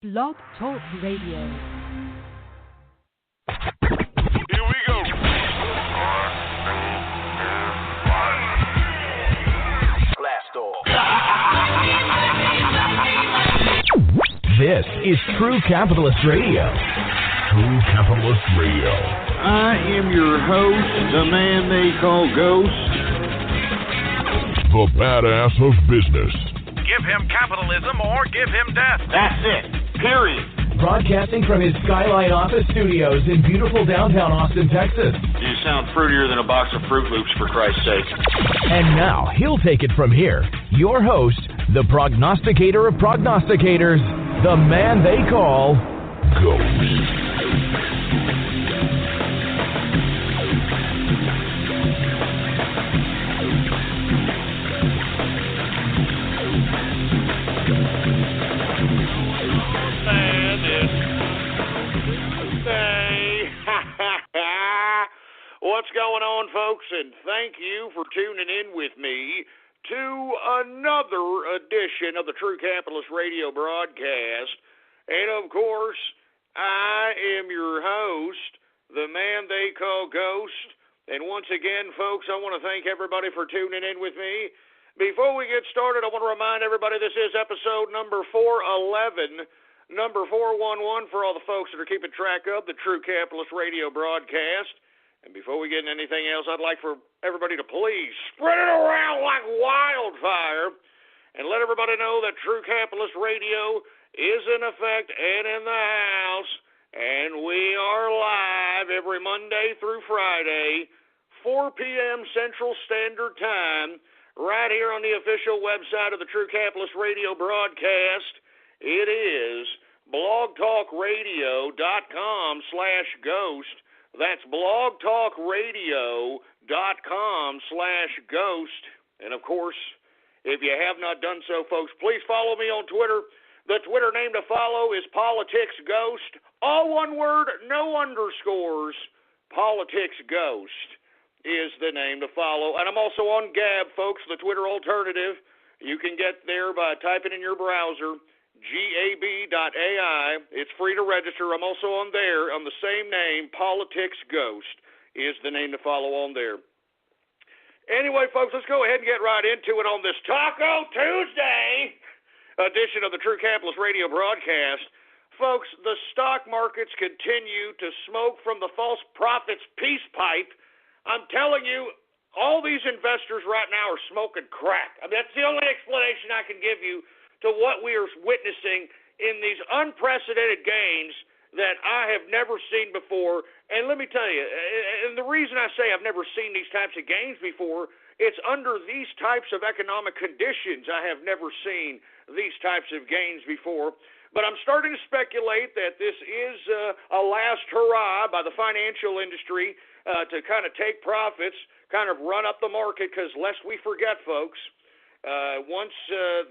Blog Talk Radio. Here we go. Blast off. This is True Capitalist Radio. True Capitalist Radio. I am your host, the man they call Ghost. The badass of business. Give him capitalism or give him death. That's it. Period. Broadcasting from his Skyline office studios in beautiful downtown Austin, Texas. You sound fruitier than a box of Fruit Loops, for Christ's sake. And now, he'll take it from here. Your host, the prognosticator of prognosticators, the man they call Ghost. What's going on, folks? And thank you for tuning in with me to another edition of the True Capitalist Radio broadcast. And, of course, I am your host, the man they call Ghost. And once again, folks, I want to thank everybody for tuning in with me. Before we get started, I want to remind everybody this is episode number 411, number 411 for all the folks that are keeping track of the True Capitalist Radio broadcast. And before we get into anything else, I'd like for everybody to please spread it around like wildfire and let everybody know that True Capitalist Radio is in effect and in the house. And we are live every Monday through Friday, 4 p.m. Central Standard Time, right here on the official website of the True Capitalist Radio broadcast. It is blogtalkradio.com/ghost. That's blogtalkradio.com/ghost. And, of course, if you have not done so, folks, please follow me on Twitter. The Twitter name to follow is PoliticsGhost. All one word, no underscores. PoliticsGhost is the name to follow. And I'm also on Gab, folks, the Twitter alternative. You can get there by typing in your browser, gab.ai. It's free to register. I'm also on there on the same name. Politics Ghost is the name to follow on there. Anyway, folks, let's go ahead and get right into it on this Taco Tuesday edition of the True Capitalist Radio broadcast. Folks, the stock markets continue to smoke from the false prophet's peace pipe. I'm telling you, all these investors right now are smoking crack. I mean, that's the only explanation I can give you to what we are witnessing in these unprecedented gains that I have never seen before. And let me tell you, and the reason I say I've never seen these types of gains before, it's under these types of economic conditions I have never seen these types of gains before. But I'm starting to speculate that this is a last hurrah by the financial industry to kind of take profits, kind of run up the market, because lest we forget, folks, once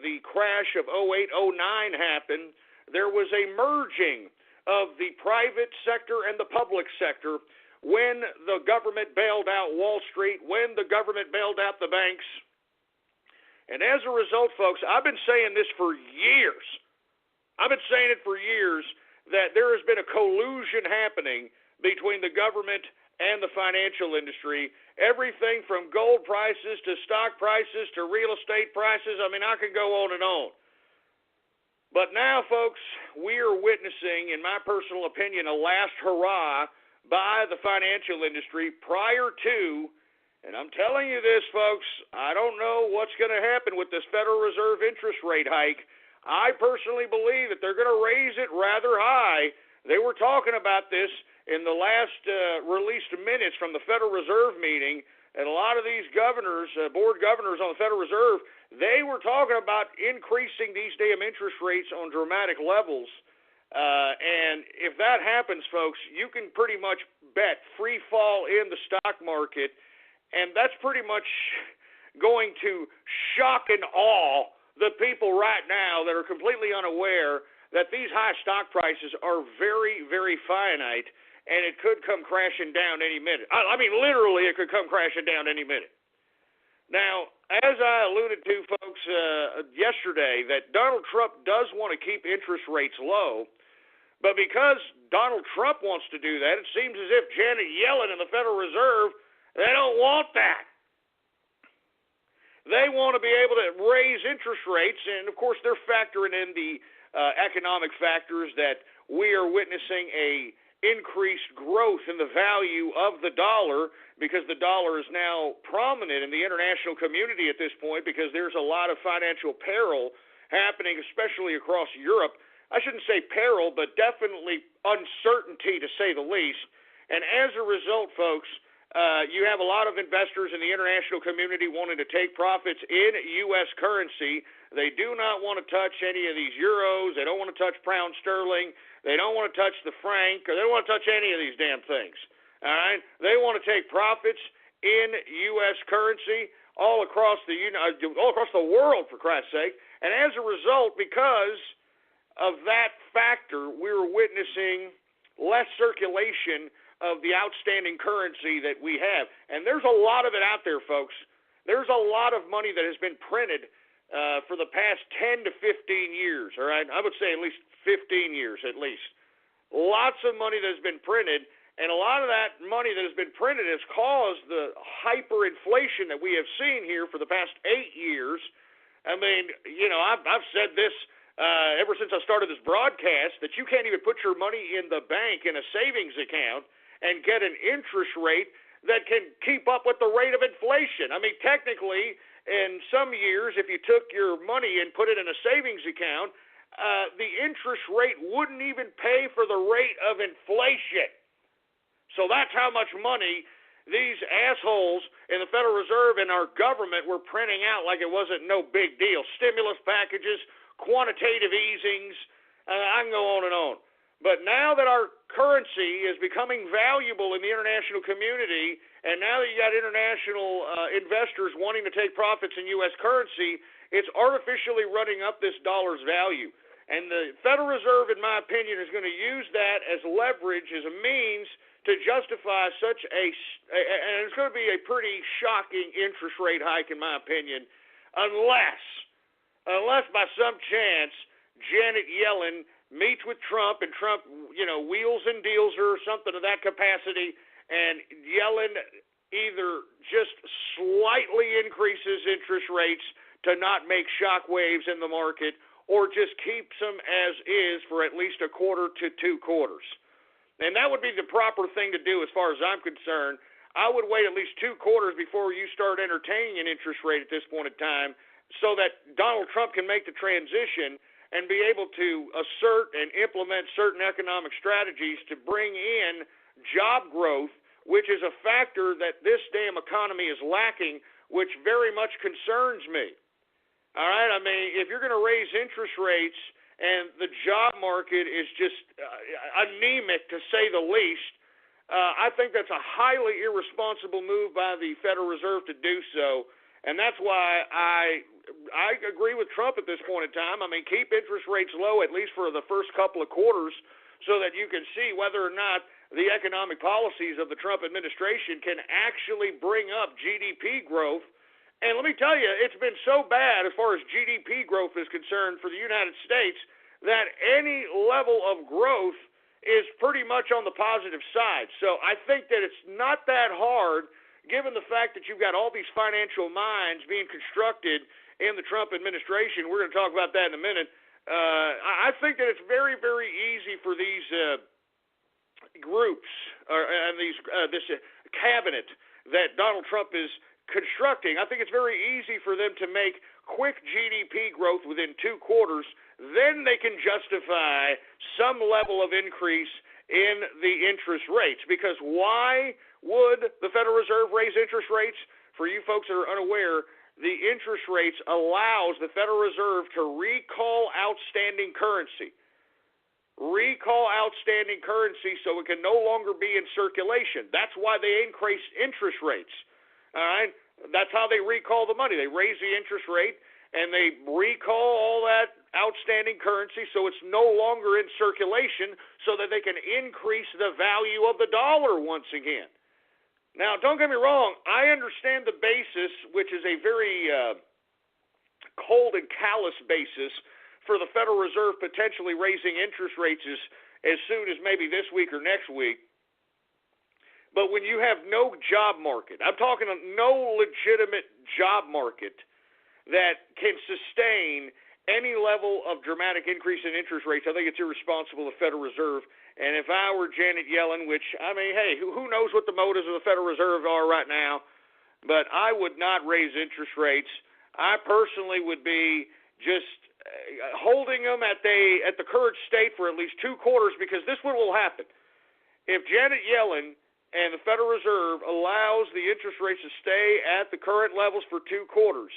the crash of 08-09 happened, there was a merging of the private sector and the public sector when the government bailed out Wall Street, when the government bailed out the banks. And as a result, folks, I've been saying this for years. I've been saying it for years that there has been a collusion happening between the government and the financial industry. Everything from gold prices to stock prices to real estate prices. I mean, I could go on and on. But now, folks, we are witnessing, in my personal opinion, a last hurrah by the financial industry prior to, and I'm telling you this, folks, I don't know what's going to happen with this Federal Reserve interest rate hike. I personally believe that they're going to raise it rather high. They were talking about this in the last released minutes from the Federal Reserve meeting, and a lot of these governors, board governors on the Federal Reserve, they were talking about increasing these damn interest rates on dramatic levels. And if that happens, folks, you can pretty much bet free fall in the stock market, and that's pretty much going to shock and awe the people right now that are completely unaware that these high stock prices are very, very finite, and it could come crashing down any minute. I mean, literally, it could come crashing down any minute. Now, as I alluded to, folks, yesterday, that Donald Trump does want to keep interest rates low, but because Donald Trump wants to do that, it seems as if Janet Yellen and the Federal Reserve, they don't want that. They want to be able to raise interest rates, and, of course, they're factoring in the economic factors that we are witnessing a increased growth in the value of the dollar, because the dollar is now prominent in the international community at this point, because there's a lot of financial peril happening, especially across Europe. I shouldn't say peril, but definitely uncertainty, to say the least. And as a result, folks, you have a lot of investors in the international community wanting to take profits in U.S. currency. They do not want to touch any of these euros. They don't want to touch pound sterling. They don't want to touch the franc, or they don't want to touch any of these damn things. All right? They want to take profits in U.S. currency all across the world, for Christ's sake. And as a result, because of that factor, we're witnessing less circulation of the outstanding currency that we have. And there's a lot of it out there, folks. There's a lot of money that has been printed for the past 10 to 15 years, all right? I would say at least 15 years at least. Lots of money that has been printed, and a lot of that money that has been printed has caused the hyperinflation that we have seen here for the past 8 years. I mean, you know, I've said this ever since I started this broadcast, that you can't even put your money in the bank in a savings account and get an interest rate that can keep up with the rate of inflation. I mean, technically, in some years, if you took your money and put it in a savings account, the interest rate wouldn't even pay for the rate of inflation. So that's how much money these assholes in the Federal Reserve and our government were printing out like it wasn't no big deal. Stimulus packages, quantitative easings, I can go on and on. But now that our currency is becoming valuable in the international community, and now that you got international investors wanting to take profits in U.S. currency, it's artificially running up this dollar's value. And the Federal Reserve, in my opinion, is going to use that as leverage, as a means to justify such and it's going to be a pretty shocking interest rate hike, in my opinion, unless by some chance Janet Yellen meets with Trump, and Trump, you know, wheels and deals her or something of that capacity, and Yellen either just slightly increases interest rates to not make shock waves in the market, or just keeps them as is for at least a quarter to 2 quarters. And that would be the proper thing to do as far as I'm concerned. I would wait at least 2 quarters before you start entertaining an interest rate at this point in time, so that Donald Trump can make the transition and be able to assert and implement certain economic strategies to bring in job growth, which is a factor that this damn economy is lacking, which very much concerns me. All right, I mean, if you're going to raise interest rates and the job market is just anemic, to say the least, I think that's a highly irresponsible move by the Federal Reserve to do so, and that's why I agree with Trump at this point in time. I mean, keep interest rates low at least for the first couple of quarters, so that you can see whether or not the economic policies of the Trump administration can actually bring up GDP growth. And let me tell you, it's been so bad as far as GDP growth is concerned for the United States that any level of growth is pretty much on the positive side. So I think that it's not that hard, given the fact that you've got all these financial mines being constructed in the Trump administration. We're going to talk about that in a minute. I think that it's very, very easy for these groups and this cabinet that Donald Trump is constructing. I think it's very easy for them to make quick GDP growth within 2 quarters. Then they can justify some level of increase in the interest rates. Because why would the Federal Reserve raise interest rates? For you folks that are unaware, the interest rates allows the Federal Reserve to recall outstanding currency. Recall outstanding currency so it can no longer be in circulation. That's why they increase interest rates. All right? That's how they recall the money. They raise the interest rate and they recall all that outstanding currency so it's no longer in circulation, so that they can increase the value of the dollar once again. Now, don't get me wrong. I understand the basis, which is a very cold and callous basis for the Federal Reserve potentially raising interest rates as soon as maybe this week or next week. But when you have no job market, I'm talking no legitimate job market that can sustain any level of dramatic increase in interest rates, I think it's irresponsible of the Federal Reserve. And if I were Janet Yellen, which, I mean, hey, who knows what the motives of the Federal Reserve are right now, but I would not raise interest rates. I personally would be just holding them at the current state for at least 2 quarters, because this one will happen. If Janet Yellen and the Federal Reserve allows the interest rates to stay at the current levels for 2 quarters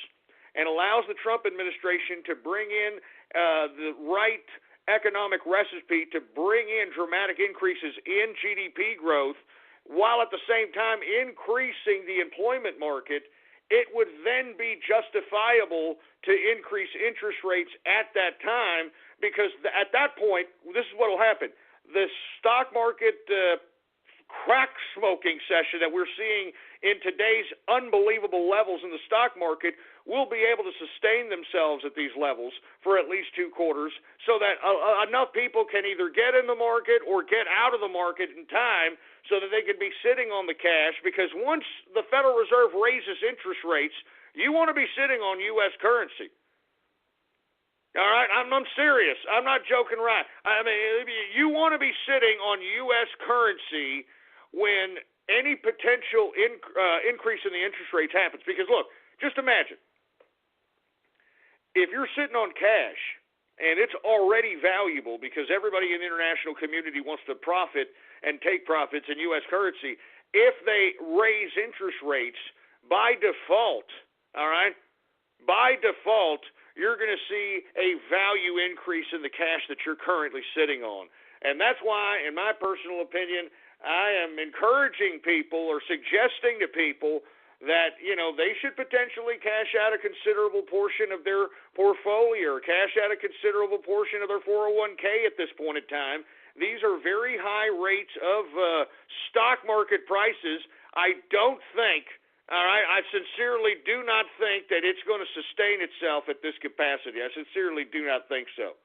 and allows the Trump administration to bring in the right economic recipe to bring in dramatic increases in GDP growth while at the same time increasing the employment market, it would then be justifiable to increase interest rates at that time, because at that point, this is what will happen. The stock market crack smoking session that we're seeing in today's unbelievable levels in the stock market will be able to sustain themselves at these levels for at least 2 quarters, so that enough people can either get in the market or get out of the market in time so that they can be sitting on the cash. Because once the Federal Reserve raises interest rates, you want to be sitting on U.S. currency. All right, I'm serious. I'm not joking around. I mean, you want to be sitting on U.S. currency when any potential increase in the interest rates happens. Because, look, just imagine. If you're sitting on cash and it's already valuable because everybody in the international community wants to profit and take profits in U.S. currency, if they raise interest rates by default, all right, by default, you're going to see a value increase in the cash that you're currently sitting on. And that's why, in my personal opinion, I am encouraging people or suggesting to people that, you know, they should potentially cash out a considerable portion of their portfolio or cash out a considerable portion of their 401k at this point in time. These are very high rates of stock market prices. I don't think, all right, I sincerely do not think that it's going to sustain itself at this capacity. I sincerely do not think so.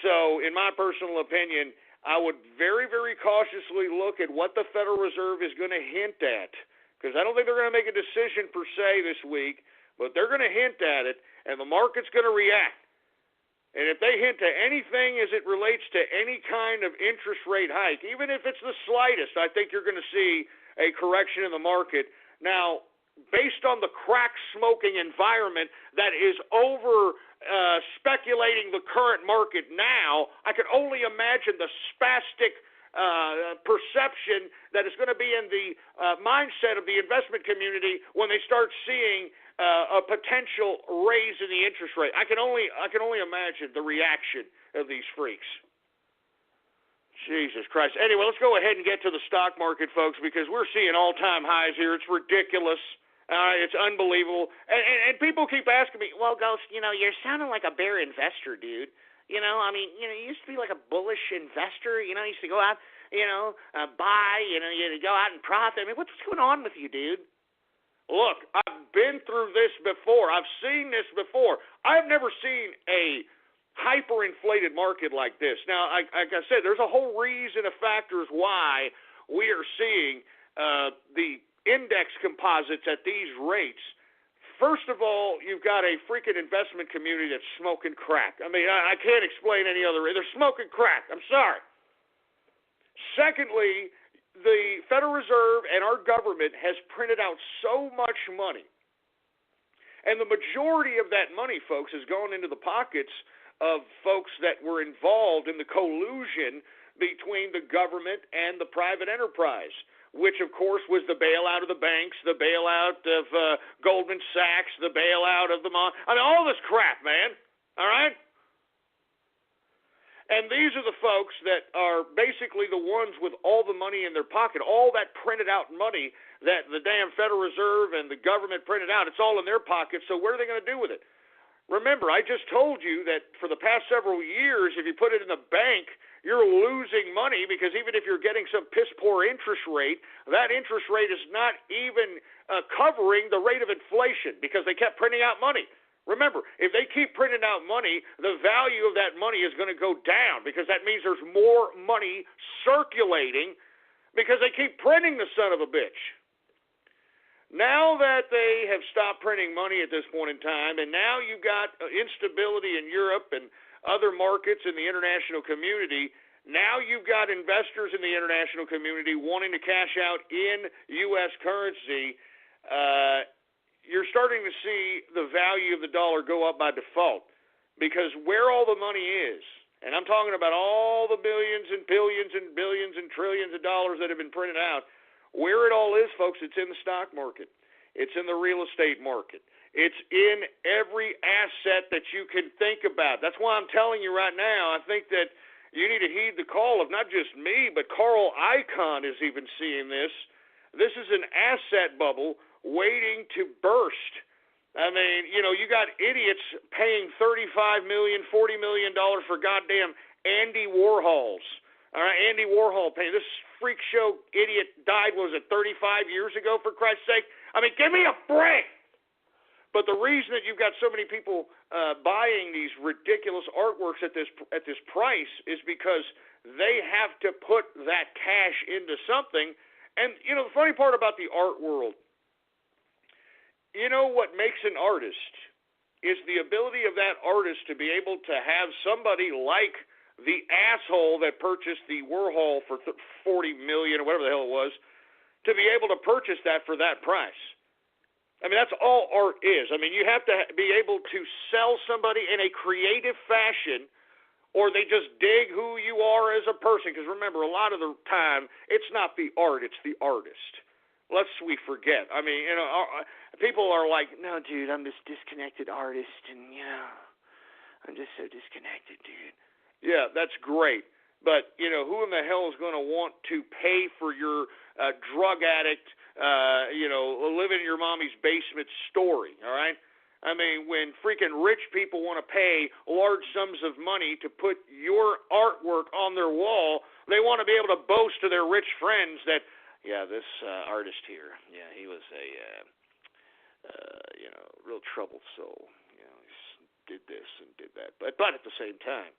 So, in my personal opinion, I would very, very cautiously look at what the Federal Reserve is going to hint at, because I don't think they're going to make a decision per se this week, but they're going to hint at it, and the market's going to react. And if they hint at anything as it relates to any kind of interest rate hike, even if it's the slightest, I think you're going to see a correction in the market. Now, based on the crack-smoking environment that is speculating the current market now, I can only imagine the spastic perception that is going to be in the mindset of the investment community when they start seeing a potential raise in the interest rate. I can only imagine the reaction of these freaks. Jesus Christ. Anyway, let's go ahead and get to the stock market, folks, because we're seeing all-time highs here. It's ridiculous. It's unbelievable. And people keep asking me, well, Ghost, you know, you're sounding like a bear investor, dude. You know, I mean, you know, you used to be like a bullish investor. You know, you used to go out, you know, buy, you know, you go out and profit. I mean, what's going on with you, dude? Look, I've been through this before. I've seen this before. I've never seen a hyperinflated market like this. Now, like I said, there's a whole reason of factors why we are seeing the index composites at these rates. First of all, you've got a freaking investment community that's smoking crack. I mean, I can't explain any other way. They're smoking crack. I'm sorry. Secondly, the Federal Reserve and our government has printed out so much money. And the majority of that money, folks, has gone into the pockets of folks that were involved in the collusion between the government and the private enterprise, which, of course, was the bailout of the banks, the bailout of Goldman Sachs, the bailout of the I mean, all this crap, man, all right? And these are the folks that are basically the ones with all the money in their pocket, all that printed out money that the damn Federal Reserve and the government printed out. It's all in their pockets, so what are they going to do with it? Remember, I just told you that for the past several years, if you put it in the bank, you're losing money because even if you're getting some piss-poor interest rate, that interest rate is not even covering the rate of inflation because they kept printing out money. Remember, if they keep printing out money, the value of that money is going to go down because that means there's more money circulating because they keep printing the son of a bitch. Now that they have stopped printing money at this point in time, and now you've got instability in Europe and other markets in the international community, now you've got investors in the international community wanting to cash out in U.S. currency. You're starting to see the value of the dollar go up by default because where all the money is, and I'm talking about all the billions and billions and billions and trillions of dollars that have been printed out, where it all is, folks, it's in the stock market. It's in the real estate market. It's in every asset that you can think about. That's why I'm telling you right now, I think that you need to heed the call of not just me, but Carl Icahn is even seeing this. This is an asset bubble waiting to burst. I mean, you know, you got idiots paying $35 million, $40 million for goddamn Andy Warhols. All right, Andy Warhol paying. This freak show idiot died, was it 35 years ago, for Christ's sake? I mean, give me a break. But the reason that you've got so many people buying these ridiculous artworks at this price is because they have to put that cash into something. And, you know, the funny part about the art world, you know what makes an artist is the ability of that artist to be able to have somebody like the asshole that purchased the Warhol for $40 million or whatever the hell it was, to be able to purchase that for that price. I mean, that's all art is. I mean, you have to be able to sell somebody in a creative fashion, or they just dig who you are as a person. Because remember, a lot of the time, it's not the art, it's the artist. Lest we forget. I mean, you know, people are like, no, dude, I'm this disconnected artist, and, you know, I'm just so disconnected, dude. Yeah, that's great. But, you know, who in the hell is going to want to pay for your drug addict, you know, live in your mommy's basement story, all right? I mean, when freaking rich people want to pay large sums of money to put your artwork on their wall, they want to be able to boast to their rich friends that, yeah, this artist here, yeah, he was a, you know, real troubled soul. You know, he did this and did that. But at the same time,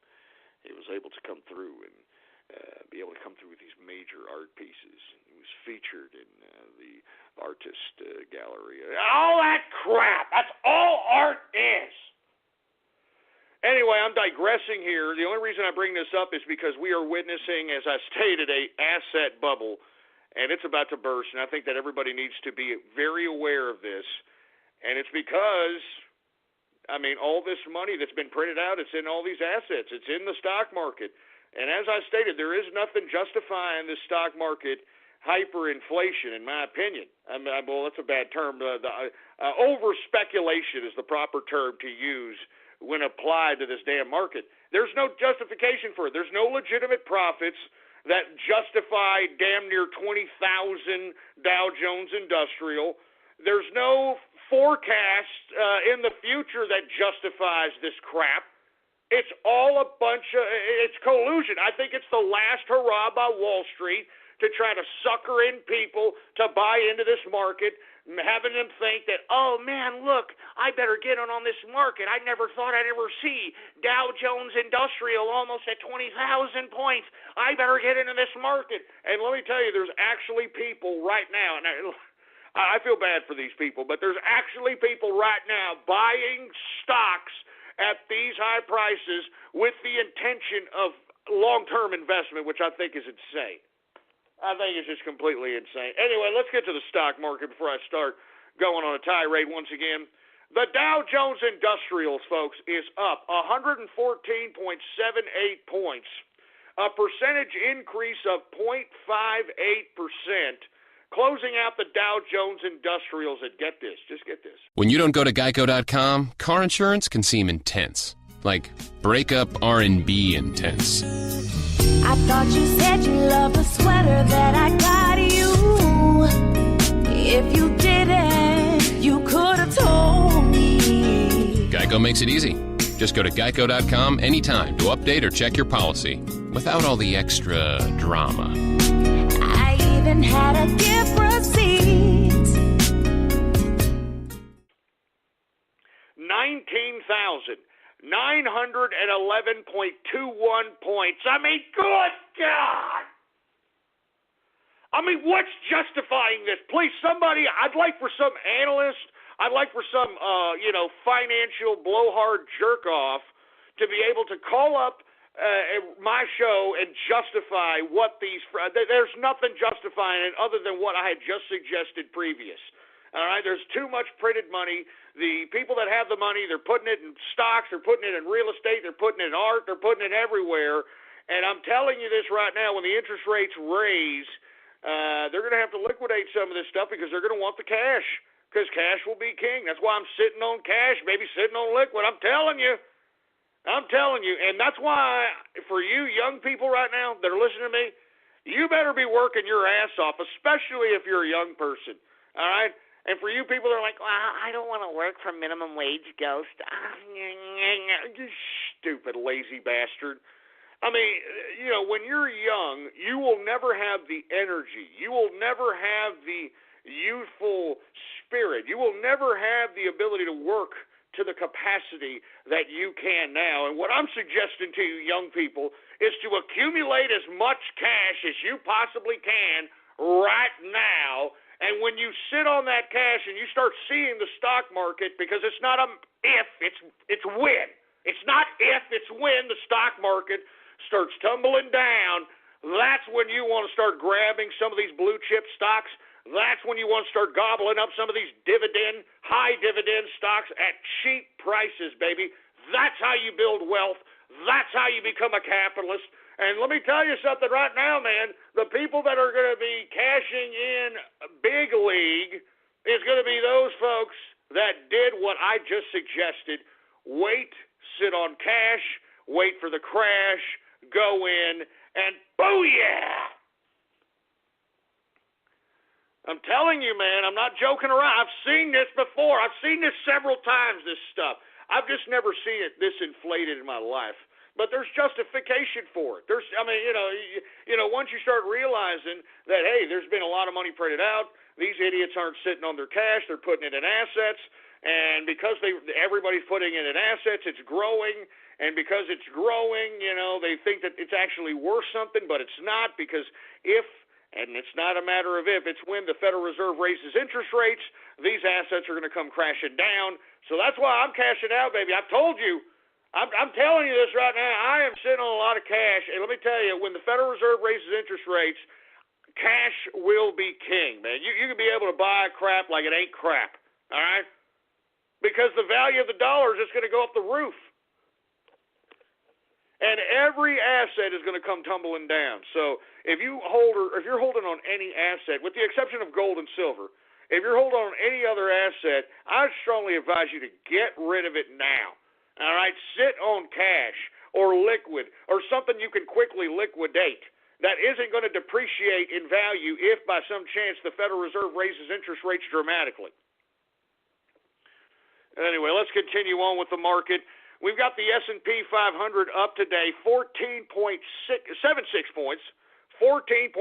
he was able to come through and be able to come through with these major art pieces. He was featured in the artist gallery. All that crap. That's all art is. Anyway, I'm digressing here. The only reason I bring this up is because we are witnessing, as I stated, a asset bubble, and it's about to burst. And I think that everybody needs to be very aware of this. And it's because, I mean, all this money that's been printed out, it's in all these assets. It's in the stock market. And as I stated, there is nothing justifying the stock market hyperinflation, in my opinion. I mean, well, that's a bad term. Over-speculation is the proper term to use when applied to this damn market. There's no justification for it. There's no legitimate profits that justify damn near 20,000 Dow Jones Industrial. There's no forecast in the future that justifies this crap. It's all a bunch of, it's collusion. I think it's the last hurrah by Wall Street to try to sucker in people to buy into this market, having them think that, oh man, look, I better get on this market. I never thought I'd ever see Dow Jones Industrial almost at 20,000 points. I better get into this market. And let me tell you, there's actually people right now, and I feel bad for these people, but there's actually people right now buying stocks at these high prices with the intention of long-term investment, which I think is insane. I think it's just completely insane. Anyway, let's get to the stock market before I start going on a tirade once again. The Dow Jones Industrials, folks, is up 114.78 points, a percentage increase of 0.58%. Closing out the Dow Jones Industrials, and get this, just get this. When you don't go to Geico.com, car insurance can seem intense. Like breakup R&B intense. I thought you said you loved the sweater that I got you. If you didn't, you could have told me. Geico makes it easy. Just go to geico.com anytime to update or check your policy without all the extra drama. I even had a gift receipt. 19,911.21 points. I mean, good God. I mean, what's justifying this? Please, somebody, I'd like for some analyst, I'd like for some, financial blowhard jerk-off to be able to call up my show and justify what these, there's nothing justifying it other than what I had just suggested previous. All right, there's too much printed money. The people that have the money, they're putting it in stocks, they're putting it in real estate, they're putting it in art, they're putting it everywhere. And I'm telling you this right now, when the interest rates raise, they're going to have to liquidate some of this stuff because they're going to want the cash, because cash will be king. That's why I'm sitting on cash, maybe sitting on liquid. I'm telling you. And that's why for you young people right now that are listening to me, you better be working your ass off, especially if you're a young person, all right? And for you people that are like, well, I don't want to work for minimum wage, Ghost. You stupid, lazy bastard. I mean, when you're young, you will never have the energy. You will never have the youthful spirit. You will never have the ability to work to the capacity that you can now. And what I'm suggesting to you young people is to accumulate as much cash as you possibly can right now. And when you sit on that cash and you start seeing the stock market, because it's not if, it's when. It's not if, it's when the stock market starts tumbling down, that's when you want to start grabbing some of these blue chip stocks. That's when you want to start gobbling up some of these high dividend stocks at cheap prices, baby. That's how you build wealth. That's how you become a capitalist. And let me tell you something right now, man. The people that are going to be cashing in big league is going to be those folks that did what I just suggested. Wait, sit on cash, wait for the crash, go in, and booyah! I'm telling you, man, I'm not joking around. I've seen this before. I've seen this several times, this stuff. I've just never seen it this inflated in my life. But there's justification for it. Once you start realizing that, hey, there's been a lot of money printed out, these idiots aren't sitting on their cash, they're putting it in assets, and because everybody's putting it in assets, it's growing. And because it's growing, they think that it's actually worth something, but it's not, because and it's not a matter of if, it's when the Federal Reserve raises interest rates, these assets are going to come crashing down. So that's why I'm cashing out, baby. I've told you. I'm telling you this right now. I am sitting on a lot of cash, and let me tell you, when the Federal Reserve raises interest rates, cash will be king, man. You can be able to buy crap like it ain't crap, all right? Because the value of the dollar is just going to go up the roof. And every asset is going to come tumbling down. So if you're holding on any asset, with the exception of gold and silver, if you're holding on any other asset, I strongly advise you to get rid of it now. All right? Sit on cash or liquid or something you can quickly liquidate that isn't going to depreciate in value if by some chance the Federal Reserve raises interest rates dramatically. Anyway, let's continue on with the market. We've got the S&P 500 up today, 14.76 points, 14.76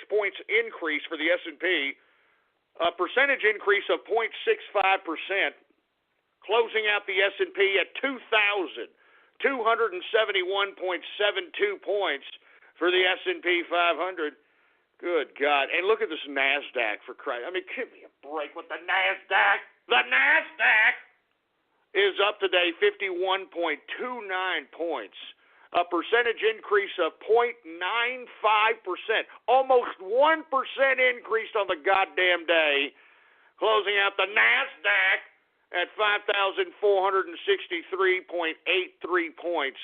points increase for the S&P, a percentage increase of 0.65%, closing out the S&P at 2,271.72 points for the S&P 500. Good God. And look at this NASDAQ, for Christ. I mean, give me a break with the NASDAQ. The NASDAQ is up today 51.29 points, a percentage increase of 0.95%, almost 1% increase on the goddamn day, closing out the NASDAQ at 5,463.83 points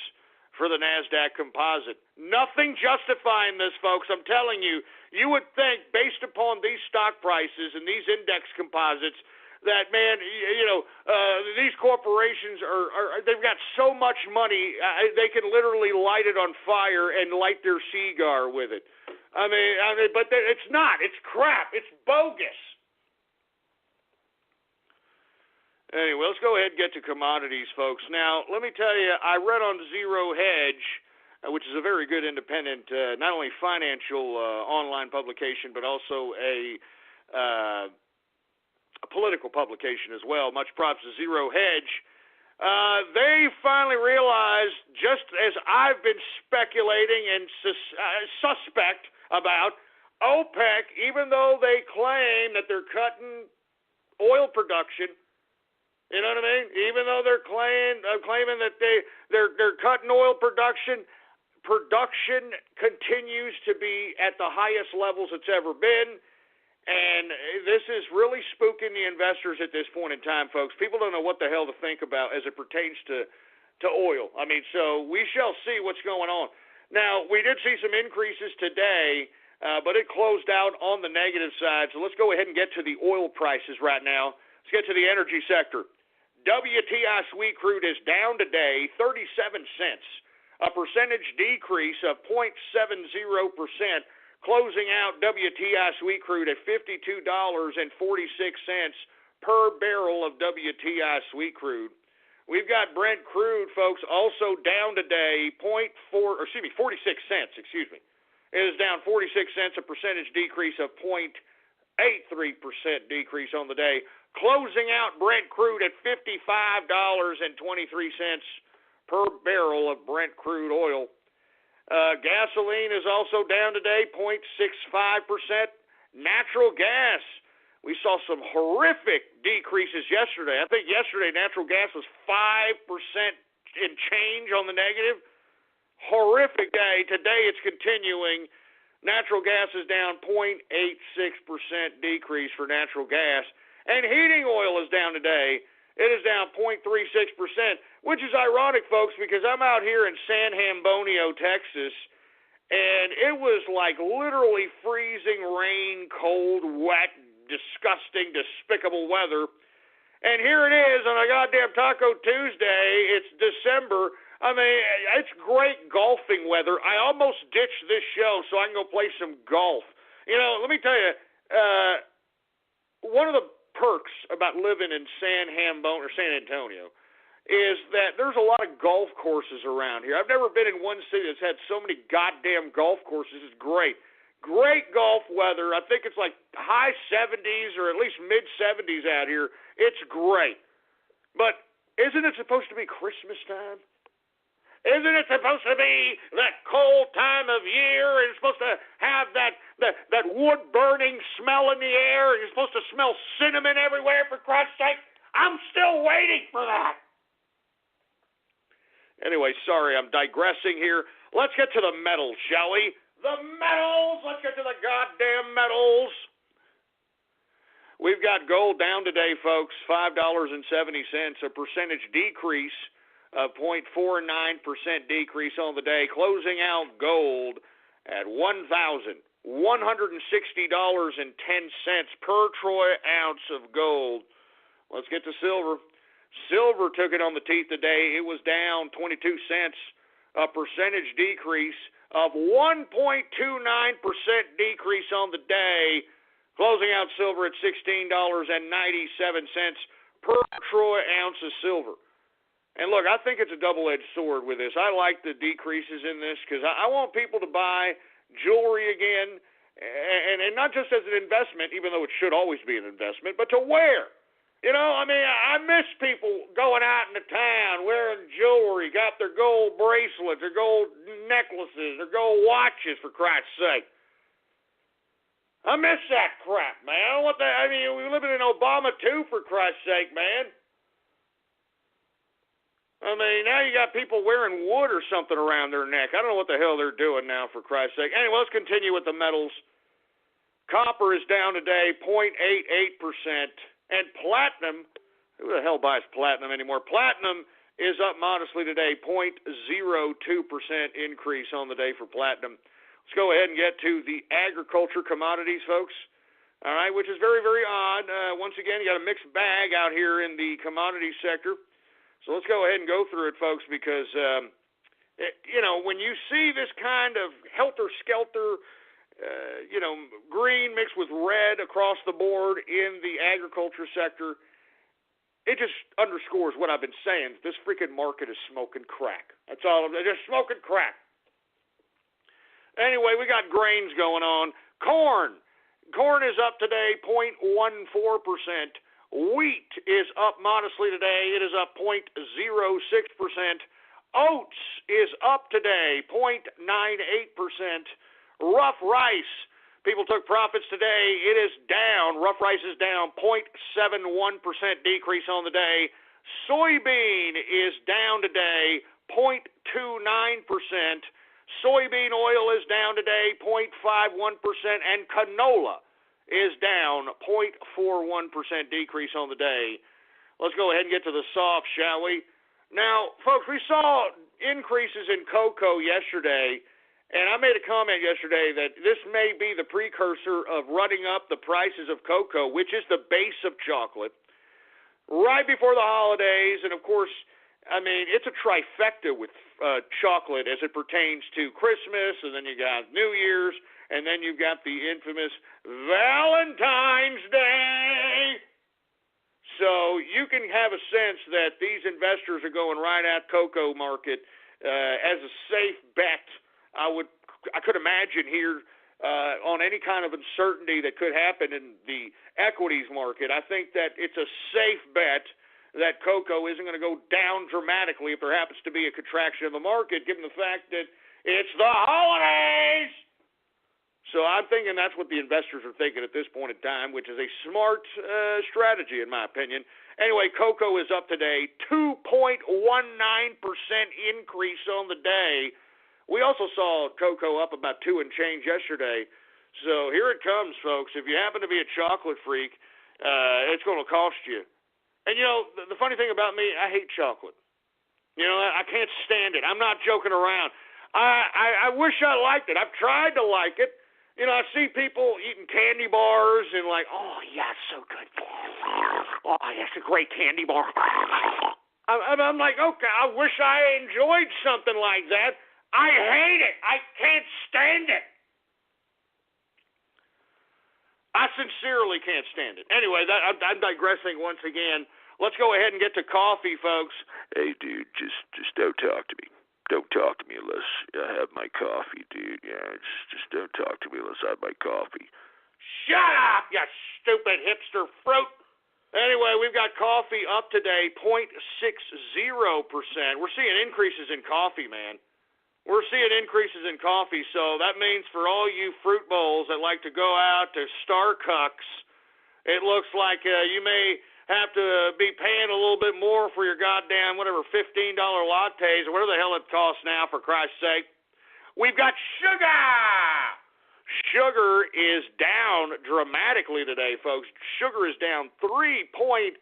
for the NASDAQ composite. Nothing justifying this, folks. I'm telling you, you would think, based upon these stock prices and these index composites, that, man, these corporations they've got so much money, they can literally light it on fire and light their cigar with it. I mean, but it's not. It's crap. It's bogus. Anyway, let's go ahead and get to commodities, folks. Now, let me tell you, I read on Zero Hedge, which is a very good independent, not only financial online publication, but also a political publication as well. Much props to Zero Hedge. They finally realized, just as I've been speculating and suspect about, OPEC, even though they claim that they're cutting oil production, you know what I mean? Even though they're claiming that they're cutting oil production continues to be at the highest levels it's ever been, and this is really spooking the investors at this point in time, folks. People don't know what the hell to think about as it pertains to oil. I mean, so we shall see what's going on. Now, we did see some increases today, but it closed out on the negative side. So let's go ahead and get to the oil prices right now. Let's get to the energy sector. WTI sweet crude is down today 37 cents, a percentage decrease of 0.70%, closing out WTI sweet crude at $52.46 per barrel of WTI sweet crude. We've got Brent crude, folks, also down today 46 cents, It is down 46 cents, a percentage decrease of 0.83% decrease on the day, closing out Brent crude at $55.23 per barrel of Brent crude oil. Gasoline is also down today, 0.65%. Natural gas, we saw some horrific decreases yesterday. I think yesterday natural gas was 5% in change on the negative. Horrific day. Today it's continuing. Natural gas is down 0.86% decrease for natural gas. And heating oil is down today. It is down 0.36%, which is ironic, folks, because I'm out here in San Antonio, Texas, and it was like literally freezing rain, cold, wet, disgusting, despicable weather. And here it is on a goddamn Taco Tuesday. It's December. I mean, it's great golfing weather. I almost ditched this show so I can go play some golf. You know, let me tell you, one of the perks about living in San Antonio is that there's a lot of golf courses around here. I've never been in one city that's had so many goddamn golf courses. It's great. Great golf weather. I think it's like high 70s or at least mid 70s out here. It's great. But isn't it supposed to be Christmas time? Isn't it supposed to be that cold time of year? And it's supposed to have that wood-burning smell in the air. And you're supposed to smell cinnamon everywhere, for Christ's sake. I'm still waiting for that. Anyway, sorry, I'm digressing here. Let's get to the metals, shall we? The metals! Let's get to the goddamn metals. We've got gold down today, folks, $5.70, a percentage decrease. A 0.49% decrease on the day, closing out gold at $1,160.10 per troy ounce of gold. Let's get to silver. Silver took it on the teeth today. It was down 22 cents, a percentage decrease of 1.29% decrease on the day, closing out silver at $16.97 per troy ounce of silver. And look, I think it's a double-edged sword with this. I like the decreases in this because I want people to buy jewelry again, and not just as an investment, even though it should always be an investment, but to wear. You know, I mean, I miss people going out into town wearing jewelry, got their gold bracelets, their gold necklaces, their gold watches, for Christ's sake. I miss that crap, man. I mean, we're living in Obama, too, for Christ's sake, man. I mean, now you got people wearing wood or something around their neck. I don't know what the hell they're doing now, for Christ's sake. Anyway, let's continue with the metals. Copper is down today, 0.88%. And platinum, who the hell buys platinum anymore? Platinum is up modestly today, 0.02% increase on the day for platinum. Let's go ahead and get to the agriculture commodities, folks. All right, which is very, very odd. Once again, you got a mixed bag out here in the commodities sector. So let's go ahead and go through it, folks, because, when you see this kind of helter-skelter, green mixed with red across the board in the agriculture sector, it just underscores what I've been saying. This freaking market is smoking crack. That's all. They're just smoking crack. Anyway, we got grains going on. Corn is up today, 0.14%. Wheat is up modestly today. It is up 0.06%. Oats is up today, 0.98%. Rough rice, people took profits today. It is down. Rough rice is down, 0.71% decrease on the day. Soybean is down today, 0.29%. Soybean oil is down today, 0.51%. And canola is down, 0.41% decrease on the day. Let's go ahead and get to the soft, shall we? Now, folks, we saw increases in cocoa yesterday, and I made a comment yesterday that this may be the precursor of running up the prices of cocoa, which is the base of chocolate, right before the holidays. And, of course, I mean, it's a trifecta with chocolate as it pertains to Christmas, and then you got New Year's, and then you've got the infamous Valentine's Day. So you can have a sense that these investors are going right at cocoa market as a safe bet. I could imagine here on any kind of uncertainty that could happen in the equities market. I think that it's a safe bet that cocoa isn't going to go down dramatically if there happens to be a contraction of the market, given the fact that it's the holidays. So I'm thinking that's what the investors are thinking at this point in time, which is a smart strategy, in my opinion. Anyway, cocoa is up today, 2.19% increase on the day. We also saw cocoa up about 2 and change yesterday. So here it comes, folks. If you happen to be a chocolate freak, it's going to cost you. And, you know, the funny thing about me, I hate chocolate. You know, I can't stand it. I'm not joking around. I wish I liked it. I've tried to like it. You know, I see people eating candy bars and like, oh, yeah, it's so good. Oh, that's a great candy bar. I'm like, okay, I wish I enjoyed something like that. I hate it. I can't stand it. I sincerely can't stand it. Anyway, I'm digressing once again. Let's go ahead and get to coffee, folks. Hey, dude, just don't talk to me. Don't talk to me unless I have my coffee, dude. Yeah, just don't talk to me unless I have my coffee. Shut up, you stupid hipster fruit. Anyway, we've got coffee up today, 0.60%. We're seeing increases in coffee, man. We're seeing increases in coffee, so that means for all you fruit bowls that like to go out to Starbucks, it looks like you may have to be paying a little bit more for your goddamn, whatever, $15 lattes or whatever the hell it costs now, for Christ's sake. We've got sugar! Sugar is down dramatically today, folks. Sugar is down 3.38%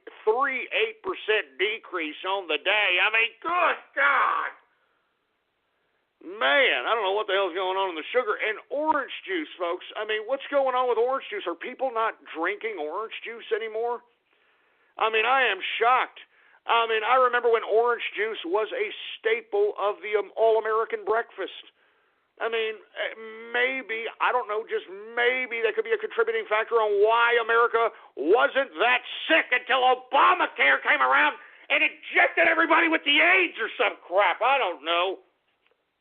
decrease on the day. I mean, good God! Man, I don't know what the hell's going on in the sugar. And orange juice, folks. I mean, what's going on with orange juice? Are people not drinking orange juice anymore? I mean, I am shocked. I mean, I remember when orange juice was a staple of the all-American breakfast. I mean, maybe, I don't know, just maybe that could be a contributing factor on why America wasn't that sick until Obamacare came around and injected everybody with the AIDS or some crap. I don't know.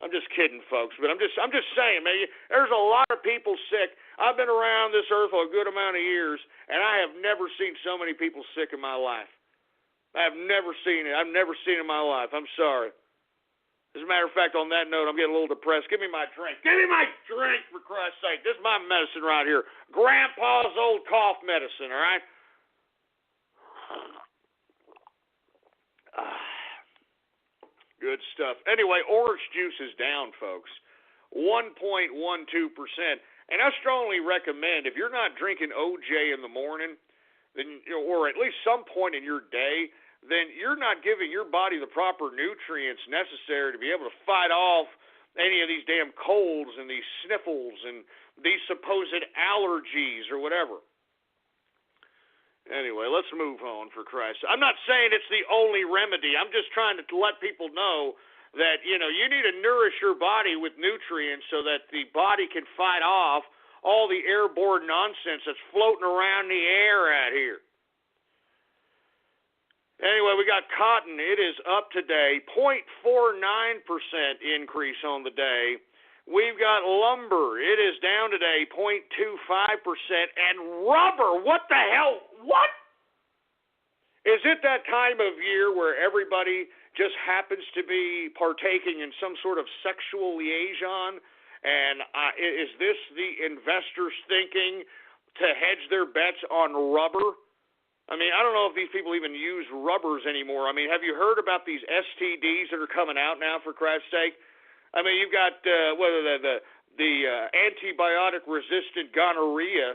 I'm just kidding, folks, but I'm just saying, man, there's a lot of people sick. I've been around this earth a good amount of years, and I have never seen so many people sick in my life. I have never seen it. I've never seen it in my life. I'm sorry. As a matter of fact, on that note, I'm getting a little depressed. Give me my drink. Give me my drink, for Christ's sake. This is my medicine right here. Grandpa's old cough medicine, all right? Good stuff. Anyway, orange juice is down, folks, 1.12%. And I strongly recommend, if you're not drinking OJ in the morning, then, or at least some point in your day, then you're not giving your body the proper nutrients necessary to be able to fight off any of these damn colds and these sniffles and these supposed allergies or whatever. Anyway, let's move on, for Christ's sake. I'm not saying it's the only remedy. I'm just trying to let people know that, you know, you need to nourish your body with nutrients so that the body can fight off all the airborne nonsense that's floating around the air out here. Anyway, we got cotton. It is up today, 0.49% increase on the day. We've got lumber. It is down today, 0.25%. And rubber, what the hell? What? Is it that time of year where everybody just happens to be partaking in some sort of sexual liaison? And is this the investors thinking to hedge their bets on rubber? I mean, I don't know if these people even use rubbers anymore. I mean, have you heard about these STDs that are coming out now, for Christ's sake? I mean, you've got the antibiotic-resistant gonorrhea.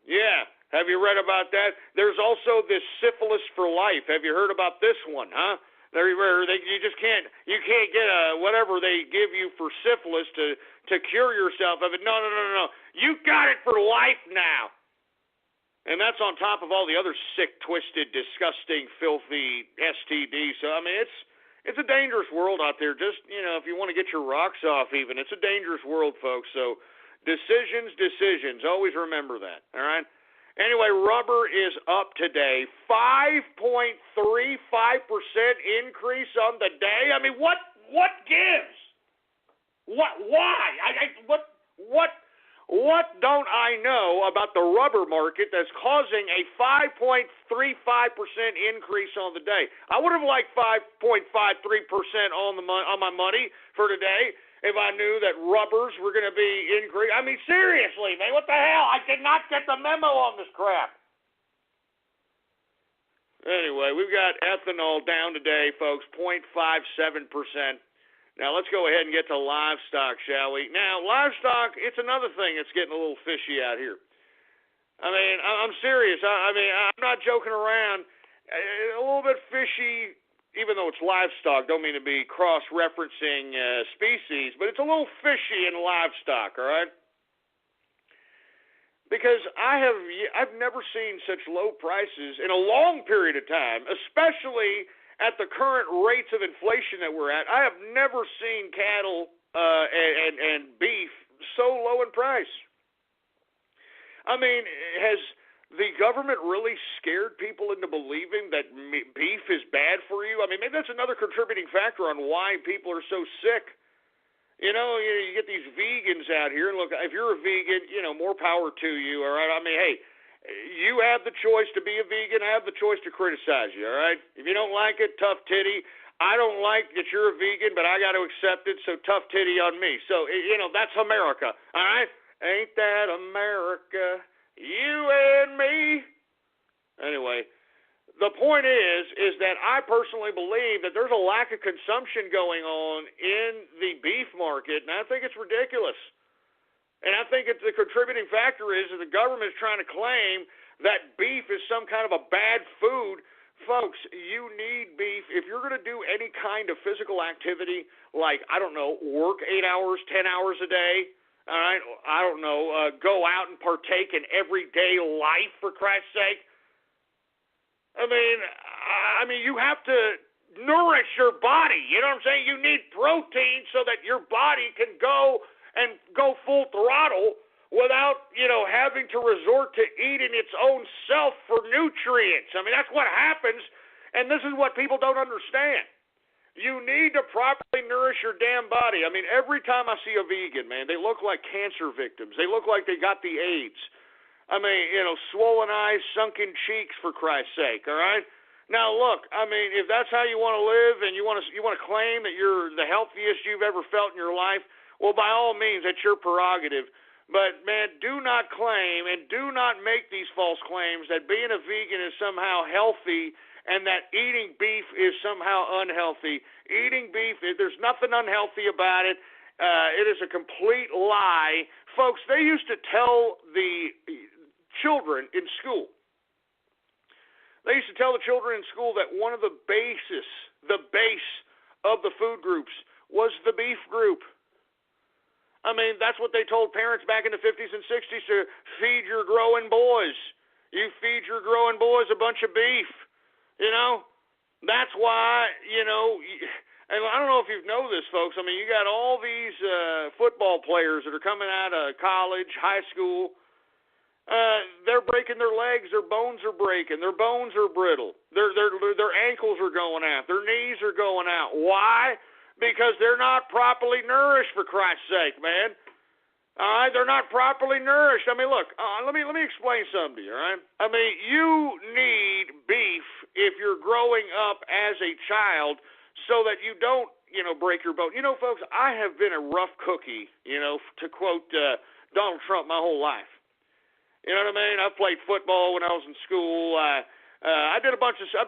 Yeah, have you read about that? There's also this syphilis for life. Have you heard about this one, huh? You just can't get whatever they give you for syphilis to cure yourself of it. No. You got it for life now. And that's on top of all the other sick, twisted, disgusting, filthy STDs. So, I mean, it's a dangerous world out there. Just, if you want to get your rocks off even, it's a dangerous world, folks. So decisions. Always remember that, all right? Anyway, rubber is up today. 5.35% increase on the day. I mean, what gives? Why? What don't I know about the rubber market that's causing a 5.35% increase on the day? I would have liked 5.53% on my money for today if I knew that rubbers were going to be increased. I mean, seriously, man, what the hell? I did not get the memo on this crap. Anyway, we've got ethanol down today, folks, 0.57%. Now, let's go ahead and get to livestock, shall we? Now, livestock, it's another thing that's getting a little fishy out here. I mean, I'm serious. I mean, I'm not joking around. A little bit fishy, even though it's livestock. Don't mean to be cross-referencing species, but it's a little fishy in livestock, all right? Because I've never seen such low prices in a long period of time, especially at the current rates of inflation that we're at. I have never seen cattle and beef so low in price. I mean, has the government really scared people into believing that beef is bad for you? I mean, maybe that's another contributing factor on why people are so sick. You get these vegans out here, and look, if you're a vegan, more power to you, all right? I mean, hey, you have the choice to be a vegan. I have the choice to criticize you, all right? If you don't like it, tough titty. I don't like that you're a vegan, but I got to accept it, so tough titty on me. So, that's America, all right? Ain't that America, you and me? Anyway, the point is that I personally believe that there's a lack of consumption going on in the beef market, and I think it's ridiculous. And I think the contributing factor is that the government is trying to claim that beef is some kind of a bad food. Folks, you need beef. If you're going to do any kind of physical activity, like, I don't know, work 8 hours, 10 hours a day, all right, I don't know, go out and partake in everyday life, for Christ's sake. I mean, you have to nourish your body. You know what I'm saying? You need protein so that your body can go full throttle without, having to resort to eating its own self for nutrients. I mean, that's what happens, and this is what people don't understand. You need to properly nourish your damn body. I mean, every time I see a vegan, man, they look like cancer victims. They look like they got the AIDS. I mean, swollen eyes, sunken cheeks, for Christ's sake, all right? Now, look, I mean, if that's how you want to live and you want to claim that you're the healthiest you've ever felt in your life, well, by all means, that's your prerogative. But, man, do not claim and do not make these false claims that being a vegan is somehow healthy and that eating beef is somehow unhealthy. Eating beef, there's nothing unhealthy about it. It is a complete lie. Folks, they used to tell the children in school, that one of the base of the food groups was the beef group. I mean, that's what they told parents back in the 50s and 60s, to feed your growing boys. You feed your growing boys a bunch of beef. That's why, and I don't know if you know this, folks. I mean, you got all these football players that are coming out of college, high school. they're breaking their legs, their bones are breaking, their bones are brittle, their ankles are going out, their knees are going out. Why? Because they're not properly nourished, for Christ's sake, man. All right, they're not properly nourished. I mean, look, let me explain something to you, all right? I mean, you need beef if you're growing up as a child so that you don't, break your bone. Folks, I have been a rough cookie, to quote Donald Trump, my whole life. You know what I mean? I played football when I was in school. I did a bunch of. I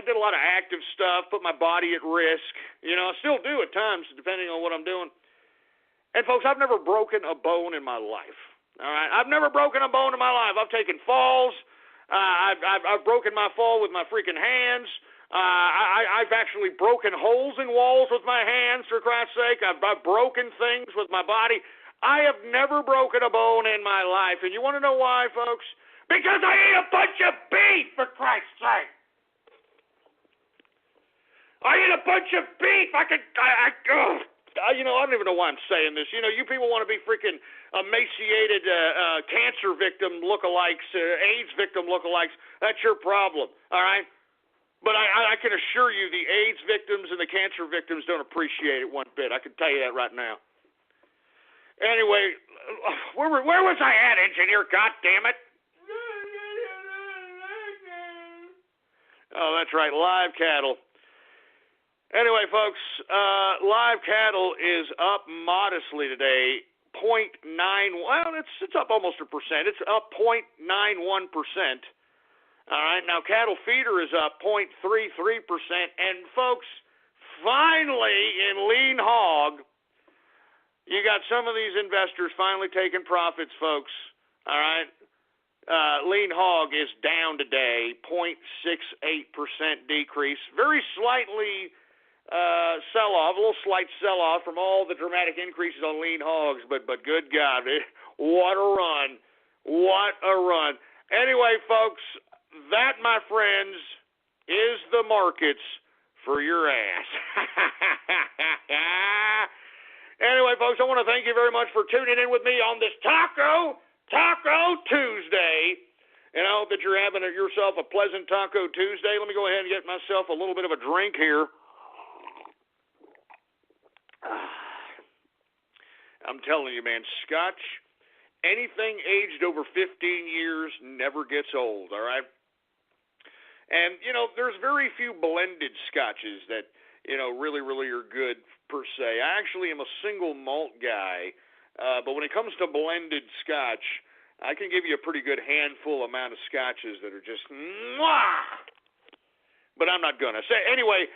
did a lot of active stuff. Put my body at risk. I still do at times, depending on what I'm doing. And folks, I've never broken a bone in my life. All right, I've never broken a bone in my life. I've taken falls. I've broken my fall with my freaking hands. I've actually broken holes in walls with my hands. For Christ's sake, I've broken things with my body. I have never broken a bone in my life. And you want to know why, folks? Because I ate a bunch of beef, for Christ's sake. I ate a bunch of beef. I don't even know why I'm saying this. You people want to be freaking emaciated cancer victim lookalikes, AIDS victim lookalikes. That's your problem, all right? But I can assure you the AIDS victims and the cancer victims don't appreciate it one bit. I can tell you that right now. Anyway, where was I at, engineer? God damn it! Oh, that's right, live cattle. Anyway, folks, live cattle is up modestly today, 0.9. Well, it's up almost 1%. It's up 0.91%. All right, now cattle feeder is up 0.33%, and folks, finally in lean hog. You got some of these investors finally taking profits, folks. All right. Lean hog is down today, 0.68% decrease. Very slightly sell-off, a little slight sell-off from all the dramatic increases on lean hogs. But good God, what a run. What a run. Anyway, folks, that, my friends, is the markets for your ass. Anyway, folks, I want to thank you very much for tuning in with me on this Taco Tuesday. And I hope that you're having yourself a pleasant Taco Tuesday. Let me go ahead and get myself a little bit of a drink here. I'm telling you, man, Scotch, anything aged over 15 years never gets old, all right? And, there's very few blended Scotches that, really, really are good per se. I actually am a single malt guy, but when it comes to blended Scotch, I can give you a pretty good handful amount of Scotches that are just mwah! But I'm not going to. Anyway,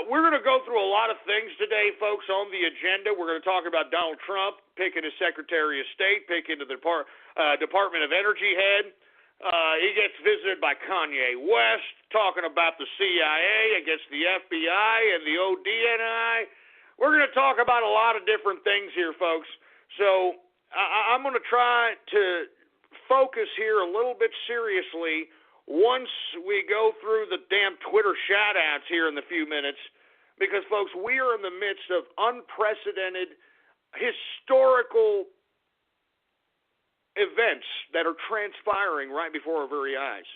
we're going to go through a lot of things today, folks, on the agenda. We're going to talk about Donald Trump picking his Secretary of State, picking the Department of Energy head. He gets visited by Kanye West, talking about the CIA against the FBI and the ODNI. We're going to talk about a lot of different things here, folks. So I'm going to try to focus here a little bit seriously once we go through the damn Twitter shout-outs here in a few minutes, because, folks, we are in the midst of unprecedented, historical events that are transpiring right before our very eyes.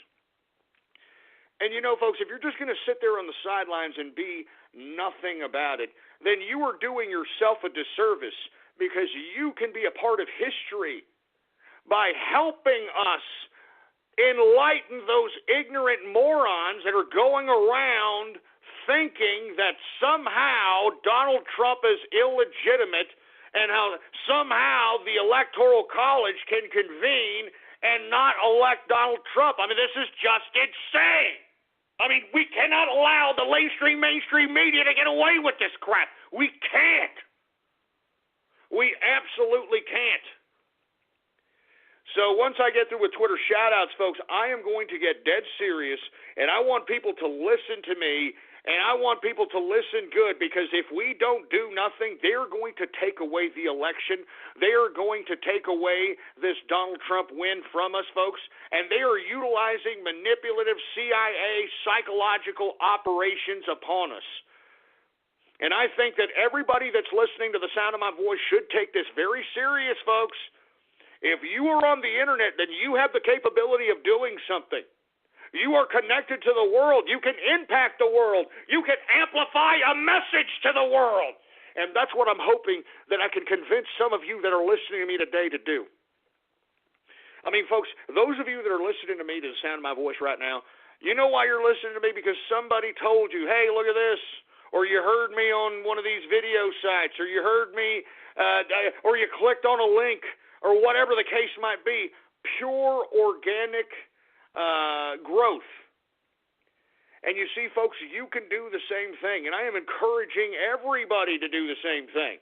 And, folks, if you're just going to sit there on the sidelines and be nothing about it, then you are doing yourself a disservice, because you can be a part of history by helping us enlighten those ignorant morons that are going around thinking that somehow Donald Trump is illegitimate and how somehow the Electoral College can convene and not elect Donald Trump. I mean, this is just insane. I mean, we cannot allow the mainstream media to get away with this crap. We can't. We absolutely can't. So once I get through with Twitter shout-outs, folks, I am going to get dead serious, and I want people to listen to me, and I want people to listen good, because if we don't do nothing, they're going to take away the election. They are going to take away this Donald Trump win from us, folks, and they are utilizing manipulative CIA psychological operations upon us. And I think that everybody that's listening to the sound of my voice should take this very serious, folks. If you are on the internet, then you have the capability of doing something. You are connected to the world. You can impact the world. You can amplify a message to the world. And that's what I'm hoping that I can convince some of you that are listening to me today to do. I mean, folks, those of you that are listening to me to the sound of my voice right now, you know why you're listening to me? Because somebody told you, hey, look at this. Or you heard me on one of these video sites. Or you heard me, or you clicked on a link. Or whatever the case might be. Pure organic growth. And you see, folks, you can do the same thing. And I am encouraging everybody to do the same thing.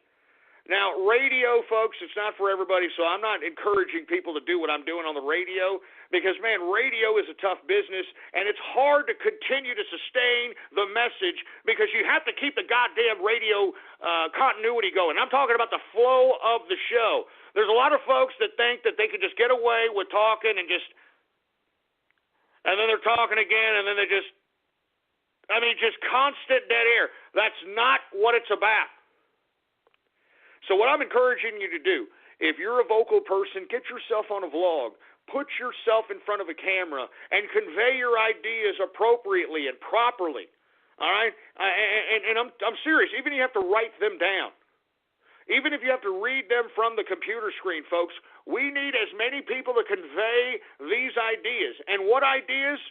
Now, radio, folks, it's not for everybody, so I'm not encouraging people to do what I'm doing on the radio because, man, radio is a tough business, and it's hard to continue to sustain the message because you have to keep the goddamn radio continuity going. I'm talking about the flow of the show. There's a lot of folks that think that they can just get away with talking and then they're talking again, and then they just constant dead air. That's not what it's about. So what I'm encouraging you to do, if you're a vocal person, get yourself on a vlog. Put yourself in front of a camera and convey your ideas appropriately and properly. All right? And I'm serious. Even if you have to write them down. Even if you have to read them from the computer screen, folks, we need as many people to convey these ideas. And what ideas?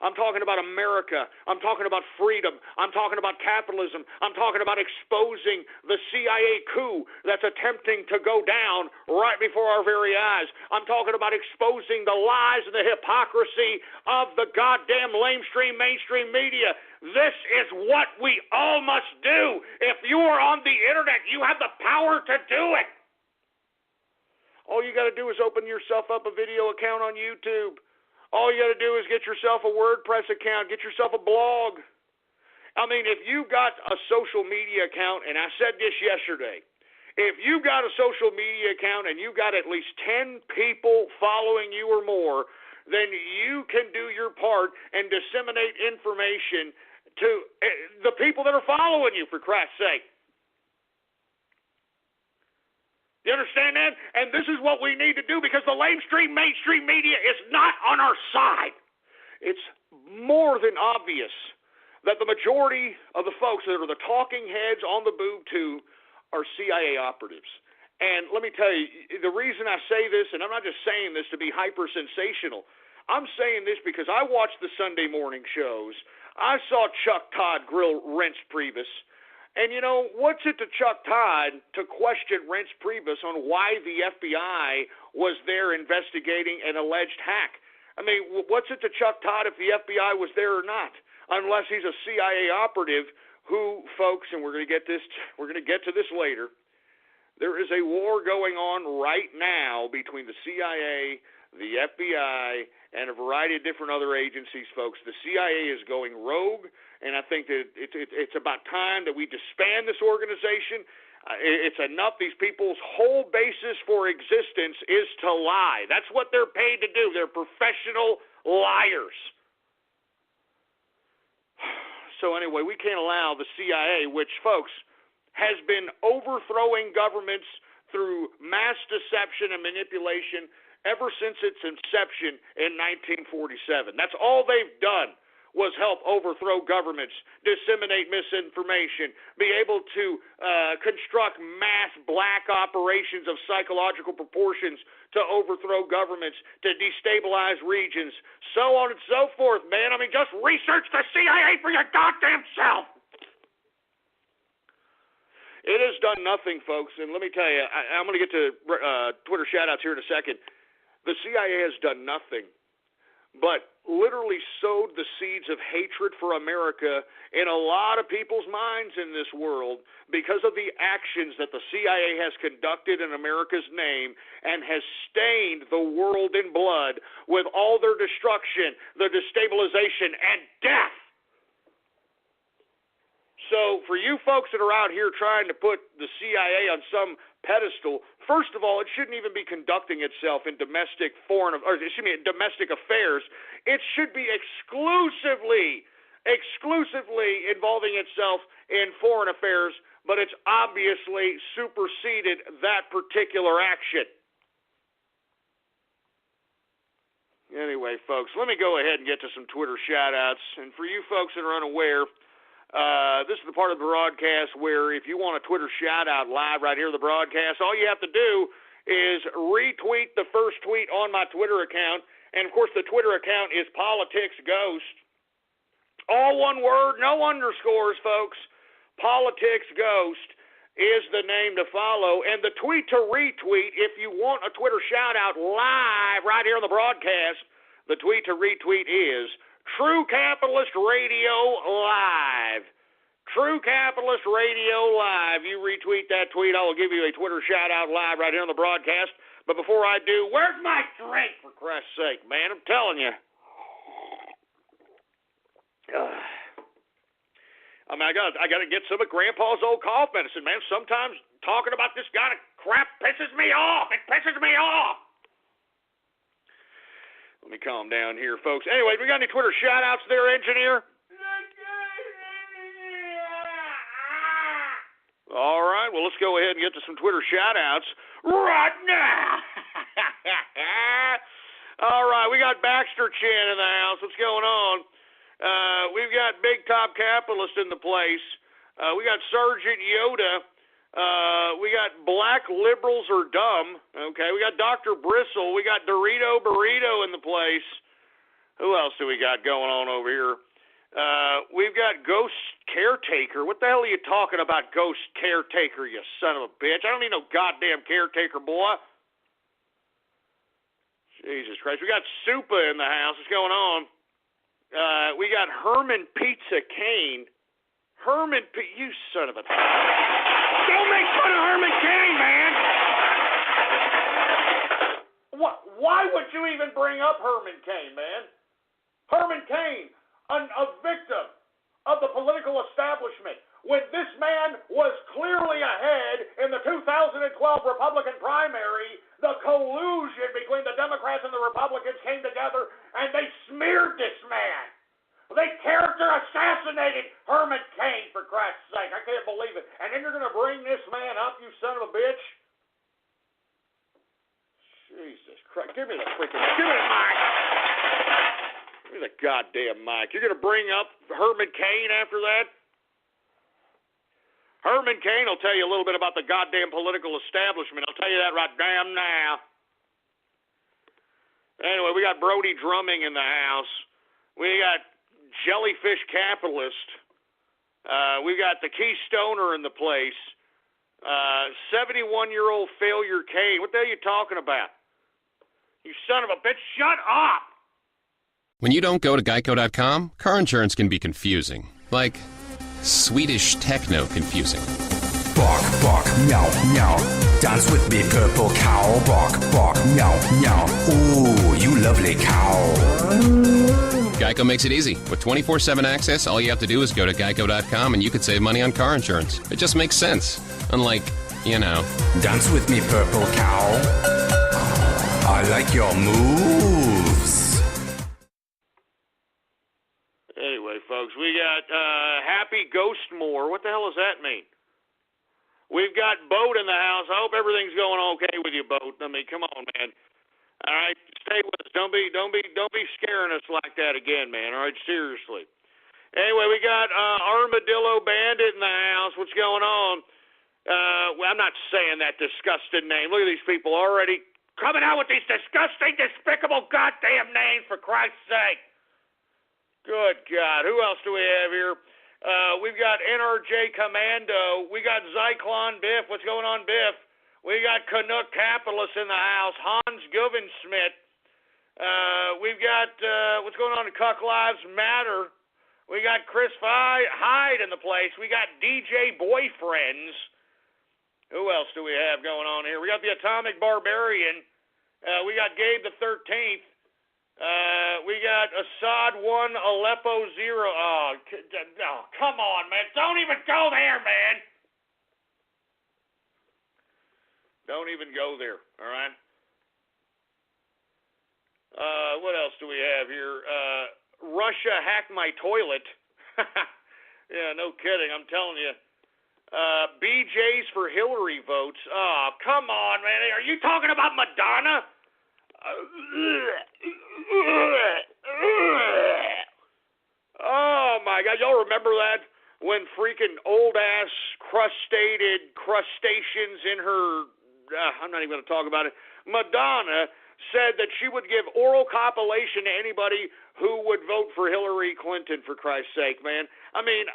I'm talking about America. I'm talking about freedom. I'm talking about capitalism. I'm talking about exposing the CIA coup that's attempting to go down right before our very eyes. I'm talking about exposing the lies and the hypocrisy of the goddamn mainstream media. This is what we all must do. If you are on the internet, you have the power to do it. All you got to do is open yourself up a video account on YouTube. All you got to do is get yourself a WordPress account, get yourself a blog. I mean, if you got a social media account, and I said this yesterday, if you got a social media account and you got at least 10 people following you or more, then you can do your part and disseminate information to the people that are following you, for Christ's sake. You understand that? And this is what we need to do because the mainstream media is not on our side. It's more than obvious that the majority of the folks that are the talking heads on the boob tube are CIA operatives. And let me tell you, the reason I say this, and I'm not just saying this to be hyper-sensational, I'm saying this because I watched the Sunday morning shows. I saw Chuck Todd grill Reince Priebus. And, you know, what's it to Chuck Todd to question Reince Priebus on why the FBI was there investigating an alleged hack? I mean, what's it to Chuck Todd if the FBI was there or not? Unless he's a CIA operative who, folks, and we're going to get to this later, there is a war going on right now between the CIA, the FBI, and a variety of different other agencies, folks. The CIA is going rogue. And I think that it's about time that we disband this organization. It's enough. These people's whole basis for existence is to lie. That's what they're paid to do. They're professional liars. So anyway, we can't allow the CIA, which, folks, has been overthrowing governments through mass deception and manipulation ever since its inception in 1947. That's all they've done. Was help overthrow governments, disseminate misinformation, be able to construct mass black operations of psychological proportions to overthrow governments, to destabilize regions, so on and so forth, man. I mean, just research the CIA for your goddamn self. It has done nothing, folks, and let me tell you, I'm going to get to Twitter shout-outs here in a second. The CIA has done nothing but literally sowed the seeds of hatred for America in a lot of people's minds in this world because of the actions that the CIA has conducted in America's name and has stained the world in blood with all their destruction, their destabilization, and death. So for you folks that are out here trying to put the CIA on some pedestal, first of all, it shouldn't even be conducting itself in domestic affairs. It should be exclusively involving itself in foreign affairs, but it's obviously superseded that particular action. Anyway, folks, let me go ahead and get to some Twitter shout-outs. And for you folks that are unaware, this is the part of the broadcast where if you want a Twitter shout-out live right here in the broadcast, all you have to do is retweet the first tweet on my Twitter account. And, of course, the Twitter account is PoliticsGhost. All one word, no underscores, folks. PoliticsGhost is the name to follow. And the tweet to retweet, if you want a Twitter shout-out live right here on the broadcast, the tweet to retweet is True Capitalist Radio Live. True Capitalist Radio Live. You retweet that tweet, I will give you a Twitter shout-out live right here on the broadcast. But before I do, where's my drink, for Christ's sake, man? I'm telling you. I mean, I got to get some of Grandpa's old cough medicine, man. Sometimes talking about this kind of crap pisses me off. It pisses me off. Let me calm down here, folks. Anyway, we got any Twitter shout-outs there, engineer? All right, well, let's go ahead and get to some Twitter shout-outs right now. All right, we got Baxter Chan in the house. What's going on? We've got Big Top Capitalist in the place. We got Sergeant Yoda. We got Black Liberals Are Dumb. Okay, we got Dr. Bristle. We got Dorito Burrito in the place. Who else do we got going on over here? We've got Ghost Caretaker. What the hell are you talking about, Ghost Caretaker, you son of a bitch? I don't need no goddamn caretaker, boy. Jesus Christ. We got Supa in the house. What's going on? We got Herman Pizza Kane. You son of a... Don't make fun of Herman Kane, man! Why would you even bring up Herman Kane, man? Herman Kane, a victim of the political establishment. When this man was clearly ahead in the 2012 Republican primary, the collusion between the Democrats and the Republicans came together, and they smeared this man. They character assassinated Herman Cain, for Christ's sake. I can't believe it. And then you're going to bring this man up, you son of a bitch? Jesus Christ. Give me the mic. Give me the goddamn mic. You're going to bring up Herman Cain after that? Herman Cain will tell you a little bit about the goddamn political establishment. I'll tell you that right damn now. Anyway, we got Brody Drumming in the house. We got Jellyfish Capitalist. We got the Keystoner in the place. 71-year-old Failure Kane. What the hell are you talking about? You son of a bitch, shut up! When you don't go to Geico.com, car insurance can be confusing. Like Swedish techno confusing. Bark, bark, meow, meow. Dance with me, purple cow. Bark, bark, meow, meow. Ooh, you lovely cow. Geico makes it easy. With 24/7 access, all you have to do is go to Geico.com and you could save money on car insurance. It just makes sense. Unlike, you know. Dance with me, purple cow. I like your moves. Anyway, folks, we got Happy Ghostmore. What the hell does that mean? We've got Boat in the house. I hope everything's going okay with you, Boat. I mean, come on, man. All right, stay with us. Don't be scaring us like that again, man. All right, seriously. Anyway, we got Armadillo Bandit in the house. What's going on? Well, I'm not saying that disgusting name. Look at these people already coming out with these disgusting, despicable goddamn names, for Christ's sake. Good God. Who else do we have here? We've got NRJ Commando. We got Zyklon Biff. What's going on, Biff? We got Canuck Capitalist in the house. Hans Guvensmith. We've got, what's going on in Cuck Lives Matter. We got Chris Hyde in the place. We got DJ Boyfriends. Who else do we have going on here? We got the Atomic Barbarian. We got Gabe the 13th. We got Assad 1, Aleppo 0. Oh, come on, man. Don't even go there, man. Don't even go there, all right? What else do we have here? Russia hacked my toilet. Yeah, no kidding. I'm telling you. BJ's for Hillary votes. Oh, come on, man. Are you talking about Madonna? my God, y'all remember that? When freaking old-ass crustaceans in her, I'm not even going to talk about it, Madonna said that she would give oral copulation to anybody who would vote for Hillary Clinton, for Christ's sake, man. I mean,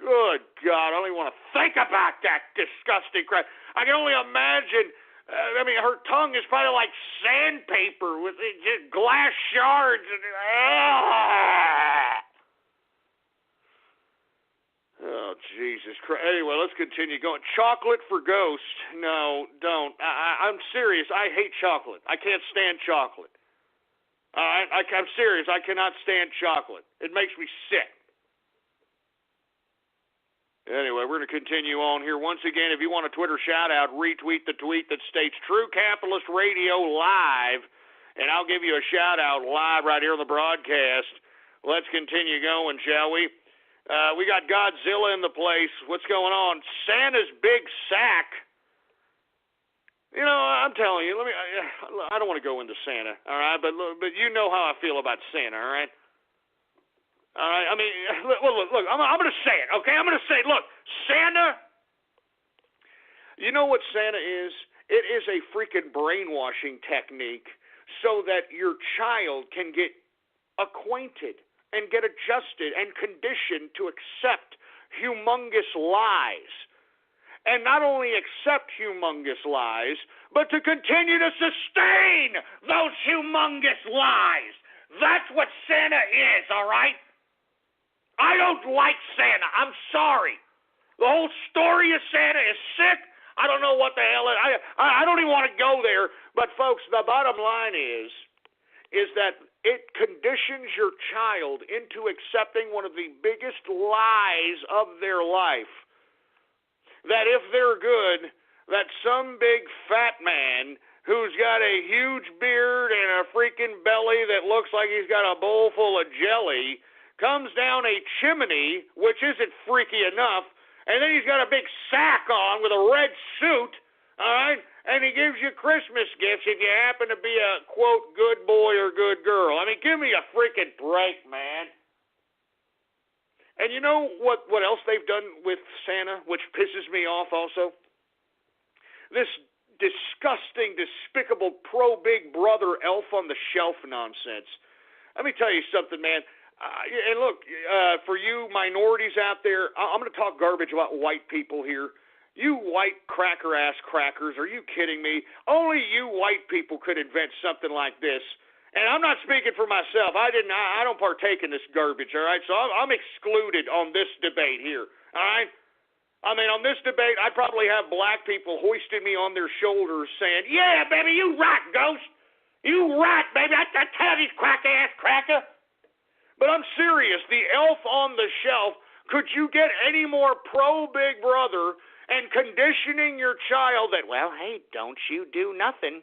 good God, I don't even want to think about that disgusting crap. I can only imagine. I mean, her tongue is probably like sandpaper with just glass shards. Oh, Jesus Christ. Anyway, let's continue going. Chocolate for Ghost. No, don't. I'm serious. I hate chocolate. I can't stand chocolate. I'm serious. I cannot stand chocolate. It makes me sick. Anyway, we're going to continue on here. Once again, if you want a Twitter shout-out, retweet the tweet that states True Capitalist Radio Live, and I'll give you a shout-out live right here on the broadcast. Let's continue going, shall we? We got Godzilla in the place. What's going on? Santa's big sack. You know, I'm telling you, I don't want to go into Santa, all right? But you know how I feel about Santa, all right? All right, I mean, look, I'm going to say it, okay? I'm going to say it. Look, Santa, you know what Santa is? It is a freaking brainwashing technique so that your child can get acquainted and get adjusted and conditioned to accept humongous lies. And not only accept humongous lies, but to continue to sustain those humongous lies. That's what Santa is, all right? I don't like Santa. I'm sorry. The whole story of Santa is sick. I don't know what the hell it is. I don't even want to go there. But, folks, the bottom line is that it conditions your child into accepting one of the biggest lies of their life. That if they're good, that some big fat man who's got a huge beard and a freaking belly that looks like he's got a bowl full of jelly comes down a chimney, which isn't freaky enough, and then he's got a big sack on with a red suit, all right, and he gives you Christmas gifts if you happen to be a, quote, good boy or good girl. I mean, give me a freaking break, man. And you know what else they've done with Santa, which pisses me off also? This disgusting, despicable pro-Big Brother elf-on-the-shelf nonsense. Let me tell you something, man. And look, for you minorities out there, I'm going to talk garbage about white people here. You white cracker-ass crackers, are you kidding me? Only you white people could invent something like this. And I'm not speaking for myself. I don't partake in this garbage, all right? So I'm excluded on this debate here, all right? I mean, on this debate, I'd probably have black people hoisting me on their shoulders saying, yeah, baby, you right, Ghost. You right, baby. I tell you, cracker-ass cracker. But I'm serious. The elf on the shelf, could you get any more pro-Big Brother and conditioning your child that, well, hey, don't you do nothing.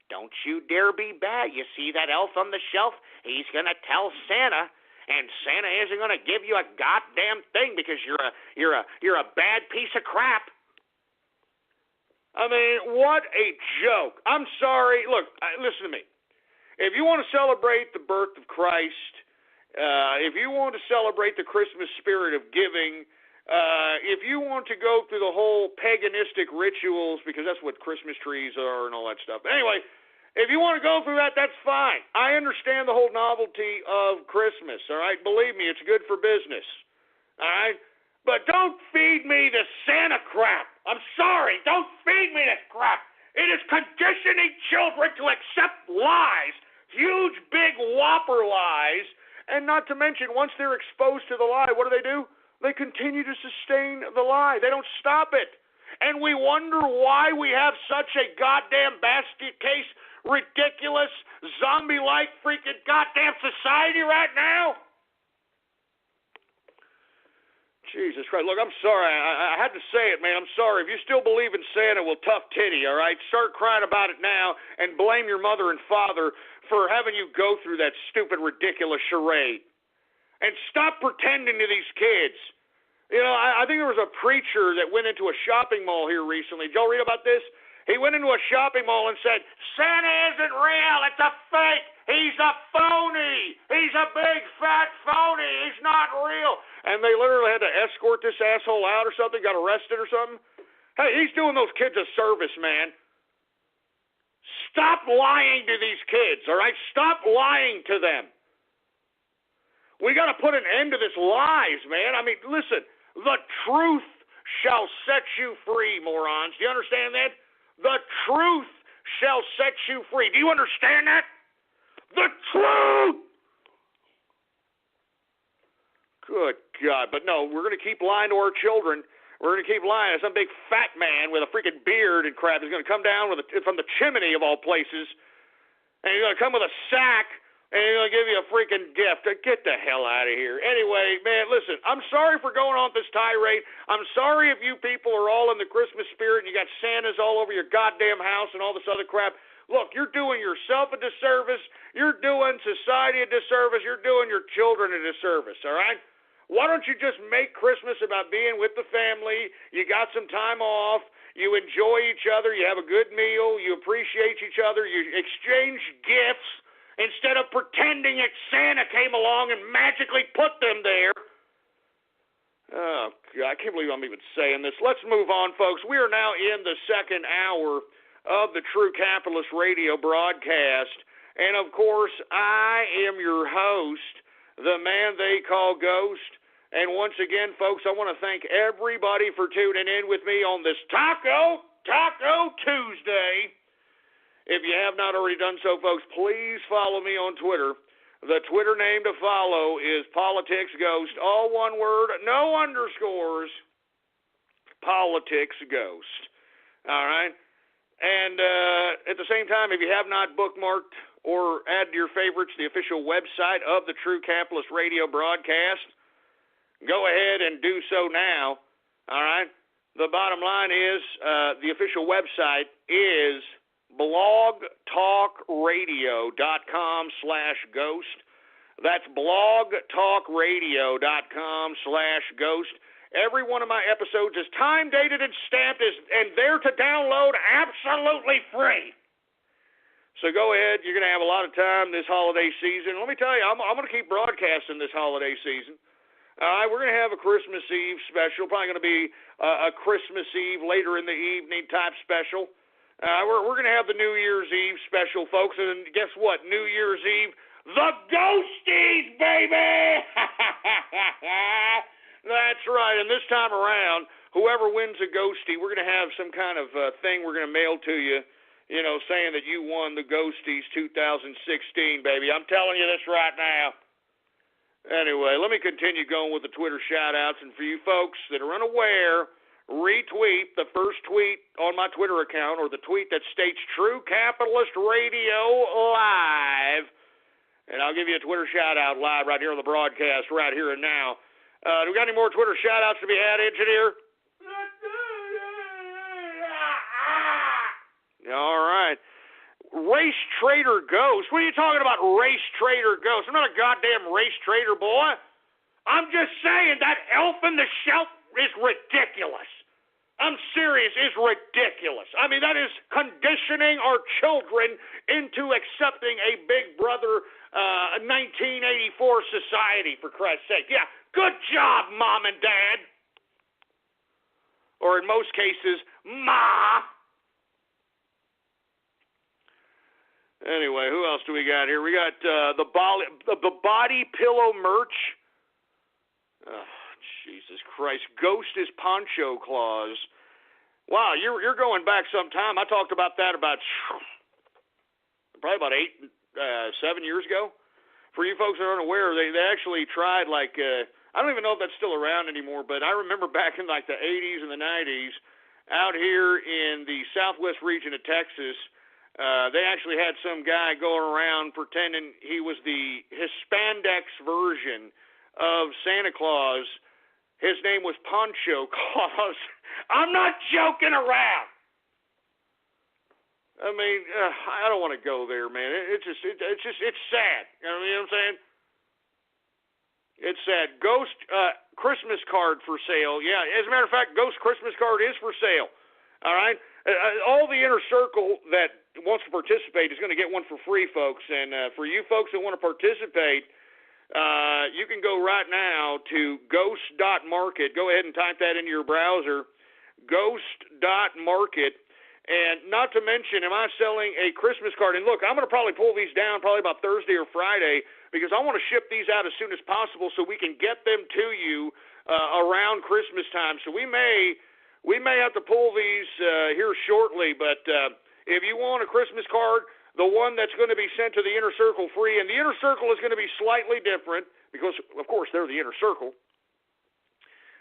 Don't you dare be bad. You see that elf on the shelf? He's going to tell Santa, and Santa isn't going to give you a goddamn thing because you're a bad piece of crap. I mean, what a joke. I'm sorry. Look, listen to me. If you want to celebrate the birth of Christ, if you want to celebrate the Christmas spirit of giving, if you want to go through the whole paganistic rituals, because that's what Christmas trees are and all that stuff. But anyway, if you want to go through that, that's fine. I understand the whole novelty of Christmas, all right? Believe me, it's good for business, all right? But don't feed me the Santa crap. I'm sorry. Don't feed me this crap. It is conditioning children to accept lies, huge, big, whopper lies. And not to mention, once they're exposed to the lie, what do? They continue to sustain the lie. They don't stop it. And we wonder why we have such a goddamn basket case, ridiculous, zombie-like freaking goddamn society right now. Jesus Christ. Look, I'm sorry. I had to say it, man. I'm sorry. If you still believe in Santa, well, tough titty, all right? Start crying about it now and blame your mother and father for having you go through that stupid, ridiculous charade. And stop pretending to these kids. You know, I think there was a preacher that went into a shopping mall here recently. Did y'all read about this? He went into a shopping mall and said, Santa isn't real. It's a fake. He's a phony. He's a big, fat phony. He's not real. And they literally had to escort this asshole out or something, got arrested or something. Hey, he's doing those kids a service, man. Stop lying to these kids, all right? Stop lying to them. We got to put an end to this lies, man. I mean, listen, the truth shall set you free, morons. Do you understand that? The truth shall set you free. Do you understand that? The truth! Good God. But no, we're going to keep lying to our children. We're going to keep lying. Some big fat man with a freaking beard and crap is going to come down from the chimney of all places, and he's going to come with a sack, and he's going to give you a freaking gift. Get the hell out of here. Anyway, man, listen, I'm sorry for going on this tirade. I'm sorry if you people are all in the Christmas spirit and you got Santas all over your goddamn house and all this other crap. Look, you're doing yourself a disservice. You're doing society a disservice. You're doing your children a disservice, all right? Why don't you just make Christmas about being with the family? You got some time off. You enjoy each other. You have a good meal. You appreciate each other. You exchange gifts instead of pretending that Santa came along and magically put them there. Oh, God, I can't believe I'm even saying this. Let's move on, folks. We are now in the second hour of the True Capitalist Radio broadcast. And, of course, I am your host, the man they call Ghost. And once again, folks, I want to thank everybody for tuning in with me on this Taco Tuesday. If you have not already done so, folks, please follow me on Twitter. The Twitter name to follow is Politics Ghost. All one word, no underscores. Politics Ghost. All right? And at the same time, if you have not bookmarked or add to your favorites the official website of the True Capitalist Radio broadcast, go ahead and do so now. All right? The bottom line is the official website is blogtalkradio.com/ghost. That's blogtalkradio.com/ghost. Every one of my episodes is time-dated and stamped and there to download absolutely free. So go ahead. You're going to have a lot of time this holiday season. Let me tell you, I'm going to keep broadcasting this holiday season. All right, we're going to have a Christmas Eve special. Probably going to be a Christmas Eve later in the evening type special. We're going to have the New Year's Eve special, folks. And guess what? New Year's Eve, the Ghosties, baby! That's right. And this time around, whoever wins a Ghostie, we're going to have some kind of thing we're going to mail to you, you know, saying that you won the Ghosties 2016, baby. I'm telling you this right now. Anyway, let me continue going with the Twitter shout-outs. And for you folks that are unaware, retweet the first tweet on my Twitter account or the tweet that states True Capitalist Radio Live. And I'll give you a Twitter shout-out live right here on the broadcast right here and now. Do we got any more Twitter shout-outs to be had, engineer? All right. Race Trader Ghost. What are you talking about, Race Trader Ghost? I'm not a goddamn race trader, boy. I'm just saying that elf in the shelf is ridiculous. I'm serious, it's ridiculous. I mean, that is conditioning our children into accepting a Big Brother 1984 society, for Christ's sake. Yeah, good job, Mom and Dad. Or in most cases, Ma. Anyway, who else do we got here? We got the body pillow merch. Oh, Jesus Christ. Ghost is Poncho Claus. Wow, you're going back some time. I talked about that probably about 7 years ago. For you folks that aren't aware, they actually tried I don't even know if that's still around anymore, but I remember back in the 80s and the 90s, out here in the southwest region of Texas, they actually had some guy going around pretending he was the Hispandex version of Santa Claus. His name was Poncho Claus. I'm not joking around. I mean, I don't want to go there, man. It's sad. You know what I'm saying? It's sad. Ghost Christmas card for sale. Yeah, as a matter of fact, Ghost Christmas card is for sale. All right? All the inner circle that wants to participate is going to get one for free, folks. And for you folks that want to participate, you can go right now to ghost.market. Go ahead and type that into your browser, ghost.market. And not to mention, am I selling a Christmas card? And look, I'm going to probably pull these down probably about Thursday or Friday because I want to ship these out as soon as possible so we can get them to you around Christmas time. So we may have to pull these here shortly, but if you want a Christmas card, the one that's going to be sent to the Inner Circle free, and the Inner Circle is going to be slightly different because, of course, they're the Inner Circle.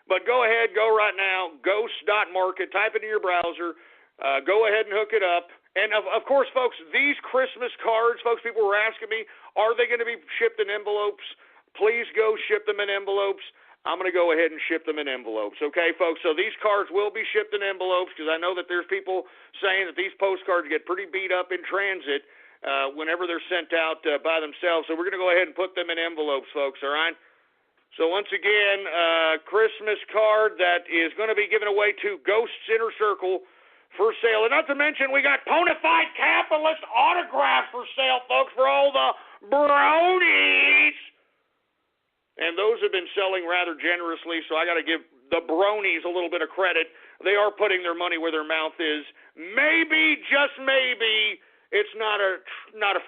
But go ahead, go right now, ghost.market, type it in your browser. Go ahead and hook it up. And, of course, folks, these Christmas cards, folks, people were asking me, are they going to be shipped in envelopes? Please go ship them in envelopes. I'm going to go ahead and ship them in envelopes. Okay, folks? So these cards will be shipped in envelopes because I know that there's people saying that these postcards get pretty beat up in transit whenever they're sent out by themselves. So we're going to go ahead and put them in envelopes, folks, all right? So once again, Christmas card that is going to be given away to Ghost's Inner Circle for sale. And not to mention, we got Bonafide Capitalist autographs for sale, folks, for all the bronies. And those have been selling rather generously, so I got to give the bronies a little bit of credit. They are putting their money where their mouth is. Maybe, just maybe, it's not a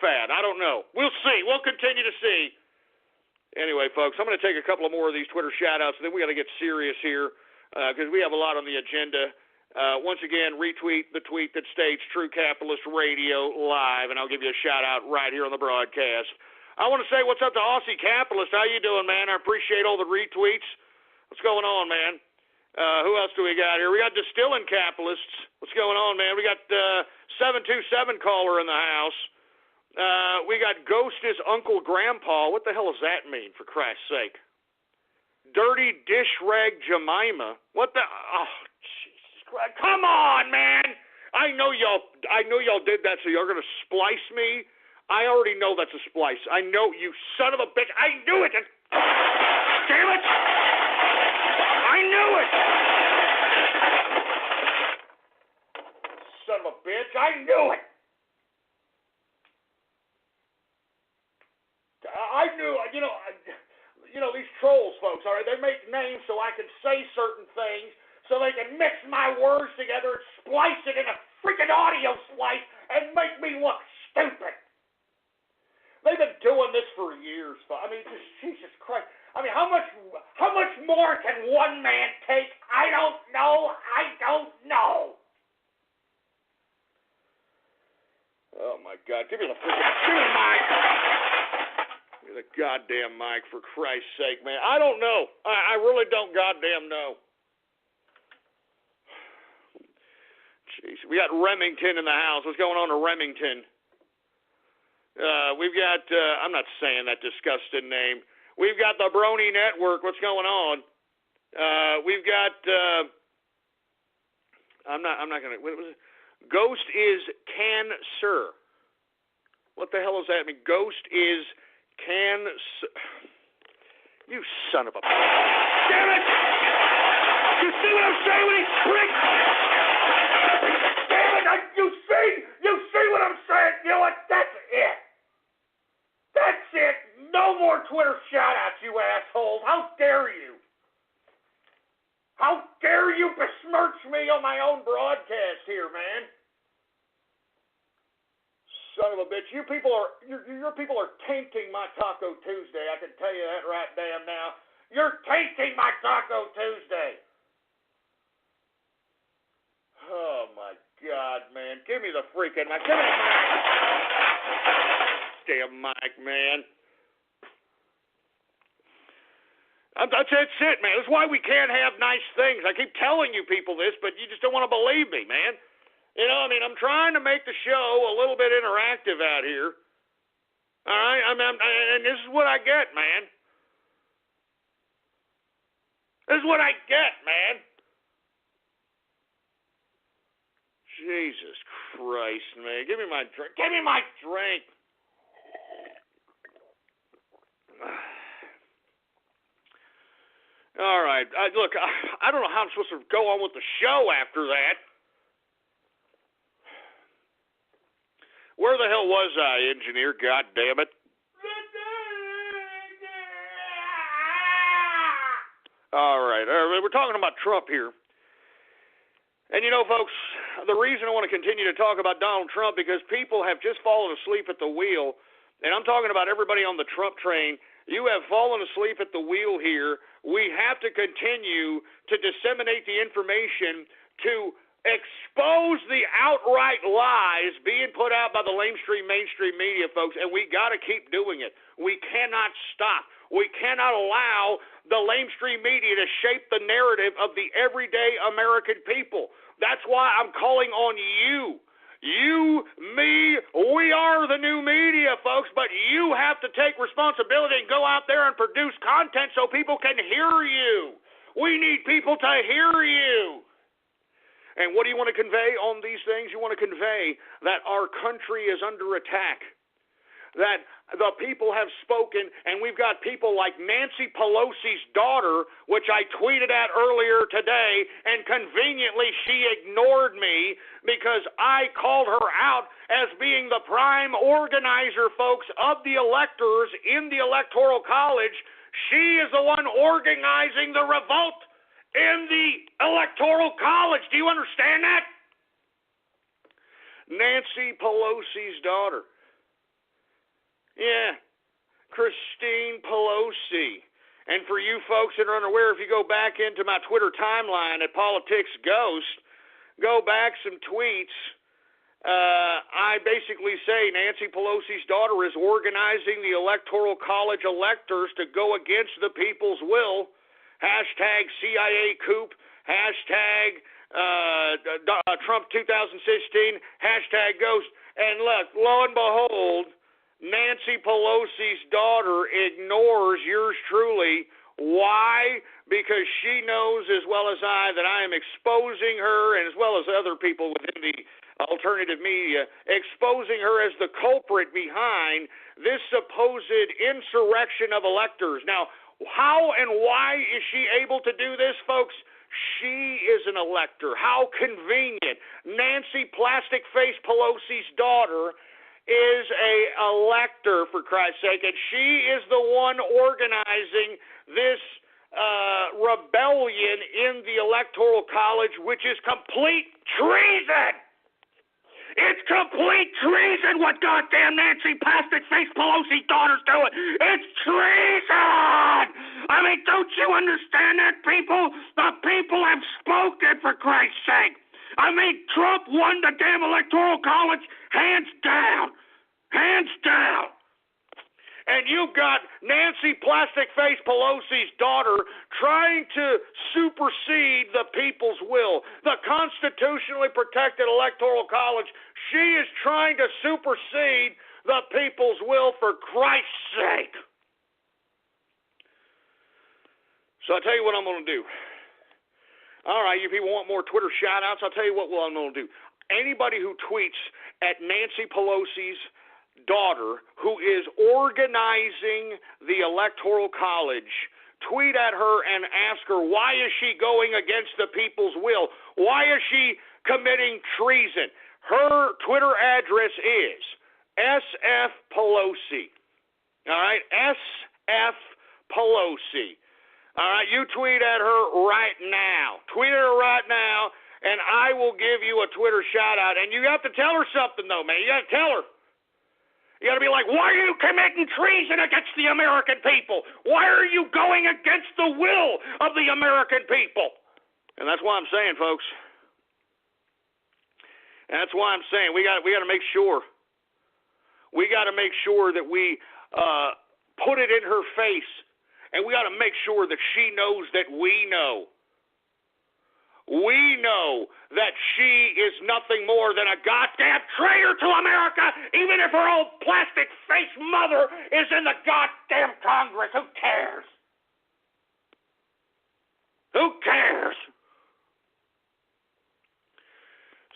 fad. I don't know. We'll see. We'll continue to see. Anyway, folks, I'm going to take a couple of more of these Twitter shout-outs, and then we got to get serious here because we have a lot on the agenda. Once again, retweet the tweet that states True Capitalist Radio Live, and I'll give you a shout-out right here on the broadcast. I want to say what's up to Aussie Capitalist. How you doing, man? I appreciate all the retweets. What's going on, man? Who else do we got here? We got Distilling Capitalists. What's going on, man? We got 727 caller in the house. We got Ghost is Uncle Grandpa. What the hell does that mean, for Christ's sake? Dirty Dish Rag Jemima. What the... Oh, Jesus Christ. Come on, man! I know y'all did that, so y'all going to splice me? I already know that's a splice. I know, you son of a bitch. I knew it! Damn it! I knew it! Son of a bitch. I knew it! I knew, these trolls, folks, all right, they make names so I can say certain things, so they can mix my words together and splice it in a freaking audio splice and make me look stupid. They've been doing this for years. I mean, just Jesus Christ. I mean, how much more can one man take? I don't know. Oh my God! Give me the mic. Give me the goddamn mic, for Christ's sake, man. I don't know. I really don't goddamn know. Jeez, we got Remington in the house. What's going on in Remington? We've got, I'm not saying that disgusting name. We've got the Brony Network. What's going on? We've got, I'm not going to, what was it? Ghost is Cancer. What the hell does that mean? Ghost is Cancer. You son of a... Damn it! You see what I'm saying when he pricks? Damn it! You see what I'm saying? You know what? That's it. That's it. No more Twitter shout-outs, you assholes. How dare you? How dare you besmirch me on my own broadcast here, man? Son of a bitch. Your people are tainting my Taco Tuesday. I can tell you that right damn now. You're tainting my Taco Tuesday. Oh, my God, man. Give me the freaking mic. Give me the mic. Damn mic, man. That's it, man. That's why we can't have nice things. I keep telling you people this, but you just don't want to believe me, man. You know, I mean, I'm trying to make the show a little bit interactive out here. All right? And this is what I get, man. This is what I get, man. Jesus Christ, man. Give me my drink. Give me my drink. All right. Look, I don't know how I'm supposed to go on with the show after that. Where the hell was I, engineer? God damn it. All right. We're talking about Trump here. And, you know, folks, the reason I want to continue to talk about Donald Trump because people have just fallen asleep at the wheel, and I'm talking about everybody on the Trump train. You have fallen asleep at the wheel here. We have to continue to disseminate the information to expose the outright lies being put out by the mainstream media, folks, and we got to keep doing it. We cannot stop. We cannot allow the mainstream media to shape the narrative of the everyday American people. That's why I'm calling on you. You, me, we are the new media, folks, but you have to take responsibility and go out there and produce content so people can hear you. We need people to hear you. And what do you want to convey on these things? You want to convey that our country is under attack, that the people have spoken, and we've got people like Nancy Pelosi's daughter, which I tweeted at earlier today, and conveniently she ignored me because I called her out as being the prime organizer, folks, of the electors in the Electoral College. She is the one organizing the revolt in the Electoral College. Do you understand that? Nancy Pelosi's daughter. Yeah, Christine Pelosi. And for you folks that are unaware, if you go back into my Twitter timeline at Politics Ghost, go back some tweets. I basically say Nancy Pelosi's daughter is organizing the Electoral College electors to go against the people's will. Hashtag CIA coup. Hashtag Trump 2016. Hashtag Ghost. And look, lo and behold, Nancy Pelosi's daughter ignores yours truly. Why? Because she knows as well as I that I am exposing her, and as well as other people within the alternative media, exposing her as the culprit behind this supposed insurrection of electors. Now, how and why is she able to do this, folks? She is an elector. How convenient. Nancy Plastic Face Pelosi's daughter is a elector, for Christ's sake, and she is the one organizing this rebellion in the Electoral College, which is complete treason. It's complete treason what goddamn Nancy Plastic Face Pelosi's daughter's doing. It's treason! I mean, don't you understand that, people? The people have spoken, for Christ's sake. I mean, Trump won the damn Electoral College hands down. Hands down. And you've got Nancy Plastic Face Pelosi's daughter trying to supersede the people's will. The constitutionally protected Electoral College, she is trying to supersede the people's will, for Christ's sake. So I'll tell you what I'm going to do. All right, if you want more Twitter shout-outs, I'll tell you what I'm going to do. Anybody who tweets at Nancy Pelosi's daughter, who is organizing the Electoral College, tweet at her and ask her, why is she going against the people's will? Why is she committing treason? Her Twitter address is SF Pelosi. All right, SF Pelosi. All right, you tweet at her right now. Tweet at her right now, and I will give you a Twitter shout-out. And you have to tell her something, though, man. You got to tell her. You got to be like, why are you committing treason against the American people? Why are you going against the will of the American people? And that's why I'm saying, folks. And that's why I'm saying we got to make sure. We got to make sure that we put it in her face. And we got to make sure that she knows that we know. We know that she is nothing more than a goddamn traitor to America, even if her old plastic-faced mother is in the goddamn Congress. Who cares? Who cares?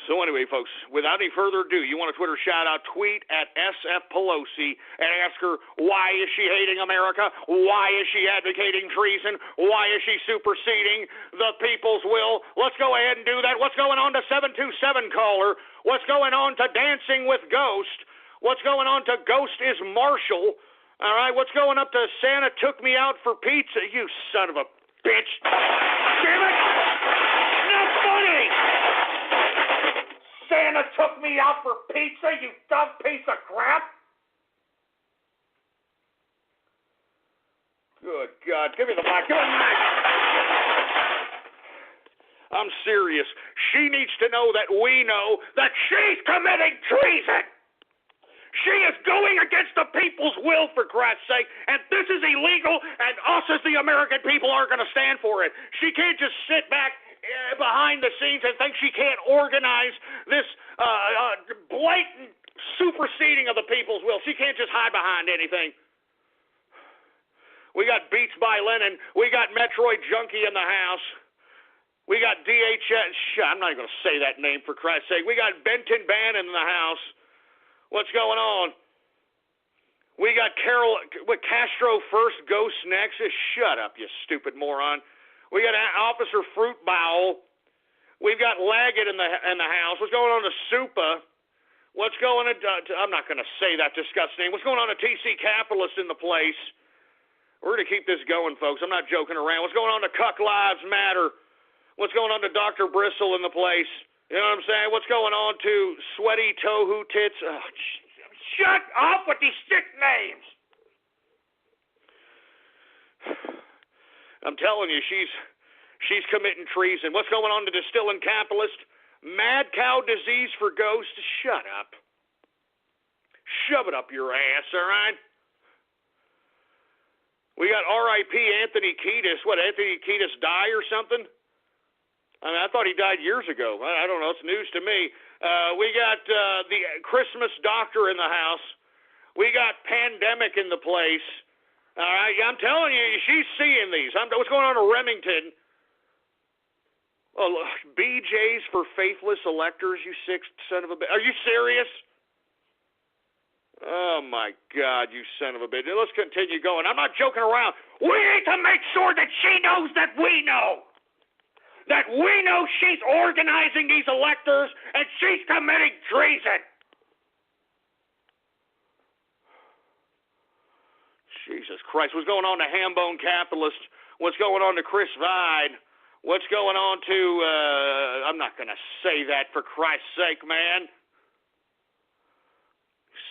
So anyway, folks, without any further ado, you want a Twitter shout-out, tweet at SF Pelosi and ask her, why is she hating America? Why is she advocating treason? Why is she superseding the people's will? Let's go ahead and do that. What's going on to 727 caller? What's going on to Dancing with Ghost? What's going on to Ghost is Marshall? All right, what's going up to Santa took me out for pizza? You son of a bitch. Damn it! Not funny! Santa took me out for pizza, you dumb piece of crap! Good God, give me the mic, give me the mic! I'm serious. She needs to know that we know that she's committing treason! She is going against the people's will, for Christ's sake, and this is illegal, and us as the American people aren't going to stand for it. She can't just sit back behind the scenes and think she can't organize this blatant superseding of the people's will. She can't just hide behind anything. We got Beats by Lennon. We got Metroid Junkie in the house. We got DHS. I'm not even going to say that name, for Christ's sake. We got Benton Bannon in the house. What's going on? We got Castro first, Ghost next. Shut up, you stupid moron. We got Officer Fruitbowl. We've got Laggett in the house. What's going on to Supa? What's going on I'm not going to say that disgusting name. What's going on to TC Capitalist in the place? We're going to keep this going, folks. I'm not joking around. What's going on to Cuck Lives Matter? What's going on to Dr. Bristle in the place? You know what I'm saying? What's going on to Sweaty Tohu Tits? Oh, shut up with these sick names. I'm telling you, she's committing treason. What's going on to Distilling Capitalist? Mad cow disease for Ghost? Shut up. Shove it up your ass, all right? We got R.I.P. Anthony Kiedis. What, Anthony Kiedis die or something? I mean, I thought he died years ago. I don't know. It's news to me. We got the Christmas doctor in the house. We got Pandemic in the place. All right, I'm telling you, she's seeing these. What's going on to Remington? Oh, BJ's for faithless electors, you sick son of a bitch. Are you serious? Oh, my God, you son of a bitch. Let's continue going. I'm not joking around. We need to make sure that she knows that we know. That we know she's organizing these electors and she's committing treason. Jesus Christ. What's going on to Hambone Capitalist? What's going on to Chris Vide? What's going on to, I'm not going to say that, for Christ's sake, man.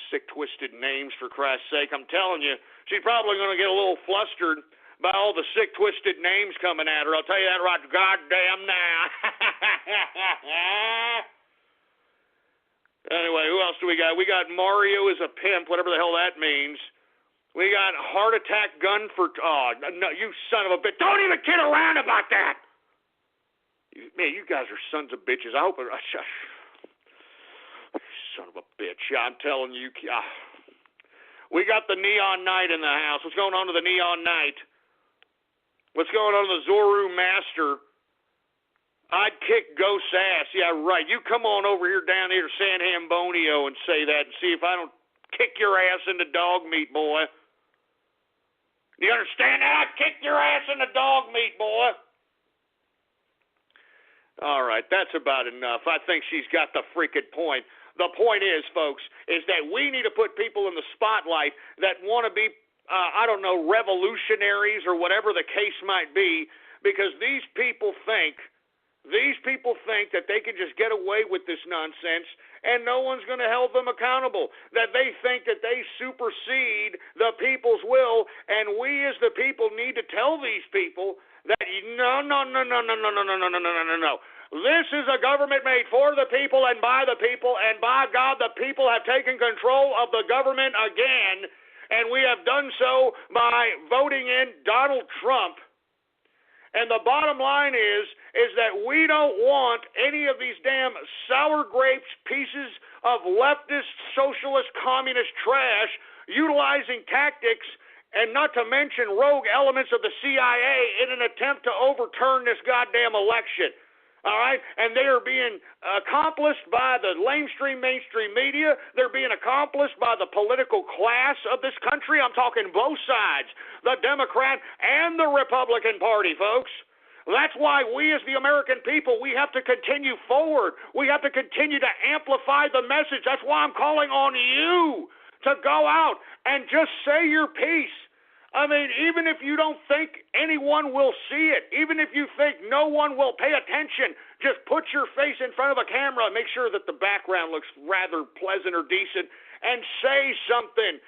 Sick, twisted names, for Christ's sake. I'm telling you, she's probably going to get a little flustered by all the sick, twisted names coming at her. I'll tell you that right goddamn now. Anyway, who else do we got? We got Mario is a pimp, whatever the hell that means. We got heart attack gun for... Oh, no, you son of a bitch. Don't even kid around about that. Man, you guys are sons of bitches. I hope... Son of a bitch. I'm telling you... We got the Neon Knight in the house. What's going on to the Neon Knight? What's going on to the Zoru Master? I'd kick Ghost's ass. Yeah, right. You come on over here down here to San Hambonio and say that and see if I don't kick your ass into dog meat, boy. You understand that? I'd kick your ass into dog meat, boy. All right, that's about enough. I think she's got the freaking point. The point is, folks, is that we need to put people in the spotlight that want to be, revolutionaries or whatever the case might be, because these people think that they can just get away with this nonsense and no one's going to hold them accountable, that they think that they supersede the people's will, and we as the people need to tell these people that no. This is a government made for the people and by the people, and by God, the people have taken control of the government again, and we have done so by voting in Donald Trump. And the bottom line is that we don't want any of these damn sour grapes pieces of leftist, socialist, communist trash utilizing tactics and not to mention rogue elements of the CIA in an attempt to overturn this goddamn election. All right? And they are being accomplished by the mainstream media. They're being accomplished by the political class of this country. I'm talking both sides, the Democrat and the Republican Party, folks. That's why we as the American people, we have to continue forward. We have to continue to amplify the message. That's why I'm calling on you to go out and just say your piece. I mean, even if you don't think anyone will see it, even if you think no one will pay attention, just put your face in front of a camera and make sure that the background looks rather pleasant or decent and say something.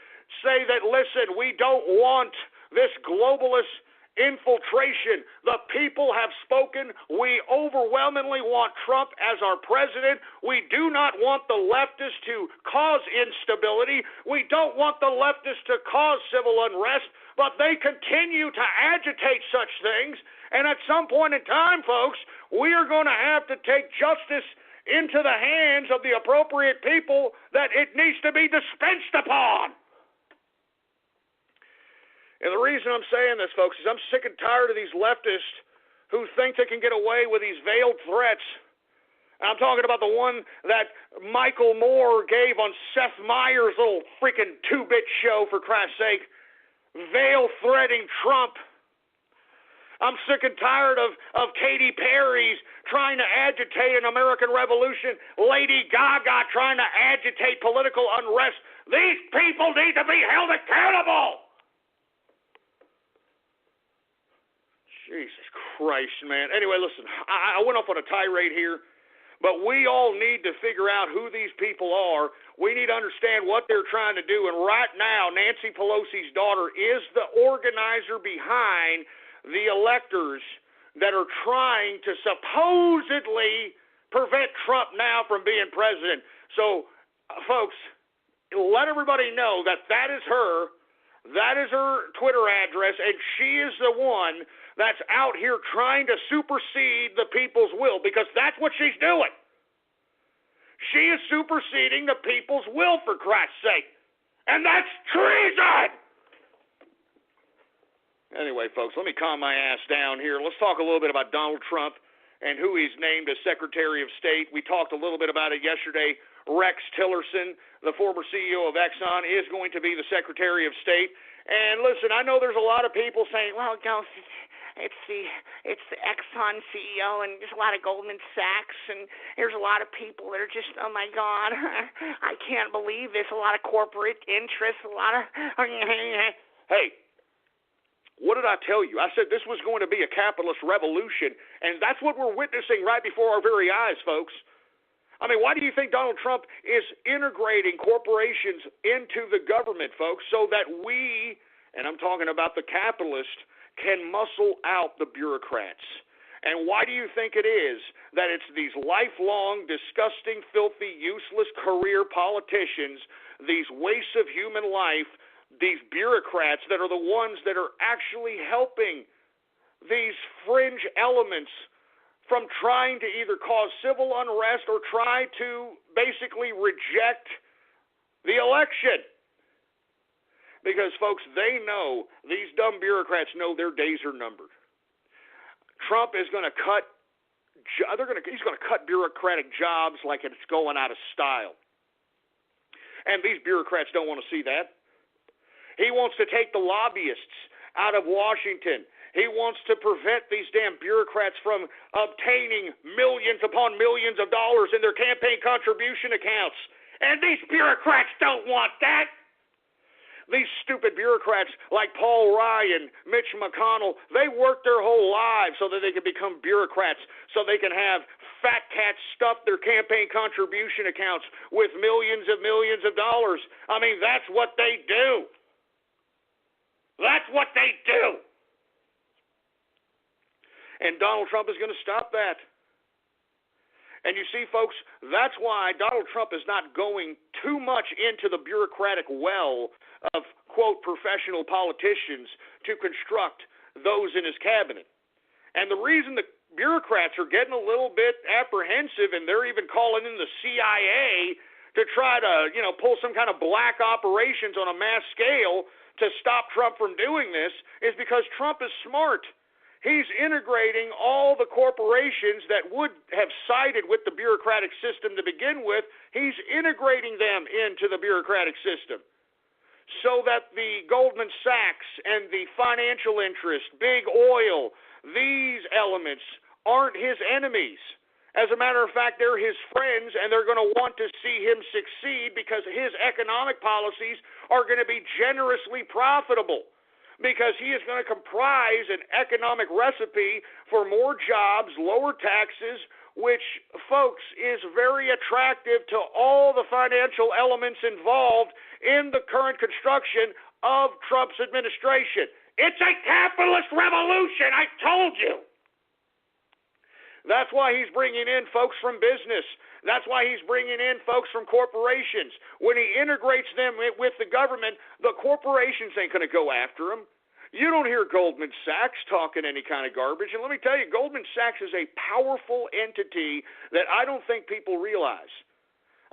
Say that, listen, we don't want this globalist infiltration. The people have spoken. We overwhelmingly want Trump as our president. We do not want the leftists to cause instability. We don't want the leftists to cause civil unrest, but they continue to agitate such things. And at some point in time, folks, we are going to have to take justice into the hands of the appropriate people that it needs to be dispensed upon. And the reason I'm saying this, folks, is I'm sick and tired of these leftists who think they can get away with these veiled threats. I'm talking about the one that Michael Moore gave on Seth Meyers' little freaking 2-bit show, for Christ's sake, veil-threading Trump. I'm sick and tired of Katy Perry's trying to agitate an American revolution, Lady Gaga trying to agitate political unrest. These people need to be held accountable. Jesus Christ, man. Anyway, listen, I went off on a tirade here, but we all need to figure out who these people are. We need to understand what they're trying to do, and right now, Nancy Pelosi's daughter is the organizer behind the electors that are trying to supposedly prevent Trump now from being president. So, folks, let everybody know that that is her Twitter address, and she is the one that's out here trying to supersede the people's will, because that's what she's doing. She is superseding the people's will, for Christ's sake. And that's treason! Anyway, folks, let me calm my ass down here. Let's talk a little bit about Donald Trump and who he's named as Secretary of State. We talked a little bit about it yesterday. Rex Tillerson, the former CEO of Exxon, is going to be the Secretary of State. And listen, I know there's a lot of people saying, well, it's the Exxon CEO, and there's a lot of Goldman Sachs, and there's a lot of people that are just, oh my God, I can't believe this. A lot of corporate interests, a lot of. Hey, what did I tell you? I said this was going to be a capitalist revolution, and that's what we're witnessing right before our very eyes, folks. I mean, why do you think Donald Trump is integrating corporations into the government, folks, so that we, and I'm talking about the capitalist, can muscle out the bureaucrats? And why do you think it is that it's these lifelong, disgusting, filthy, useless career politicians, these wastes of human life, these bureaucrats that are the ones that are actually helping these fringe elements from trying to either cause civil unrest or try to basically reject the election? Because, folks, they know, these dumb bureaucrats know their days are numbered. Trump is going to he's going to cut bureaucratic jobs like it's going out of style. And these bureaucrats don't want to see that. He wants to take the lobbyists out of Washington. He wants to prevent these damn bureaucrats from obtaining millions upon millions of dollars in their campaign contribution accounts. And these bureaucrats don't want that. These stupid bureaucrats like Paul Ryan, Mitch McConnell, they work their whole lives so that they can become bureaucrats, so they can have fat cats stuff their campaign contribution accounts with millions of dollars. I mean, that's what they do. That's what they do. And Donald Trump is going to stop that. And you see, folks, that's why Donald Trump is not going too much into the bureaucratic well of, quote, professional politicians to construct those in his cabinet. And the reason the bureaucrats are getting a little bit apprehensive, and they're even calling in the CIA to try to, pull some kind of black operations on a mass scale to stop Trump from doing this, is because Trump is smart. He's integrating all the corporations that would have sided with the bureaucratic system to begin with. He's integrating them into the bureaucratic system so that the Goldman Sachs and the financial interest, big oil, these elements aren't his enemies. As a matter of fact, they're his friends, and they're going to want to see him succeed because his economic policies are going to be generously profitable, because he is going to comprise an economic recipe for more jobs, lower taxes, which, folks, is very attractive to all the financial elements involved in the current construction of Trump's administration. It's a capitalist revolution, I told you. That's why he's bringing in folks from business. That's why he's bringing in folks from corporations. When he integrates them with the government, the corporations ain't going to go after him. You don't hear Goldman Sachs talking any kind of garbage. And let me tell you, Goldman Sachs is a powerful entity that I don't think people realize.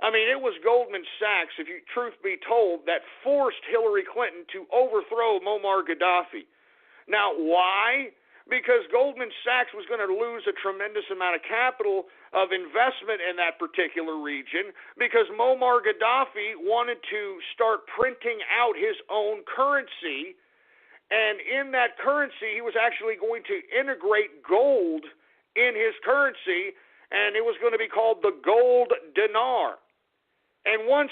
I mean, it was Goldman Sachs, if you truth be told, that forced Hillary Clinton to overthrow Muammar Gaddafi. Now, why? Because Goldman Sachs was going to lose a tremendous amount of capital of investment in that particular region because Muammar Gaddafi wanted to start printing out his own currency, and in that currency he was actually going to integrate gold in his currency, and it was going to be called the gold dinar. And once,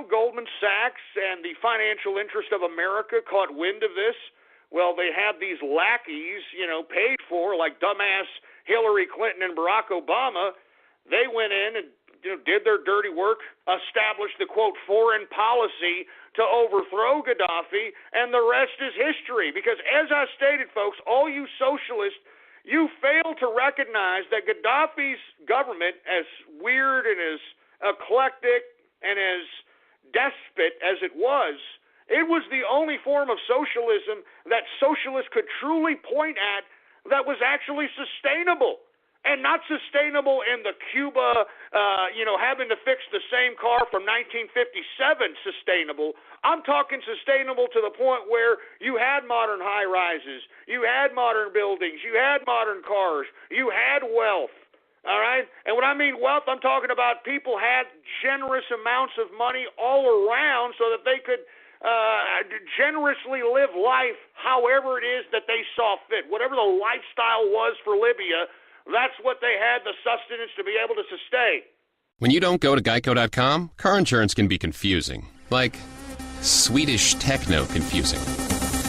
Goldman Sachs and the financial interest of America caught wind of this, well, they had these lackeys, paid for, like dumbass Hillary Clinton and Barack Obama. They went in and did their dirty work, established the, quote, foreign policy to overthrow Gaddafi, and the rest is history. Because as I stated, folks, all you socialists, you fail to recognize that Gaddafi's government, as weird and as eclectic and as despot as it was the only form of socialism that socialists could truly point at that was actually sustainable. And not sustainable in the Cuba, having to fix the same car from 1957 sustainable. I'm talking sustainable to the point where you had modern high-rises, you had modern buildings, you had modern cars, you had wealth. All right? And when I mean wealth, I'm talking about people had generous amounts of money all around so that they could generously live life however it is that they saw fit. Whatever the lifestyle was for Libya, that's what they had the sustenance to be able to sustain. When you don't go to geico.com, car insurance can be confusing. Like Swedish techno confusing.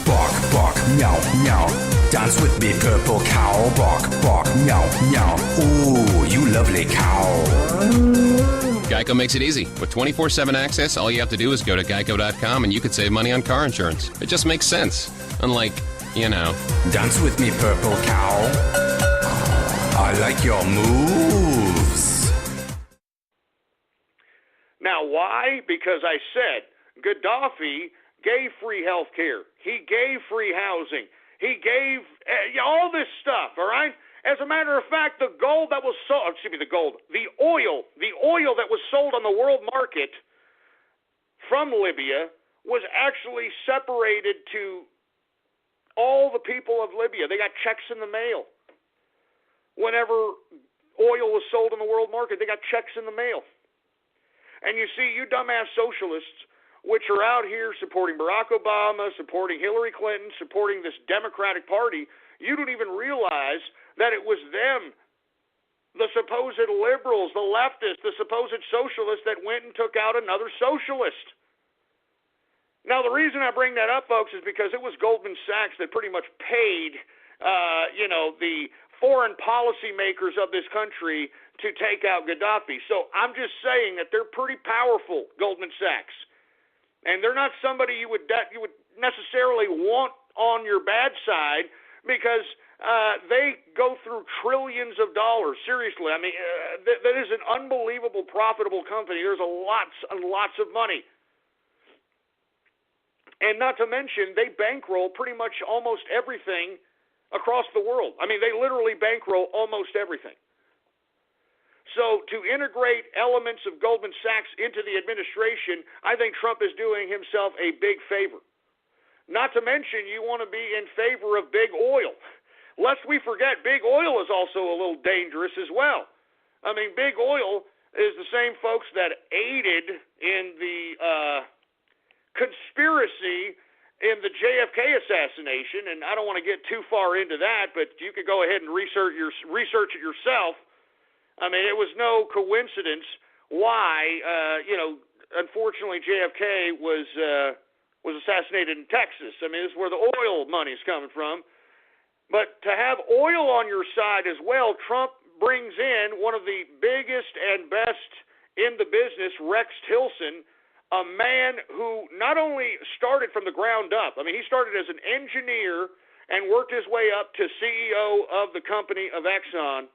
Bark, bark, meow, meow. Dance with me, purple cow. Bark, bark, meow, meow. Ooh, you lovely cow. Geico makes it easy. With 24/7 access, all you have to do is go to geico.com and you could save money on car insurance. It just makes sense. Unlike, Dance with me, purple cow. I like your moves. Now, why? Because I said Gaddafi gave free health care. He gave free housing. He gave all this stuff, all right? As a matter of fact, the oil that was sold on the world market from Libya was actually separated to all the people of Libya. They got checks in the mail. Whenever oil was sold on the world market, they got checks in the mail. And you see, you dumbass socialists, which are out here supporting Barack Obama, supporting Hillary Clinton, supporting this Democratic Party, you don't even realize that it was them, the supposed liberals, the leftists, the supposed socialists that went and took out another socialist. Now, the reason I bring that up, folks, is because it was Goldman Sachs that pretty much paid, the foreign policy makers of this country to take out Gaddafi. So I'm just saying that they're pretty powerful, Goldman Sachs. And they're not somebody you would necessarily want on your bad side because they go through trillions of dollars. Seriously, I mean, that is an unbelievable, profitable company. There's lots and lots of money. And not to mention, they bankroll pretty much almost everything across the world. I mean, they literally bankroll almost everything. So to integrate elements of Goldman Sachs into the administration, I think Trump is doing himself a big favor. Not to mention, you want to be in favor of big oil. Lest we forget, big oil is also a little dangerous as well. I mean, big oil is the same folks that aided in the conspiracy in the JFK assassination, and I don't want to get too far into that, but you could go ahead and research it yourself. I mean, it was no coincidence why, unfortunately JFK was assassinated in Texas. I mean, this is where the oil money is coming from. But to have oil on your side as well, Trump brings in one of the biggest and best in the business, Rex Tillerson, a man who not only started from the ground up, I mean, he started as an engineer and worked his way up to CEO of the company of Exxon.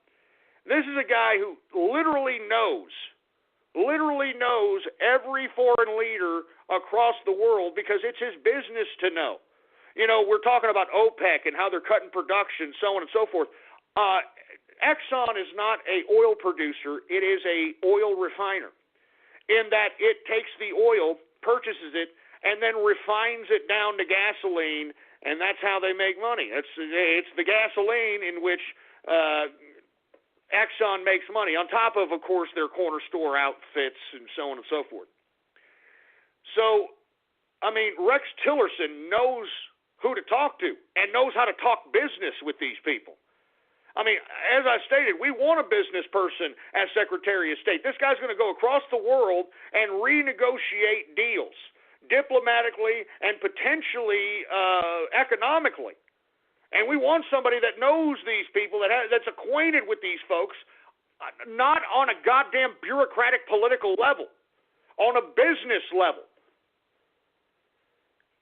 This is a guy who literally knows every foreign leader across the world because it's his business to know. You know, we're talking about OPEC and how they're cutting production, so on and so forth. Exxon is not an oil producer. It is a oil refiner, in that it takes the oil, purchases it, and then refines it down to gasoline, and that's how they make money. It's the gasoline in which Exxon makes money, on top of course, their corner store outfits and so on and so forth. So, I mean, Rex Tillerson knows who to talk to and knows how to talk business with these people. I mean, as I stated, we want a business person as Secretary of State. This guy's going to go across the world and renegotiate deals diplomatically and potentially economically. And we want somebody that knows these people, that's acquainted with these folks, not on a goddamn bureaucratic political level, on a business level.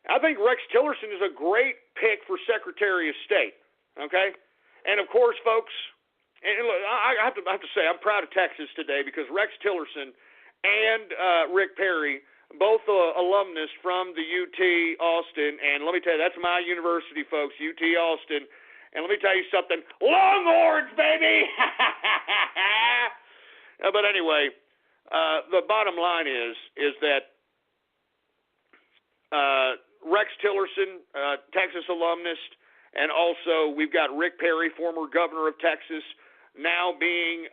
I think Rex Tillerson is a great pick for Secretary of State, okay? And, of course, folks, and look, I have to say I'm proud of Texas today because Rex Tillerson and Rick Perry, both alumnus from the UT Austin, and let me tell you, that's my university, folks, UT Austin. And let me tell you something, Longhorns, baby! But anyway, the bottom line is that Rex Tillerson, Texas alumnus, and also we've got Rick Perry, former governor of Texas, now being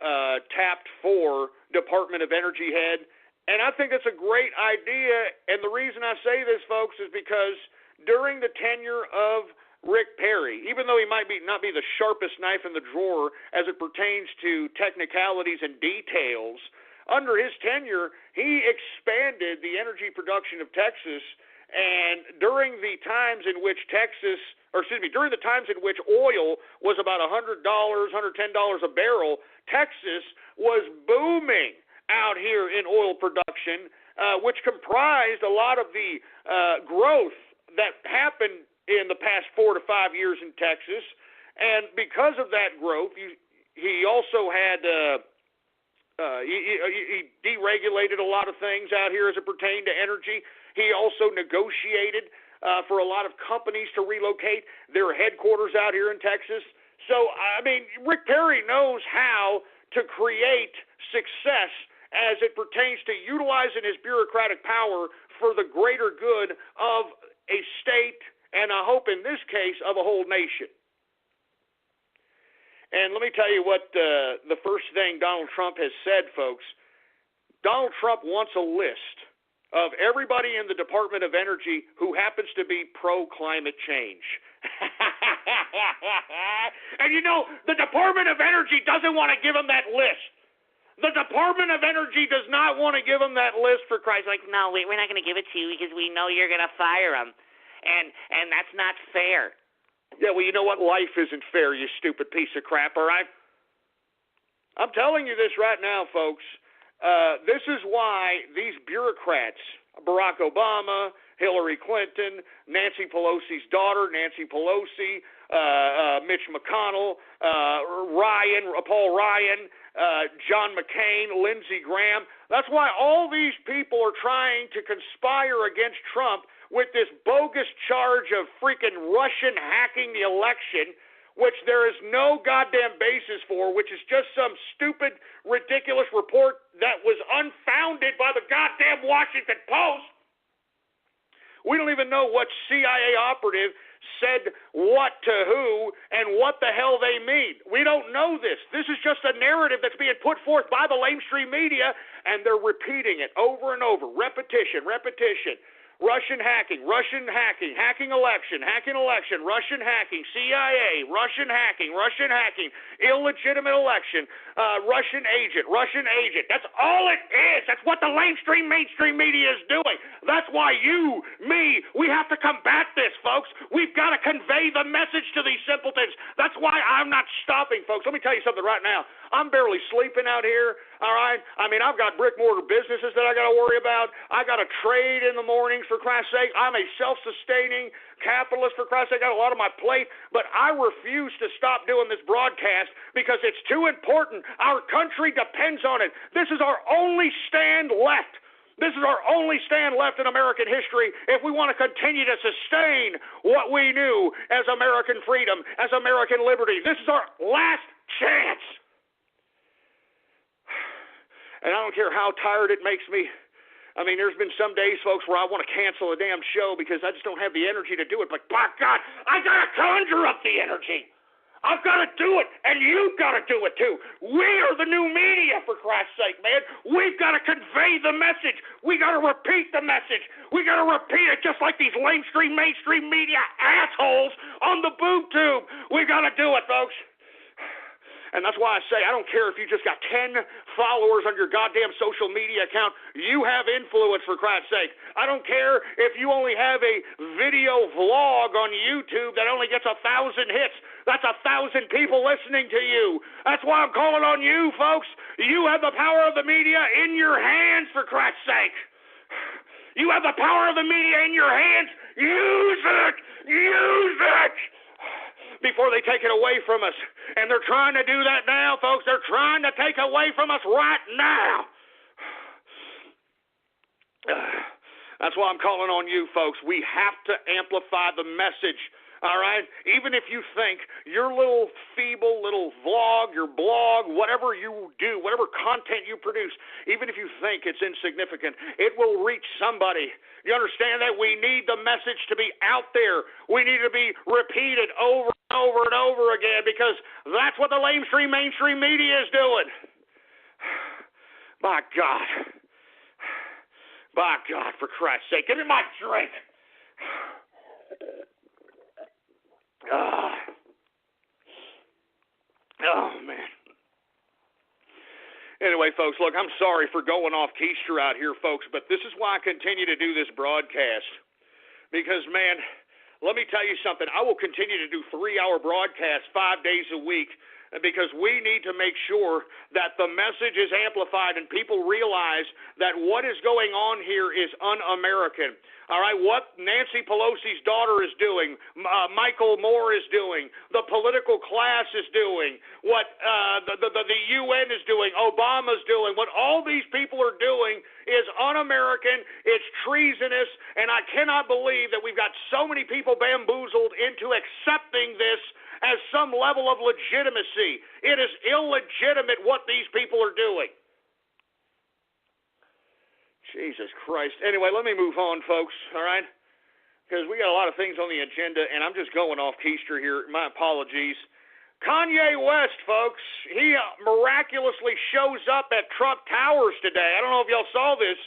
tapped for Department of Energy head. And I think that's a great idea. And the reason I say this, folks, is because during the tenure of Rick Perry, even though he might not be the sharpest knife in the drawer as it pertains to technicalities and details, under his tenure, he expanded the energy production of Texas. And during the times in which during the times in which oil was about $100, $110 a barrel, Texas was booming out here in oil production, which comprised a lot of the growth that happened in the past 4 to 5 years in Texas. And because of that growth, he also had he deregulated a lot of things out here as it pertained to energy. He also negotiated for a lot of companies to relocate their headquarters out here in Texas. So, I mean, Rick Perry knows how to create success as it pertains to utilizing his bureaucratic power for the greater good of a state, and I hope in this case of a whole nation. And let me tell you what the first thing Donald Trump has said, folks. Donald Trump wants a list of everybody in the Department of Energy who happens to be pro-climate change. And you know, the Department of Energy doesn't want to give him that list. The Department of Energy does not want to give him that list, for Christ's sake. No, we're not going to give it to you because we know you're going to fire him. And that's not fair. Yeah, well, you know what? Life isn't fair, you stupid piece of crap, all right? I'm telling you this right now, folks. This is why these bureaucrats, Barack Obama, Hillary Clinton, Nancy Pelosi's daughter, Nancy Pelosi, Mitch McConnell, Paul Ryan, John McCain, Lindsey Graham, that's why all these people are trying to conspire against Trump with this bogus charge of freaking Russian hacking the election, which there is no goddamn basis for, which is just some stupid, ridiculous report that was unfounded by the goddamn Washington Post. We don't even know what CIA operative said what to who and what the hell they mean. We don't know this. This is just a narrative that's being put forth by the lamestream media, and they're repeating it over and over. Repetition. Russian hacking, hacking election, Russian hacking, CIA, Russian hacking, illegitimate election, Russian agent. That's all it is. That's what the mainstream media is doing. That's why you, me, we have to combat this, folks. We've got to convey the message to these simpletons. That's why I'm not stopping, folks. Let me tell you something right now. I'm barely sleeping out here, all right? I mean, I've got brick-mortar businesses that I got to worry about. I got to trade in the mornings, for Christ's sake. I'm a self-sustaining capitalist, for Christ's sake. I got a lot on my plate, but I refuse to stop doing this broadcast because it's too important. Our country depends on it. This is our only stand left. This is our only stand left in American history if we want to continue to sustain what we knew as American freedom, as American liberty. This is our last chance. And I don't care how tired it makes me. I mean, there's been some days, folks, where I want to cancel a damn show because I just don't have the energy to do it. But, by God, I got to conjure up the energy. I've got to do it, and you've got to do it, too. We are the new media, for Christ's sake, man. We've got to convey the message. We got to repeat the message. We got to repeat it just like these mainstream media assholes on the boob tube. We got to do it, folks. And that's why I say I don't care if you just got 10 followers on your goddamn social media account. You have influence, for Christ's sake. I don't care if you only have a video vlog on YouTube that only gets 1,000 hits. That's 1,000 people listening to you. That's why I'm calling on you, folks. You have the power of the media in your hands, for Christ's sake. You have the power of the media in your hands. Use it. Use it. Before they take it away from us. And they're trying to do that now, folks. They're trying to take away from us right now. That's why I'm calling on you, folks. We have to amplify the message. All right? Even if you think your little feeble little vlog, your blog, whatever you do, whatever content you produce, even if you think it's insignificant, it will reach somebody. You understand that? We need the message to be out there. We need to be repeated over and over and over again because that's what the mainstream media is doing. By God. By God, for Christ's sake, give me my drink. Oh, man. Anyway, folks, look, I'm sorry for going off keister out here, folks, but this is why I continue to do this broadcast. Because, man, let me tell you something. I will continue to do 3-hour broadcasts 5 days a week because we need to make sure that the message is amplified and people realize that what is going on here is un-American. All right, what Nancy Pelosi's daughter is doing, Michael Moore is doing, the political class is doing, what the UN is doing, Obama's doing, what all these people are doing is un-American, it's treasonous, and I cannot believe that we've got so many people bamboozled into accepting this as some level of legitimacy. It is illegitimate what these people are doing. Jesus Christ. Anyway, let me move on, folks, all right? Because we got a lot of things on the agenda, and I'm just going off keister here. My apologies. Kanye West, folks, he miraculously shows up at Trump Towers today. I don't know if y'all saw this.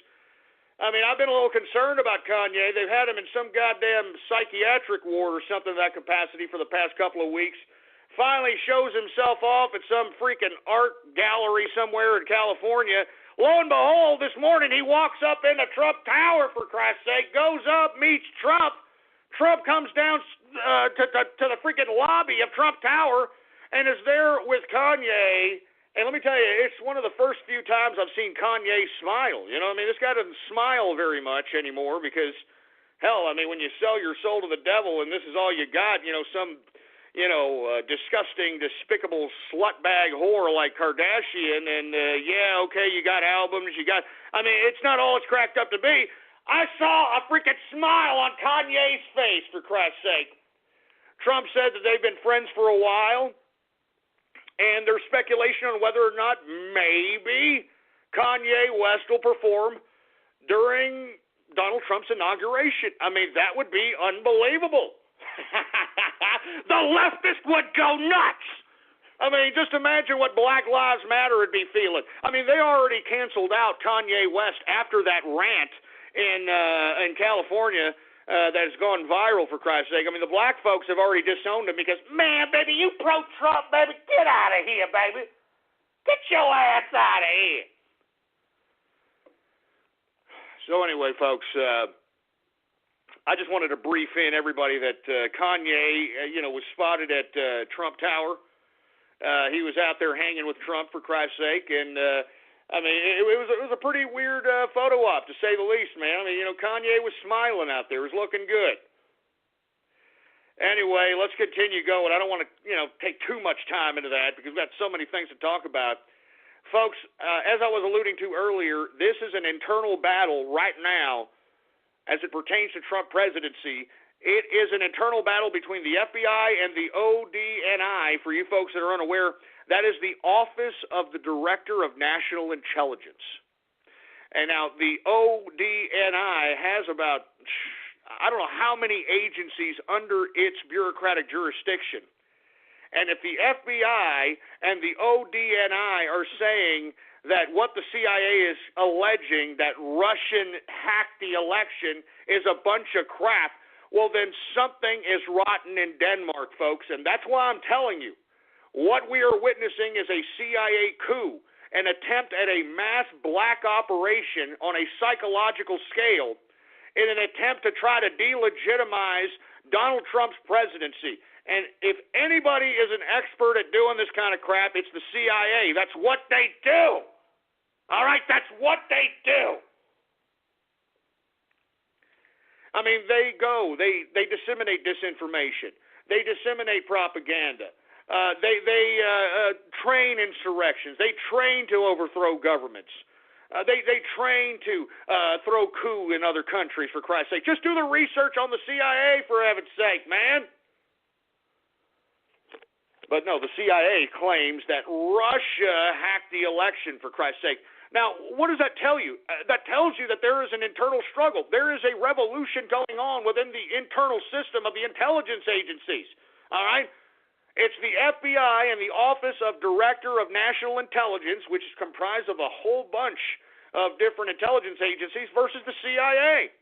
I mean, I've been a little concerned about Kanye. They've had him in some goddamn psychiatric ward or something of that capacity for the past couple of weeks. Finally shows himself off at some freaking art gallery somewhere in California. Lo and behold, this morning he walks up in the Trump Tower, for Christ's sake, goes up, meets Trump. Trump comes down to the freaking lobby of Trump Tower and is there with Kanye. And let me tell you, it's one of the first few times I've seen Kanye smile. You know what I mean? This guy doesn't smile very much anymore because, hell, I mean, when you sell your soul to the devil and this is all you got, you know, some, disgusting, despicable slutbag whore like Kardashian, and, okay, you got albums, it's not all it's cracked up to be. I saw a freaking smile on Kanye's face, for Christ's sake. Trump said that they've been friends for a while. And there's speculation on whether or not maybe Kanye West will perform during Donald Trump's inauguration. I mean, that would be unbelievable. The leftist would go nuts. I mean, just imagine what Black Lives Matter would be feeling. I mean, they already canceled out Kanye West after that rant in California that has gone viral, for Christ's sake. I mean, the black folks have already disowned him because, man, baby, you pro-Trump, baby, get out of here, baby. Get your ass out of here. So anyway, folks, I just wanted to brief in everybody that Kanye, was spotted at Trump Tower. He was out there hanging with Trump, for Christ's sake, and it was a pretty weird photo op, to say the least, man. I mean, Kanye was smiling out there. It was looking good. Anyway, let's continue going. I don't want to, take too much time into that because we've got so many things to talk about. Folks, as I was alluding to earlier, this is an internal battle right now as it pertains to Trump presidency. It is an internal battle between the FBI and the ODNI. For you folks that are unaware, that is the Office of the Director of National Intelligence. And now the ODNI has about, I don't know how many agencies under its bureaucratic jurisdiction. And if the FBI and the ODNI are saying that what the CIA is alleging, that Russian hacked the election, is a bunch of crap, well, then something is rotten in Denmark, folks. And that's why I'm telling you, what we are witnessing is a CIA coup, an attempt at a mass black operation on a psychological scale in an attempt to try to delegitimize Donald Trump's presidency. And if anybody is an expert at doing this kind of crap, it's the CIA. That's what they do. All right? That's what they do. I mean, they disseminate disinformation. They disseminate propaganda. They train insurrections. They train to overthrow governments. They train to throw coup in other countries, for Christ's sake. Just do the research on the CIA, for heaven's sake, man. But no, the CIA claims that Russia hacked the election, for Christ's sake. Now, what does that tell you? That tells you that there is an internal struggle. There is a revolution going on within the internal system of the intelligence agencies. All right? It's the FBI and the Office of Director of National Intelligence, which is comprised of a whole bunch of different intelligence agencies, versus the CIA.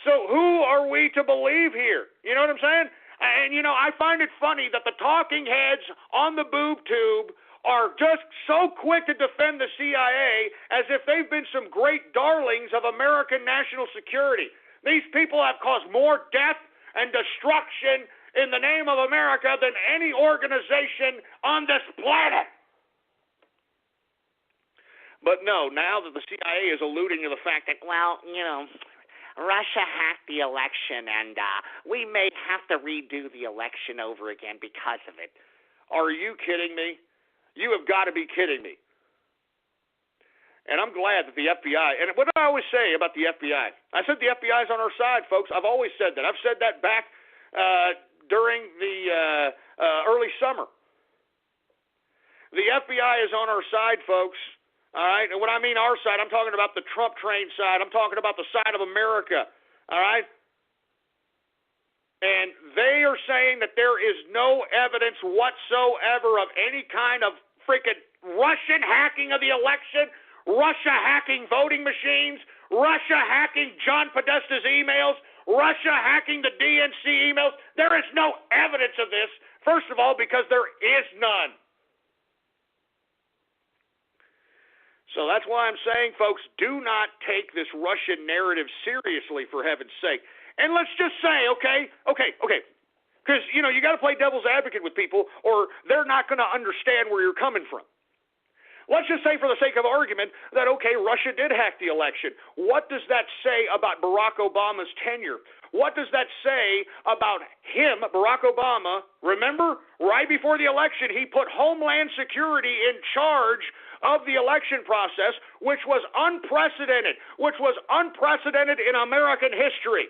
So who are we to believe here? You know what I'm saying? And, I find it funny that the talking heads on the boob tube are just so quick to defend the CIA as if they've been some great darlings of American national security. These people have caused more death and destruction in the name of America than any organization on this planet. But no, now that the CIA is alluding to the fact that, Russia hacked the election, and we may have to redo the election over again because of it. Are you kidding me? You have got to be kidding me. And I'm glad that the FBI, and what do I always say about the FBI? I said the FBI is on our side, folks. I've always said that. I've said that back during the early summer. The FBI is on our side, folks. All right, and when I mean our side, I'm talking about the Trump train side. I'm talking about the side of America, all right? And they are saying that there is no evidence whatsoever of any kind of freaking Russian hacking of the election, Russia hacking voting machines, Russia hacking John Podesta's emails, Russia hacking the DNC emails. There is no evidence of this, first of all, because there is none. So that's why I'm saying, folks, do not take this Russian narrative seriously, for heaven's sake. And let's just say, okay, because, you got to play devil's advocate with people or they're not going to understand where you're coming from. Let's just say, for the sake of argument, that, okay, Russia did hack the election. What does that say about Barack Obama's tenure? What does that say about him, Barack Obama? Remember, right before the election, he put Homeland Security in charge of the election process, which was unprecedented in American history.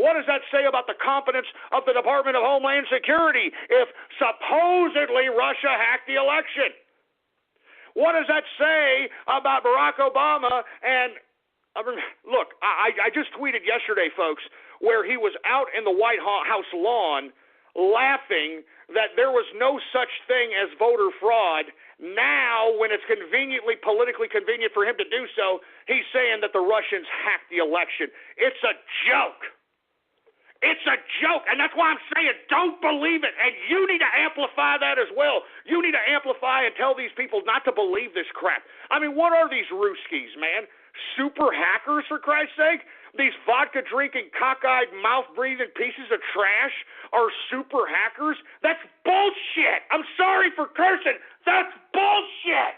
What does that say about the competence of the Department of Homeland Security if supposedly Russia hacked the election? What does that say about Barack Obama? And look, I just tweeted yesterday, folks, where he was out in the White House lawn laughing that there was no such thing as voter fraud, Now, when it's politically convenient for him to do so, he's saying that the Russians hacked the election. It's a joke. It's a joke, and that's why I'm saying don't believe it, and you need to amplify that as well. You need to amplify and tell these people not to believe this crap. I mean, what are these Ruskies, man? Super hackers, for Christ's sake? These vodka-drinking, cockeyed, mouth-breathing pieces of trash are super hackers? That's bullshit. I'm sorry for cursing. That's bullshit.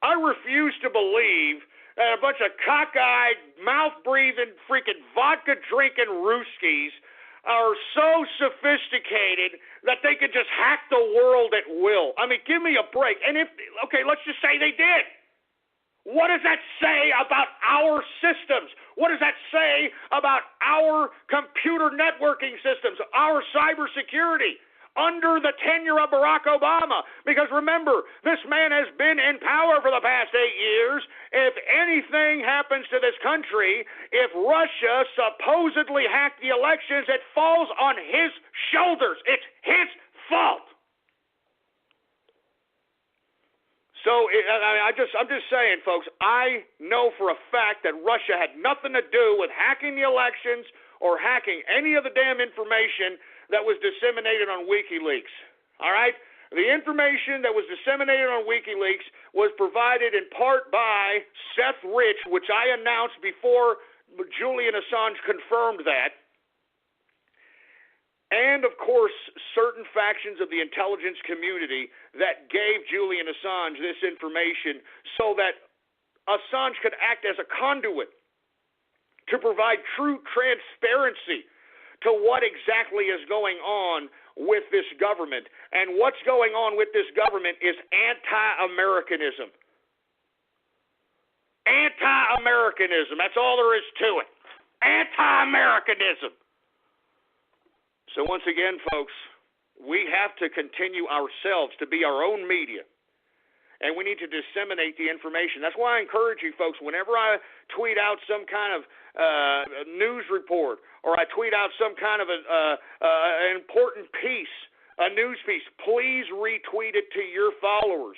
I refuse to believe that a bunch of cockeyed, mouth-breathing, freaking vodka-drinking Ruskies are so sophisticated that they could just hack the world at will. I mean, give me a break. And let's just say they did. What does that say about our systems? What does that say about our computer networking systems, our cybersecurity under the tenure of Barack Obama? Because remember, this man has been in power for the past 8 years. If anything happens to this country, if Russia supposedly hacked the elections, it falls on his shoulders. It's his fault. So I'm just saying, folks, I know for a fact that Russia had nothing to do with hacking the elections or hacking any of the damn information that was disseminated on WikiLeaks. All right? The information that was disseminated on WikiLeaks was provided in part by Seth Rich, which I announced before Julian Assange confirmed that. And, of course, certain factions of the intelligence community that gave Julian Assange this information so that Assange could act as a conduit to provide true transparency to what exactly is going on with this government. And what's going on with this government is anti-Americanism. Anti-Americanism. That's all there is to it. Anti-Americanism. So once again, folks, we have to continue ourselves to be our own media. And we need to disseminate the information. That's why I encourage you folks, whenever I tweet out some kind of news report or I tweet out some kind of an important piece, a news piece, please retweet it to your followers.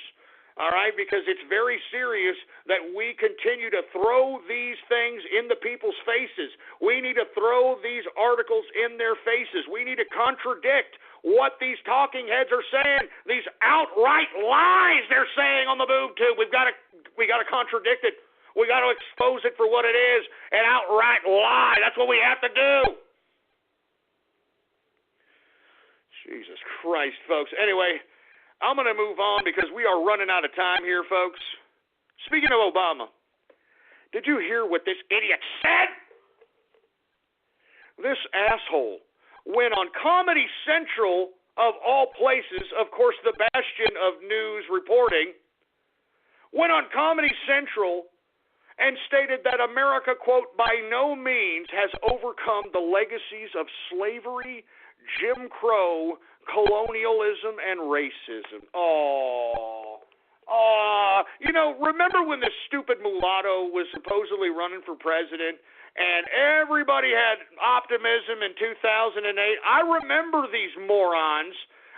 All right, because it's very serious that we continue to throw these things in the people's faces. We need to throw these articles in their faces. We need to contradict what these talking heads are saying, these outright lies they're saying on the boob tube. We got to contradict it. We got to expose it for what it is, an outright lie. That's what we have to do. Jesus Christ, folks. Anyway, I'm going to move on because we are running out of time here, folks. Speaking of Obama, did you hear what this idiot said? This asshole went on Comedy Central, of all places, of course, the bastion of news reporting, went on Comedy Central and stated that America, quote, by no means has overcome the legacies of slavery, Jim Crow, colonialism, and racism. Remember when this stupid mulatto was supposedly running for president and everybody had optimism in 2008? I remember these morons.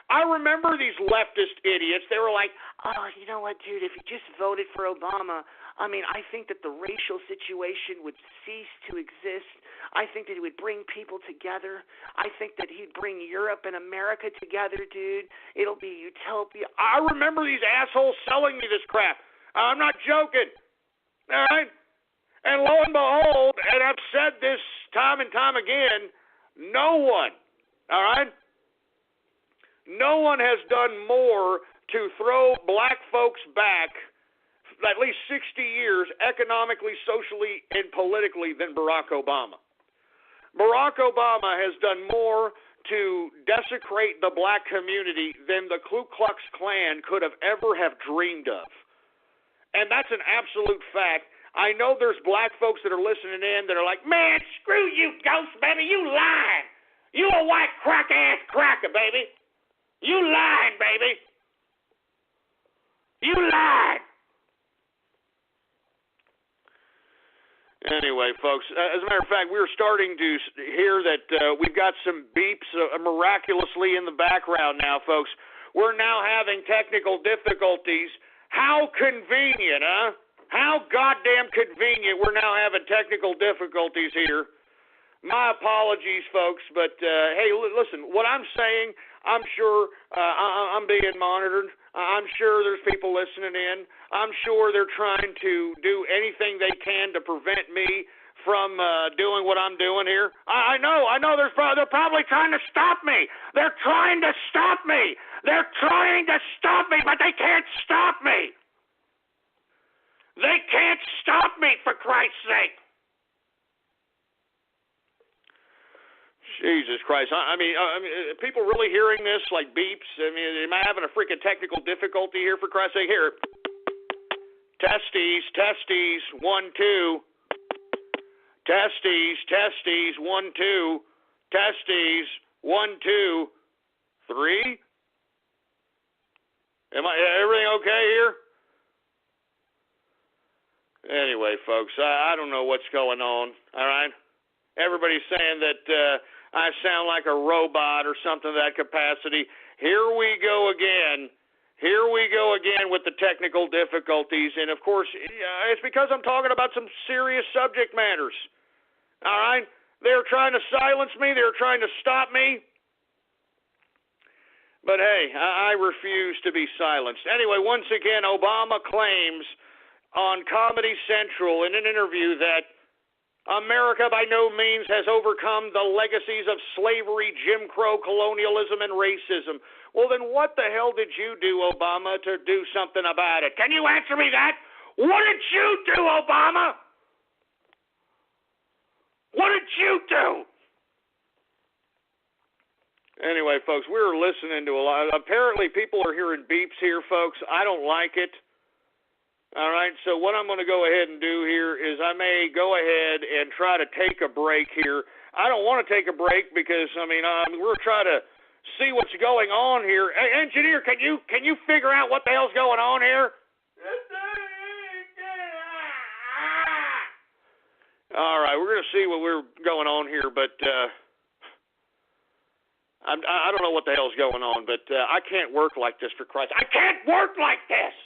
I remember these leftist idiots. They were like, oh, you know what, dude, if you just voted for Obama, I mean, I think that the racial situation would cease to exist. I think that he would bring people together. I think that he'd bring Europe and America together, dude. It'll be utopia. I remember these assholes selling me this crap. I'm not joking. All right? And lo and behold, and I've said this time and time again, no one, all right? No one has done more to throw black folks back at least 60 years economically, socially, and politically than Barack Obama. Barack Obama has done more to desecrate the black community than the Ku Klux Klan could have ever have dreamed of. And that's an absolute fact. I know there's black folks that are listening in that are like, man, screw you, ghost, baby, you lying. You a white crack-ass cracker, baby. You lying, baby. You lied. Anyway, folks, as a matter of fact, we're starting to hear that we've got some beeps miraculously in the background now, folks. we're now having technical difficulties. How convenient, huh? How goddamn convenient we're now having technical difficulties here. My apologies, folks, but hey, listen, what I'm saying, I'm sure I'm being monitored. I'm sure there's people listening in. I'm sure they're trying to do anything they can to prevent me from doing what I'm doing here. I know they're probably trying to stop me. They're trying to stop me. They're trying to stop me, but they can't stop me. They can't stop me, for Christ's sake. Jesus Christ. I mean, people really hearing this like beeps? I mean, am I having a freaking technical difficulty here, for Christ's sake? Here. Testes, 1, 2. Testes, 1, 2. Testes, 1, 2. 3. Everything okay here? Anyway, folks, I don't know what's going on, all right? Everybody's saying that I sound like a robot or something of that capacity. Here we go again. Here we go again with the technical difficulties. And, of course, it's because I'm talking about some serious subject matters, all right? They're trying to silence me. They're trying to stop me. But, hey, I refuse to be silenced. Anyway, once again, Obama claims on Comedy Central in an interview that America by no means has overcome the legacies of slavery, Jim Crow, colonialism, and racism. Well, then what the hell did you do, Obama, to do something about it? Can you answer me that? What did you do, Obama? What did you do? Anyway, folks, we were listening to a lot. Apparently, people are hearing beeps here, folks. I don't like it. All right, so what I'm going to go ahead and do here is I may go ahead and try to take a break here. I don't want to take a break because, we're trying to see what's going on here. Hey, engineer, can you figure out what the hell's going on here? All right, we're going to see what we're going on here, but I don't know what the hell's going on, but I can't work like this, for Christ. I can't work like this!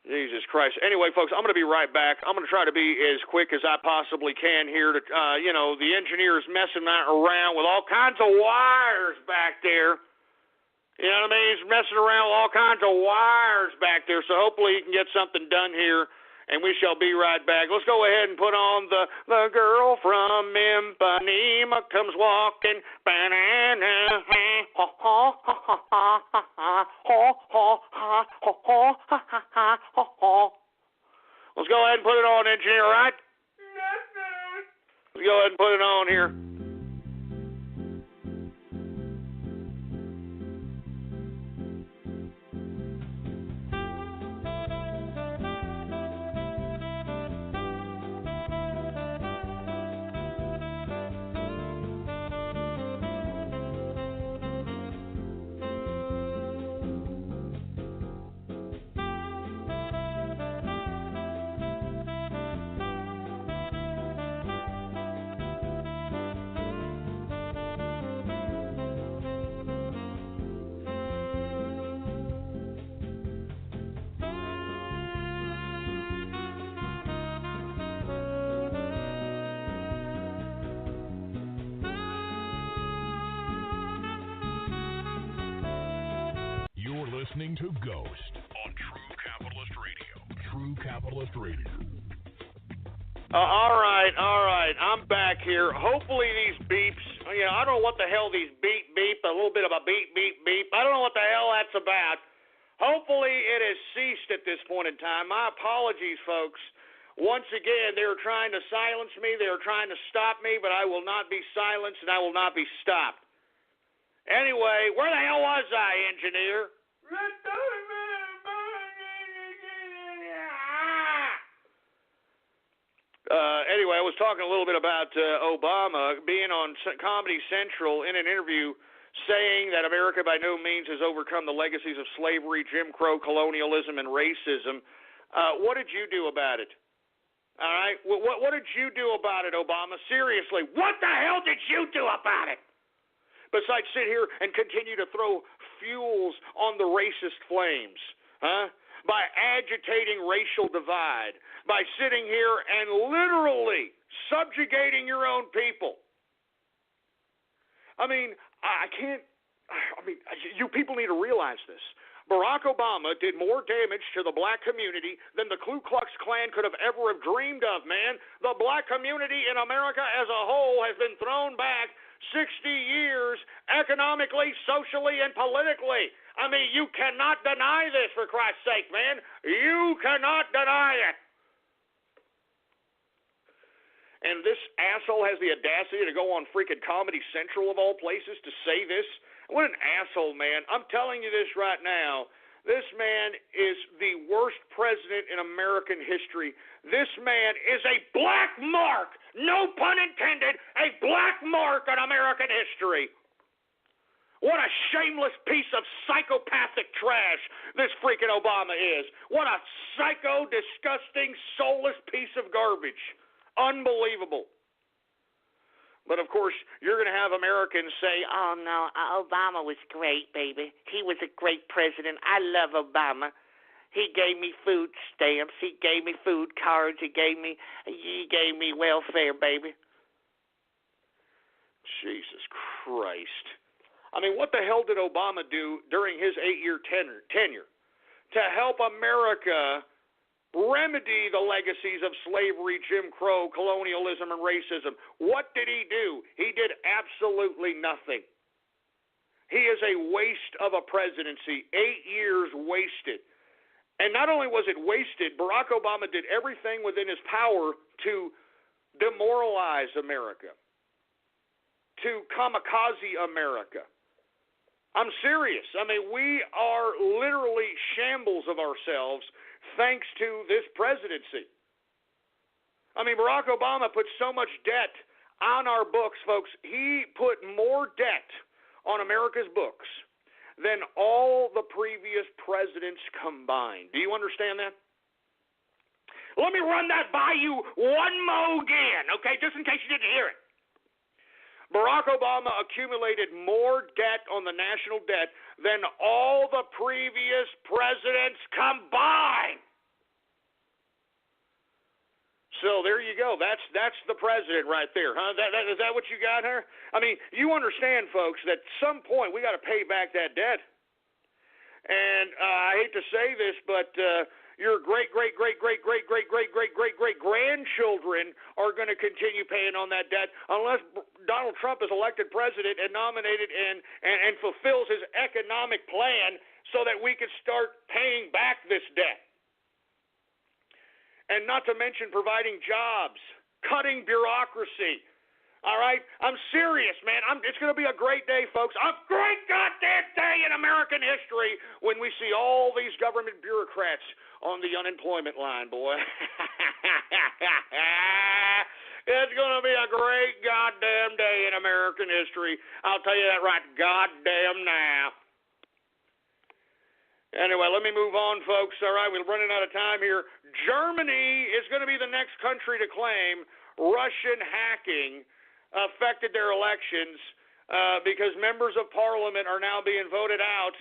Jesus Christ. Anyway, folks, I'm going to be right back. I'm going to try to be as quick as I possibly can here. The engineer is messing around with all kinds of wires back there. You know what I mean? He's messing around with all kinds of wires back there, so hopefully he can get something done here, and we shall be right back. Let's go ahead and put on the girl from Ipanema comes walking. Let's go ahead and put it on, engineer, all right? Let's go ahead and put it on here. Listening to Ghost on True Capitalist Radio. True Capitalist Radio. All right. I'm back here. Hopefully these beeps, I don't know what the hell these beep, a little bit of a beep. I don't know what the hell that's about. Hopefully it has ceased at this point in time. My apologies, folks. Once again, they were trying to silence me. They were trying to stop me, but I will not be silenced and I will not be stopped. Anyway, where the hell was I, engineer? Anyway, I was talking a little bit about Obama being on Comedy Central in an interview saying that America by no means has overcome the legacies of slavery, Jim Crow, colonialism, and racism. What did you do about it? All right? What did you do about it, Obama? Seriously, what the hell did you do about it? besides sit here and continue to throw fuels on the racist flames, by agitating racial divide, by sitting here and literally subjugating your own people. You people need to realize this. Barack Obama did more damage to the black community than the Ku Klux Klan could have ever dreamed of, man. The black community in America as a whole has been thrown back 60 years economically, socially, and politically. You cannot deny this, for Christ's sake, man. You cannot deny it. And this asshole has the audacity to go on freaking Comedy Central of all places to say this. What an asshole, man. I'm telling you this right now. This man is the worst president in American history. This man is a black mark, no pun intended, a black mark on American history. What a shameless piece of psychopathic trash this freaking Obama is. What a psycho, disgusting, soulless piece of garbage. Unbelievable. But, of course, you're going to have Americans say, oh, no, Obama was great, baby. He was a great president. I love Obama. He gave me food stamps. He gave me food cards. He gave me welfare, baby. Jesus Christ. What the hell did Obama do during his 8-year tenure to help America remedy the legacies of slavery, Jim Crow, colonialism, and racism? What did he do? He did absolutely nothing. He is a waste of a presidency. 8 years wasted. And not only was it wasted, Barack Obama did everything within his power to demoralize America, to kamikaze America. I'm serious. We are literally shambles of ourselves thanks to this presidency. Barack Obama put so much debt on our books, folks. He put more debt on America's books than all the previous presidents combined. Do you understand that? Let me run that by you one more again, okay, just in case you didn't hear it. Barack Obama accumulated more debt on the national debt than all the previous presidents combined. So there you go. That's the president right there, huh? Is that what you got here? You understand, folks, that at some point we got to pay back that debt. And I hate to say this, but your great-great-great-great-great-great-great-great-great-great-grandchildren are going to continue paying on that debt unless Donald Trump is elected president and nominated and fulfills his economic plan so that we can start paying back this debt. And not to mention providing jobs, cutting bureaucracy. All right? I'm serious, man. It's going to be a great day, folks. A great goddamn day in American history when we see all these government bureaucrats on the unemployment line, boy. It's going to be a great goddamn day in American history. I'll tell you that right goddamn now. Anyway, let me move on, folks. All right, we're running out of time here. Germany is going to be the next country to claim Russian hacking affected their elections because members of parliament are now being voted out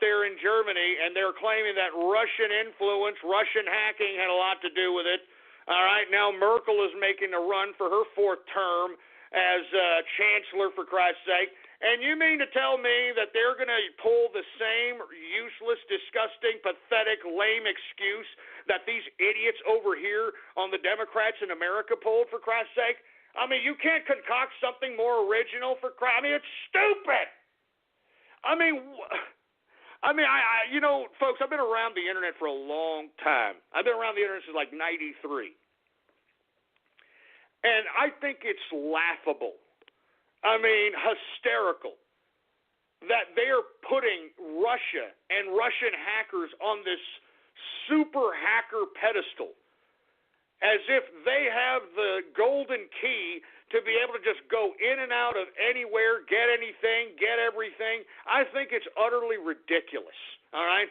there in Germany, and they're claiming that Russian influence, Russian hacking had a lot to do with it. All right, now Merkel is making a run for her 4th term as chancellor, for Christ's sake. And you mean to tell me that they're going to pull the same useless, disgusting, pathetic, lame excuse that these idiots over here on the Democrats in America pulled, for Christ's sake? You can't concoct something more original, for Christ. It's stupid. Folks, I've been around the internet for a long time. I've been around the internet since like 93. And I think it's laughable. Hysterical that they're putting Russia and Russian hackers on this super hacker pedestal as if they have the golden key to be able to just go in and out of anywhere, get anything, get everything. I think it's utterly ridiculous, all right?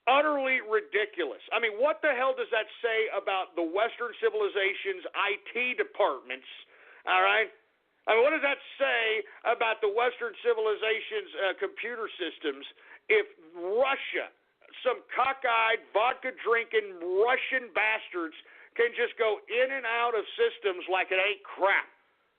Utterly ridiculous. What the hell does that say about the Western civilization's IT departments, all right? I mean, what does that say about the Western civilization's computer systems if Russia, some cockeyed, vodka-drinking Russian bastards, can just go in and out of systems like it ain't crap?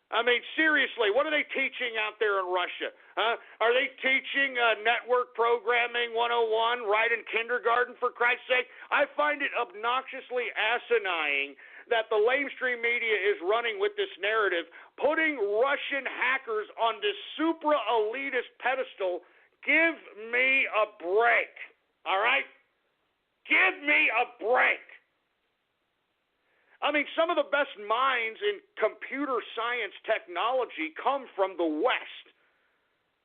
I mean, seriously, what are they teaching out there in Russia? Huh? Are they teaching network programming 101 right in kindergarten, for Christ's sake? I find it obnoxiously asinine that the lamestream media is running with this narrative, putting Russian hackers on this supra-elitist pedestal. Give me a break, all right? Give me a break. I mean, some of the best minds in computer science technology come from the West,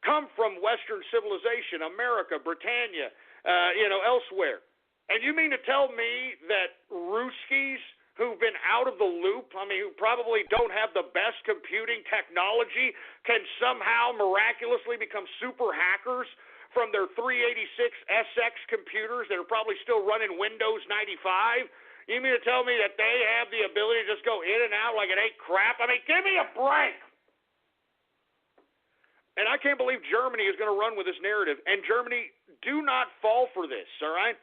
come from Western civilization, America, Britannia, elsewhere. And you mean to tell me that Ruskies who've been out of the loop, I mean, who probably don't have the best computing technology, can somehow miraculously become super hackers from their 386SX computers that are probably still running Windows 95? You mean to tell me that they have the ability to just go in and out like it ain't crap? I mean, give me a break. And I can't believe Germany is going to run with this narrative. And Germany, do not fall for this, all right?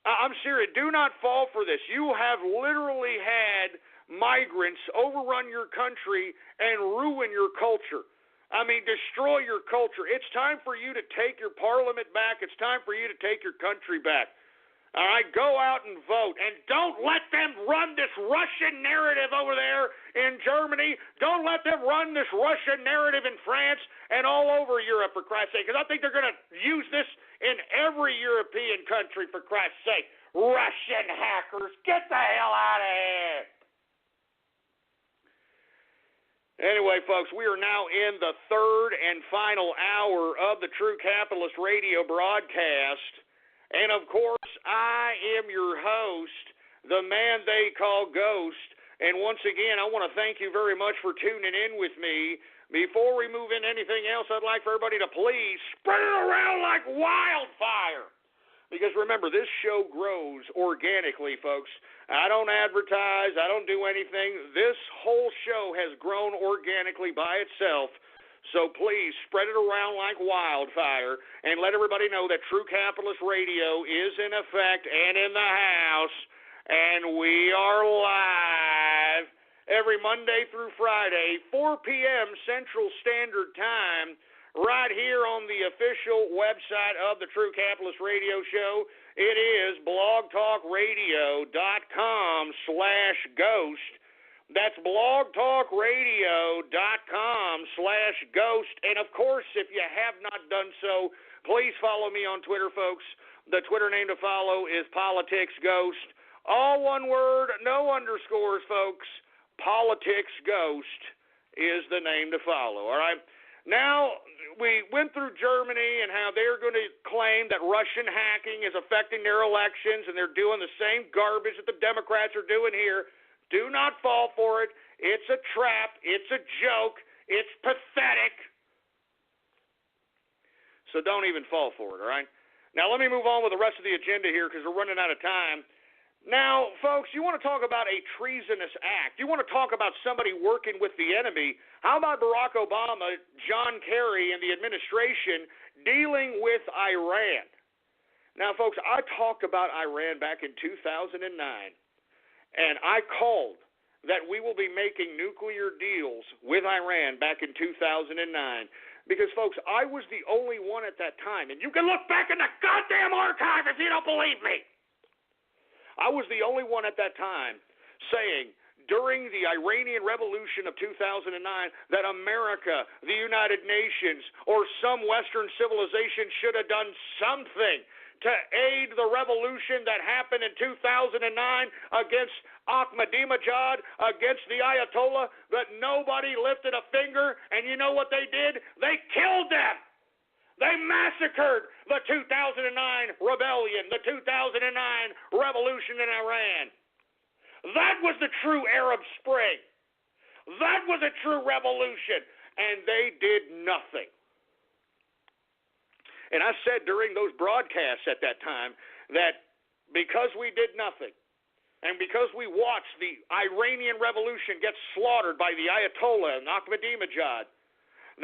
I'm serious. Do not fall for this. You have literally had migrants overrun your country and ruin your culture. I mean, destroy your culture. It's time for you to take your parliament back. It's time for you to take your country back. All right, go out and vote. And don't let them run this Russian narrative over there in Germany. Don't let them run this Russian narrative in France and all over Europe, for Christ's sake, because I think they're going to use this in every European country, for Christ's sake. Russian hackers, get the hell out of here. Anyway, folks, we are now in the third and final hour of the True Capitalist Radio broadcast. And, of course, I am your host, the man they call Ghost. And once again, I want to thank you very much for tuning in with me. Before we move into anything else, I'd like for everybody to please spread it around like wildfire. Because, remember, this show grows organically, folks. I don't advertise. I don't do anything. This whole show has grown organically by itself. So please spread it around like wildfire and let everybody know that True Capitalist Radio is in effect and in the house, and we are live every Monday through Friday, 4 p.m. Central Standard Time, right here on the official website of the True Capitalist Radio Show. It is blogtalkradio.com/ghost. That's blogtalkradio.com/ghost. And, of course, if you have not done so, please follow me on Twitter, folks. The Twitter name to follow is PoliticsGhost. All one word, no underscores, folks. PoliticsGhost is the name to follow, all right? Now, we went through Germany and how they're going to claim that Russian hacking is affecting their elections, and they're doing the same garbage that the Democrats are doing here. Do not fall for it. It's a trap. It's a joke. It's pathetic. So don't even fall for it, all right? Now, let me move on with the rest of the agenda here because we're running out of time. Now, folks, you want to talk about a treasonous act. You want to talk about somebody working with the enemy. How about Barack Obama, John Kerry, and the administration dealing with Iran? Now, folks, I talked about Iran back in 2009. And I called that we will be making nuclear deals with Iran back in 2009. Because, folks, I was the only one at that time. And you can look back in the goddamn archive if you don't believe me. I was the only one at that time saying during the Iranian Revolution of 2009 that America, the United Nations, or some Western civilization should have done something to aid the revolution that happened in 2009 against Ahmadinejad, against the Ayatollah, that nobody lifted a finger, and you know what they did? They killed them. They massacred the 2009 rebellion, the 2009 revolution in Iran. That was the true Arab Spring. That was a true revolution, and they did nothing. And I said during those broadcasts at that time that because we did nothing, and because we watched the Iranian Revolution get slaughtered by the Ayatollah and Ahmadinejad,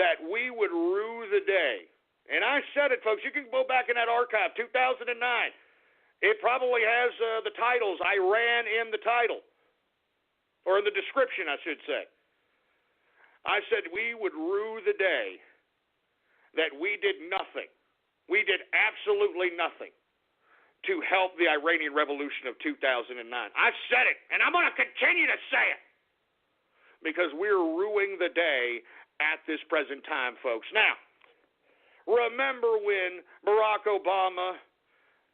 that we would rue the day. And I said it, folks. You can go back in that archive, 2009. It probably has the titles, Iran in the title, or in the description, I should say. I said we would rue the day that we did nothing. We did absolutely nothing to help the Iranian Revolution of 2009. I said it, and I'm going to continue to say it, because we're ruining the day at this present time, folks. Now, remember when Barack Obama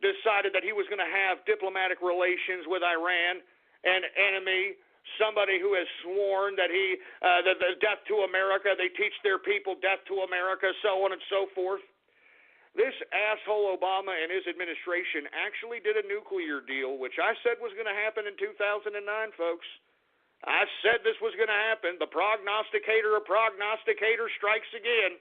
decided that he was going to have diplomatic relations with Iran, an enemy, somebody who has sworn that the death to America, they teach their people death to America, so on and so forth. This asshole Obama and his administration actually did a nuclear deal, which I said was going to happen in 2009, folks. I said this was going to happen. The prognosticator of prognosticators strikes again.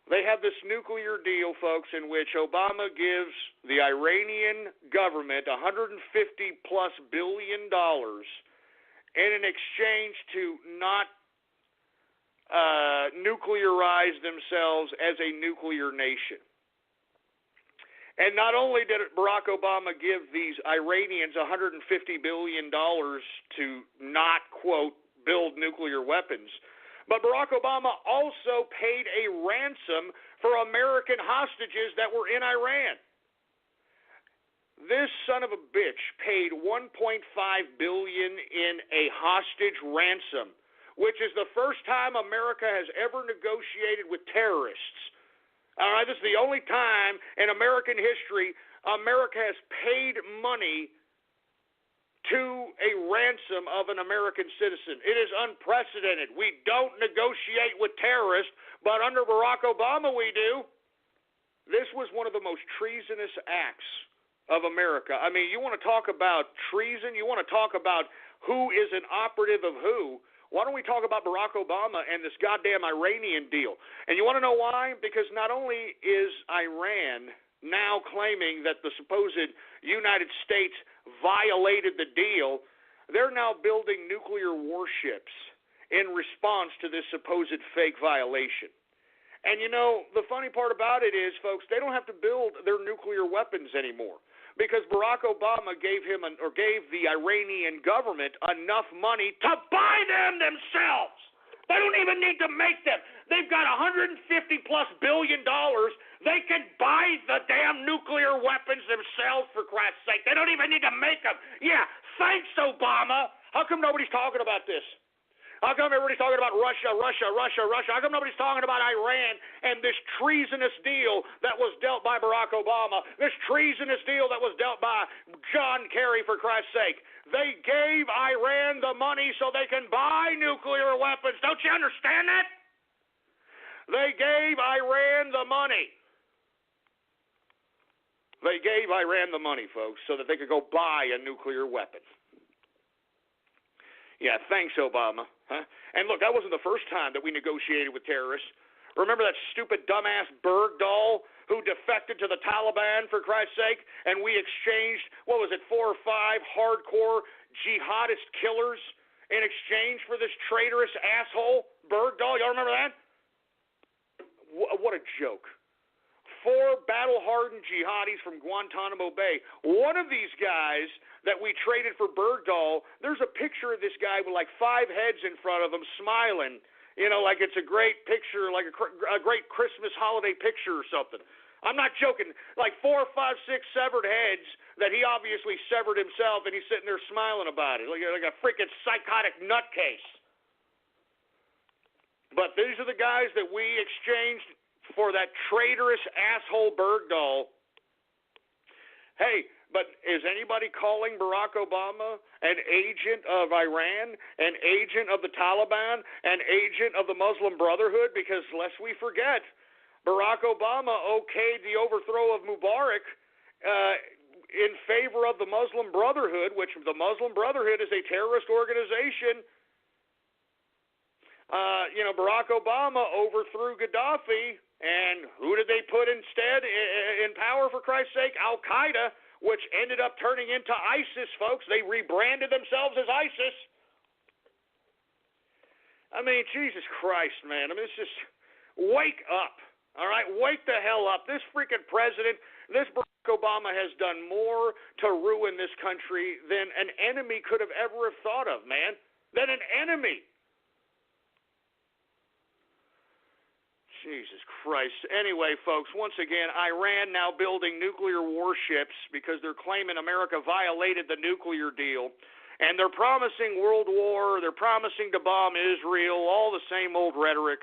They have this nuclear deal, folks, in which Obama gives the Iranian government $150+ billion in exchange to not nuclearize themselves as a nuclear nation. And not only did Barack Obama give these Iranians $150 billion to not, quote, build nuclear weapons, but Barack Obama also paid a ransom for American hostages that were in Iran. This son of a bitch paid $1.5 billion in a hostage ransom, which is the first time America has ever negotiated with terrorists. All right, this is the only time in American history America has paid money to a ransom of an American citizen. It is unprecedented. We don't negotiate with terrorists, but under Barack Obama we do. This was one of the most treasonous acts of America. I mean, you want to talk about treason? You want to talk about who is an operative of who? Why don't we talk about Barack Obama and this goddamn Iranian deal? And you want to know why? Because not only is Iran now claiming that the supposed United States violated the deal, they're now building nuclear warships in response to this supposed fake violation. And you know, the funny part about it is, folks, they don't have to build their nuclear weapons anymore, because Barack Obama gave the Iranian government enough money to buy them themselves. They don't even need to make them. They've got $150+ billion. They can buy the damn nuclear weapons themselves, for Christ's sake. They don't even need to make them. Yeah, thanks, Obama. How come nobody's talking about this? How come everybody's talking about Russia? How come nobody's talking about Iran and this treasonous deal that was dealt by Barack Obama, this treasonous deal that was dealt by John Kerry, for Christ's sake? They gave Iran the money so they can buy nuclear weapons. Don't you understand that? They gave Iran the money. They gave Iran the money, folks, so that they could go buy a nuclear weapon. Yeah, thanks, Obama. Huh? And look, that wasn't the first time that we negotiated with terrorists. Remember that stupid dumbass Bergdahl who defected to the Taliban, for Christ's sake, and we exchanged, 4 or 5 hardcore jihadist killers in exchange for this traitorous asshole Bergdahl? Y'all remember that? What a joke. 4 battle-hardened jihadis from Guantanamo Bay. One of these guys that we traded for Bergdahl, there's a picture of this guy with like 5 heads in front of him smiling, you know, like it's a great picture, like a great Christmas holiday picture or something. I'm not joking. Like 4, 5, 6 severed heads that he obviously severed himself, and he's sitting there smiling about it, like a freaking psychotic nutcase. But these are the guys that we exchanged for that traitorous asshole Bergdahl. Hey, but is anybody calling Barack Obama an agent of Iran, an agent of the Taliban, an agent of the Muslim Brotherhood? Because lest we forget, Barack Obama okayed the overthrow of Mubarak in favor of the Muslim Brotherhood, which the Muslim Brotherhood is a terrorist organization. Barack Obama overthrew Gaddafi, and who did they put instead in power, for Christ's sake? Al-Qaeda, which ended up turning into ISIS, folks. They rebranded themselves as ISIS. I mean, Jesus Christ, man. I mean, it's just, wake up, all right? Wake the hell up. This freaking president, this Barack Obama has done more to ruin this country than an enemy could have ever have thought of, man. Than an enemy. Jesus Christ. Anyway, folks, once again, Iran now building nuclear warships because they're claiming America violated the nuclear deal. And they're promising world war. They're promising to bomb Israel, all the same old rhetoric.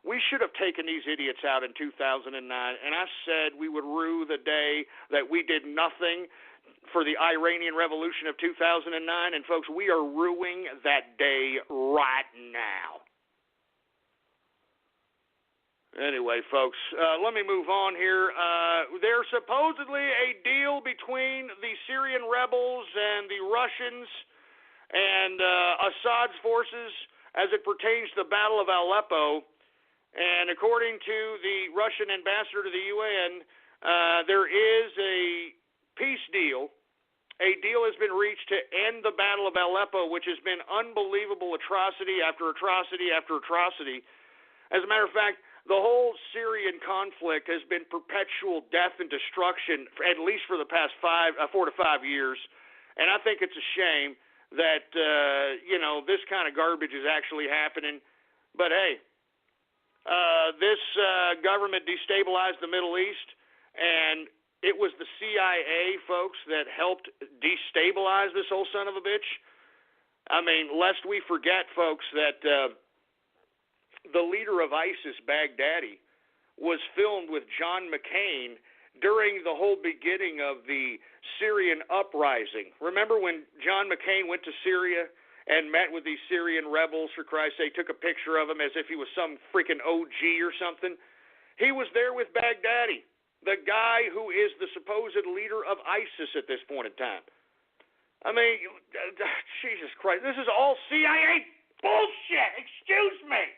We should have taken these idiots out in 2009. And I said we would rue the day that we did nothing for the Iranian Revolution of 2009. And, folks, we are ruining that day right now. Anyway, folks, let me move on here. There's supposedly a deal between the Syrian rebels and the Russians and Assad's forces as it pertains to the Battle of Aleppo. And according to the Russian ambassador to the UN, there is a peace deal. A deal has been reached to end the Battle of Aleppo, which has been unbelievable atrocity after atrocity after atrocity. As a matter of fact, the whole Syrian conflict has been perpetual death and destruction, at least for the past 4 to 5 years. And I think it's a shame that, this kind of garbage is actually happening. But, hey, this government destabilized the Middle East, and it was the CIA, folks, that helped destabilize this whole son of a bitch. I mean, lest we forget, folks, that the leader of ISIS, Baghdadi, was filmed with John McCain during the whole beginning of the Syrian uprising. Remember when John McCain went to Syria and met with these Syrian rebels, for Christ's sake, took a picture of him as if he was some freaking OG or something? He was there with Baghdadi, the guy who is the supposed leader of ISIS at this point in time. I mean, Jesus Christ, this is all CIA bullshit. Excuse me.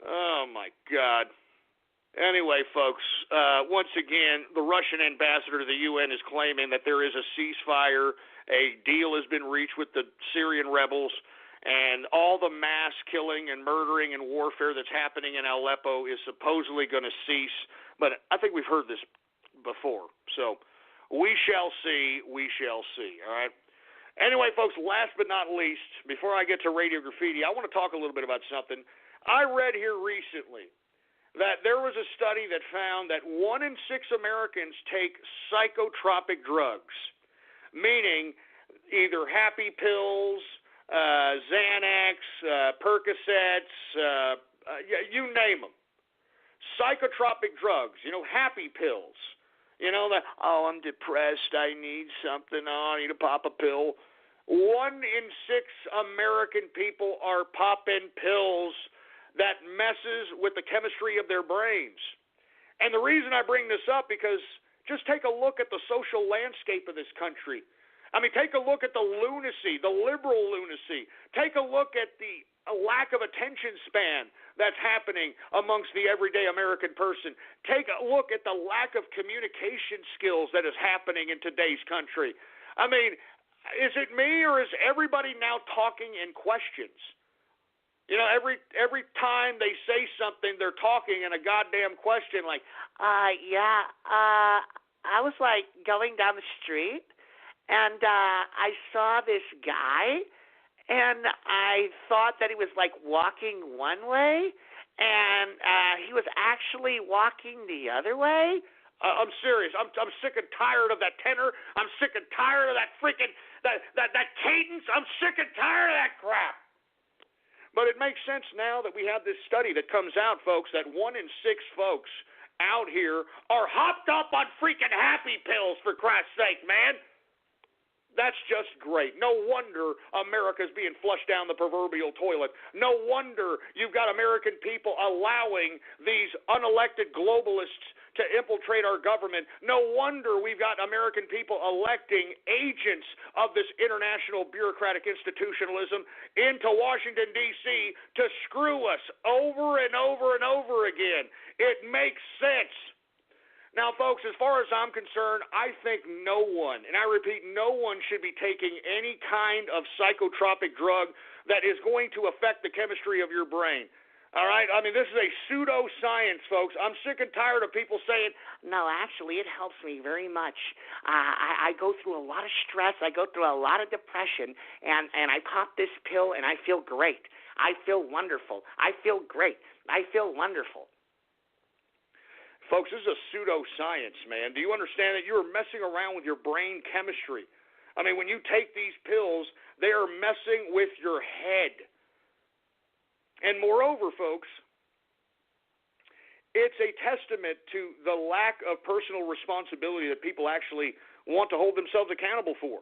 Oh, my God. Anyway, folks, once again, the Russian ambassador to the UN is claiming that there is a ceasefire. A deal has been reached with the Syrian rebels, and all the mass killing and murdering and warfare that's happening in Aleppo is supposedly going to cease. But I think we've heard this before. So we shall see. We shall see. All right? Anyway, folks, last but not least, before I get to Radio Graffiti, I want to talk a little bit about something. I read here recently that there was a study that found that 1 in 6 Americans take psychotropic drugs, meaning either happy pills, Xanax, Percocets, you name them. Psychotropic drugs, happy pills. I'm depressed, I need something, I need to pop a pill. 1 in 6 American people are popping pills that messes with the chemistry of their brains. And the reason I bring this up, because just take a look at the social landscape of this country. I mean, take a look at the lunacy, the liberal lunacy. Take a look at the lack of attention span that's happening amongst the everyday American person. Take a look at the lack of communication skills that is happening in today's country. I mean, is it me, or is everybody now talking in questions? Every time they say something, they're talking in a goddamn question like, I was like going down the street, and I saw this guy, and I thought that he was like walking one way, and he was actually walking the other way. I'm serious. I'm sick and tired of that tenor. I'm sick and tired of that freaking that cadence. I'm sick and tired of that crap. But it makes sense now that we have this study that comes out, folks, that 1 in 6 folks out here are hopped up on freaking happy pills, for Christ's sake, man. That's just great. No wonder America's being flushed down the proverbial toilet. No wonder you've got American people allowing these unelected globalists to infiltrate our government. No wonder we've got American people electing agents of this international bureaucratic institutionalism into Washington, D.C. to screw us over and over and over again. It makes sense. Now, folks, as far as I'm concerned, I think no one, and I repeat, no one should be taking any kind of psychotropic drug that is going to affect the chemistry of your brain. All right? I mean, this is a pseudoscience, folks. I'm sick and tired of people saying, no, actually, it helps me very much. I go through a lot of stress. I go through a lot of depression, and I pop this pill, and I feel great. I feel wonderful. I feel great. I feel wonderful. Folks, this is a pseudoscience, man. Do you understand that you are messing around with your brain chemistry? I mean, when you take these pills, they are messing with your head. And moreover, folks, it's a testament to the lack of personal responsibility that people actually want to hold themselves accountable for.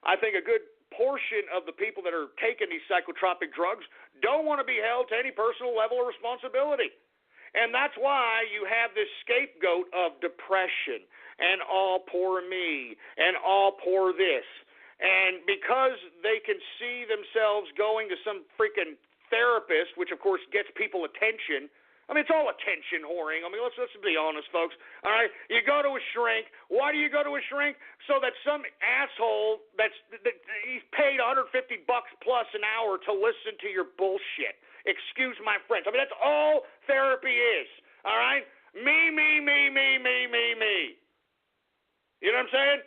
I think a good portion of the people that are taking these psychotropic drugs don't want to be held to any personal level of responsibility. And that's why you have this scapegoat of depression and all poor me and all poor this. And because they can see themselves going to some freaking therapist, which of course gets people attention. I mean, it's all attention whoring. I mean, let's be honest, folks. All right, you go to a shrink. Why do you go to a shrink? So that some asshole that he's paid $150 plus an hour to listen to your bullshit. Excuse my French. I mean, that's all therapy is. All right, me. You know what I'm saying?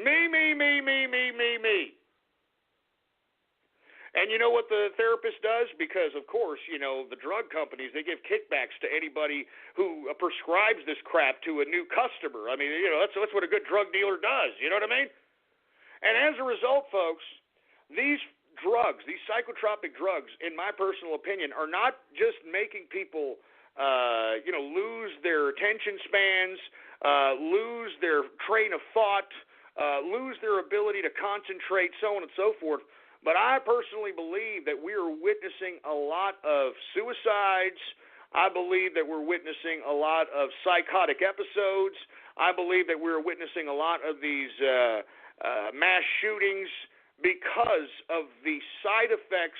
Me. And you know what the therapist does? Because, of course, you know, the drug companies, they give kickbacks to anybody who prescribes this crap to a new customer. I mean, you know, that's what a good drug dealer does. You know what I mean? And as a result, folks, these drugs, these psychotropic drugs, in my personal opinion, are not just making people, lose their attention spans, lose their train of thought, lose their ability to concentrate, so on and so forth. But I personally believe that we are witnessing a lot of suicides. I believe that we're witnessing a lot of psychotic episodes. I believe that we're witnessing a lot of these mass shootings because of the side effects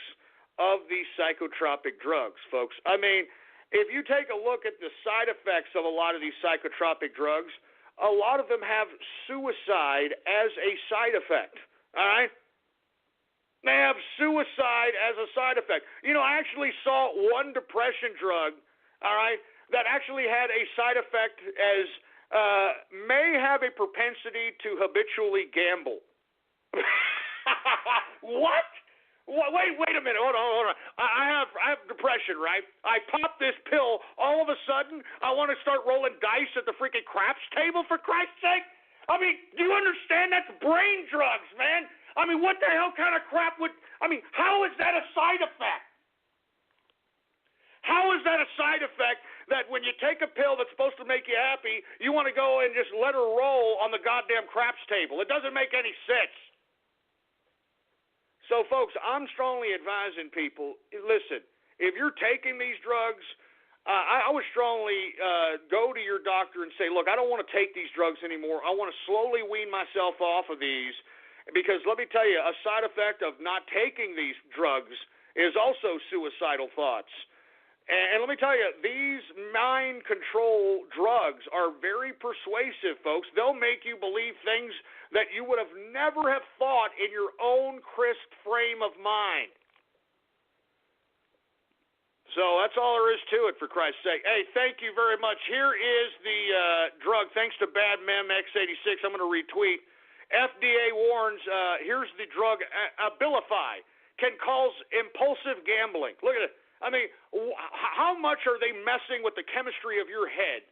of these psychotropic drugs, folks. I mean, if you take a look at the side effects of a lot of these psychotropic drugs, a lot of them have suicide as a side effect, all right? They have suicide as a side effect. You know, I actually saw one depression drug, all right, that actually had a side effect as may have a propensity to habitually gamble. What? Wait a minute. Hold on. I have depression, right? I pop this pill. All of a sudden, I want to start rolling dice at the freaking craps table, for Christ's sake. I mean, do you understand? That's brain drugs, man. I mean, what the hell kind of crap how is that a side effect? How is that a side effect that when you take a pill that's supposed to make you happy, you want to go and just let her roll on the goddamn craps table? It doesn't make any sense. So, folks, I'm strongly advising people, listen, if you're taking these drugs, I would strongly go to your doctor and say, look, I don't want to take these drugs anymore. I want to slowly wean myself off of these, because let me tell you, a side effect of not taking these drugs is also suicidal thoughts. And let me tell you, these mind control drugs are very persuasive, folks. They'll make you believe things that you would have never have thought in your own crisp frame of mind. So that's all there is to it, for Christ's sake. Hey, thank you very much. Here is the drug. Thanks to Bad Mem X86. I'm going to retweet. FDA warns, here's the drug, Abilify, can cause impulsive gambling. Look at it. I mean, how much are they messing with the chemistry of your head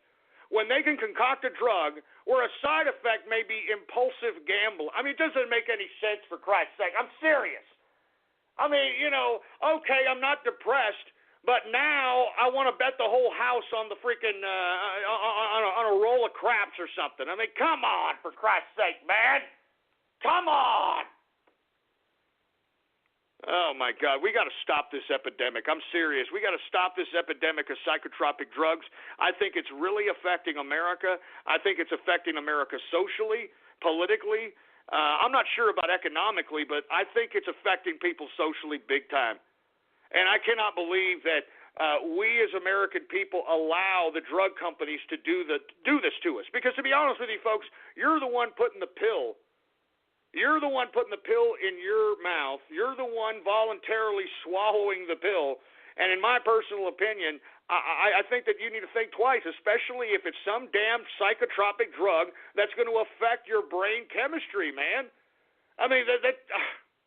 when they can concoct a drug where a side effect may be impulsive gambling? I mean, it doesn't make any sense, for Christ's sake. I'm serious. I mean, you know, okay, I'm not depressed, but now I want to bet the whole house on the freaking, on a roll of craps or something. I mean, come on, for Christ's sake, man. Come on. Oh, my God. We got to stop this epidemic. I'm serious. We got to stop this epidemic of psychotropic drugs. I think it's really affecting America. I think it's affecting America socially, politically. I'm not sure about economically, but I think it's affecting people socially big time. And I cannot believe that we as American people allow the drug companies to do this to us. Because to be honest with you folks, you're the one putting the pill. You're the one putting the pill in your mouth. You're the one voluntarily swallowing the pill. And in my personal opinion, I think that you need to think twice, especially if it's some damn psychotropic drug that's going to affect your brain chemistry, man. I mean,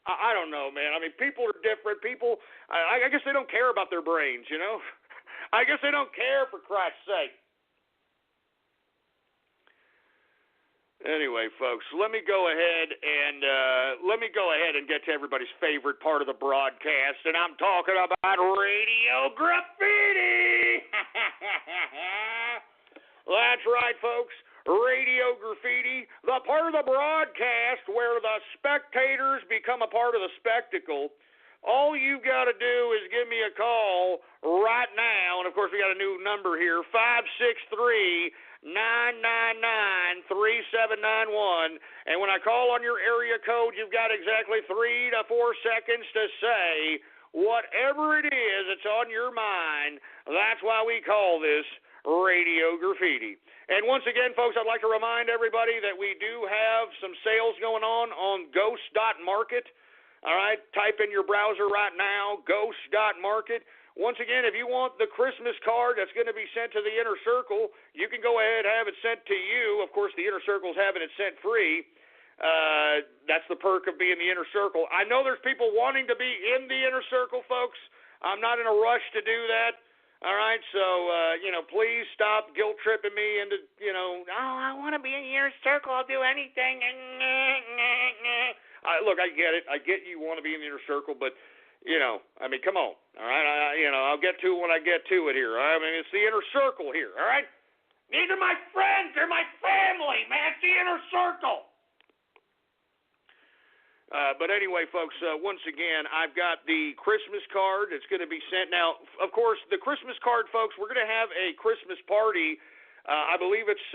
I don't know, man. I mean, people are different. People, I guess they don't care about their brains, you know? I guess they don't care, for Christ's sake. Anyway, folks, let me go ahead and get to everybody's favorite part of the broadcast, and I'm talking about Radio Graffiti. That's right, folks. Radio Graffiti, the part of the broadcast where the spectators become a part of the spectacle. All you got to do is give me a call right now, and of course we got a new number here, 563-999-3791, and when I call on your area code, you've got exactly 3 to 4 seconds to say whatever it is that's on your mind. That's why we call this Radio Graffiti. And once again, folks, I'd like to remind everybody that we do have some sales going on ghost.market. All right, type in your browser right now, ghost.market. Once again, if you want the Christmas card that's going to be sent to the Inner Circle, you can go ahead and have it sent to you. Of course, the Inner Circle's having it sent free. That's the perk of being the Inner Circle. I know there's people wanting to be in the Inner Circle, folks. I'm not in a rush to do that. All right, so, please stop guilt-tripping me into, oh, I want to be in the Inner Circle. I'll do anything. Look, I get it. I get you want to be in the Inner Circle, but, come on. All right, I'll get to it when I get to it here. I mean, it's the Inner Circle here, all right? These are my friends. They're my family, man. It's the Inner Circle. But anyway, folks, once again, I've got the Christmas card that's going to be sent. Now, of course, the Christmas card, folks, we're going to have a Christmas party. I believe it's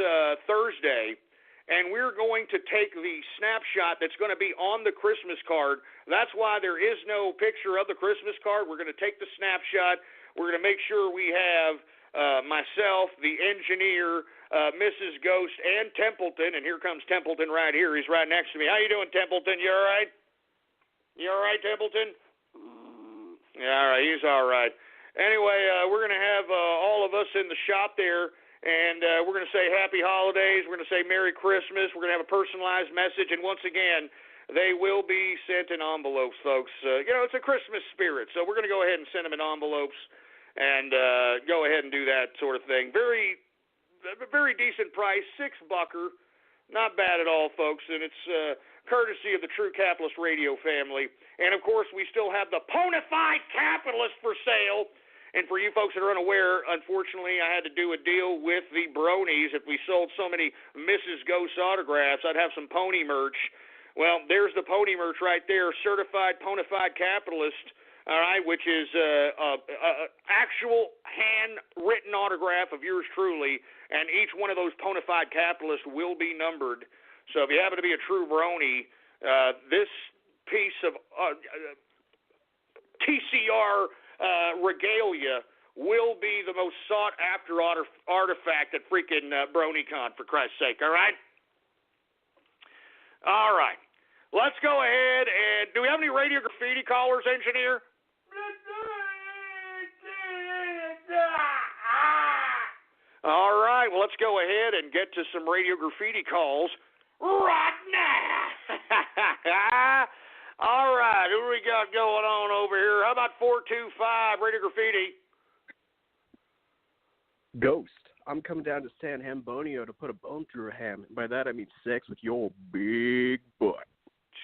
Thursday. And we're going to take the snapshot that's going to be on the Christmas card. That's why there is no picture of the Christmas card. We're going to take the snapshot. We're going to make sure we have myself, the engineer, Mrs. Ghost, and Templeton. And here comes Templeton right here. He's right next to me. How you doing, Templeton? You all right? You all right, Templeton? Yeah, all right. He's all right. Anyway, we're going to have all of us in the shop there. And we're going to say Happy Holidays. We're going to say Merry Christmas. We're going to have a personalized message. And once again, they will be sent in envelopes, folks. It's a Christmas spirit. So we're going to go ahead and send them in envelopes and go ahead and do that sort of thing. Very, very decent price, $6. Not bad at all, folks. And it's courtesy of the True Capitalist Radio family. And, of course, we still have the Ponified Capitalist for sale. And for you folks that are unaware, unfortunately, I had to do a deal with the Bronies. If we sold so many Mrs. Ghost autographs, I'd have some pony merch. Well, there's the pony merch right there, Certified Ponified Capitalist, all right, which is actual handwritten autograph of yours truly, and each one of those Ponified Capitalists will be numbered. So if you happen to be a true Brony, this piece of TCR regalia will be the most sought-after artifact at freaking BronyCon, for Christ's sake, all right? All right. Let's go ahead and... Do we have any Radio Graffiti callers, engineer? All right. Well, let's go ahead and get to some Radio Graffiti calls right now. All right, who do we got going on over here? How about 425 Radio Graffiti? Ghost, I'm coming down to San Hambonio to put a bone through a ham. And by that, I mean sex with your big butt.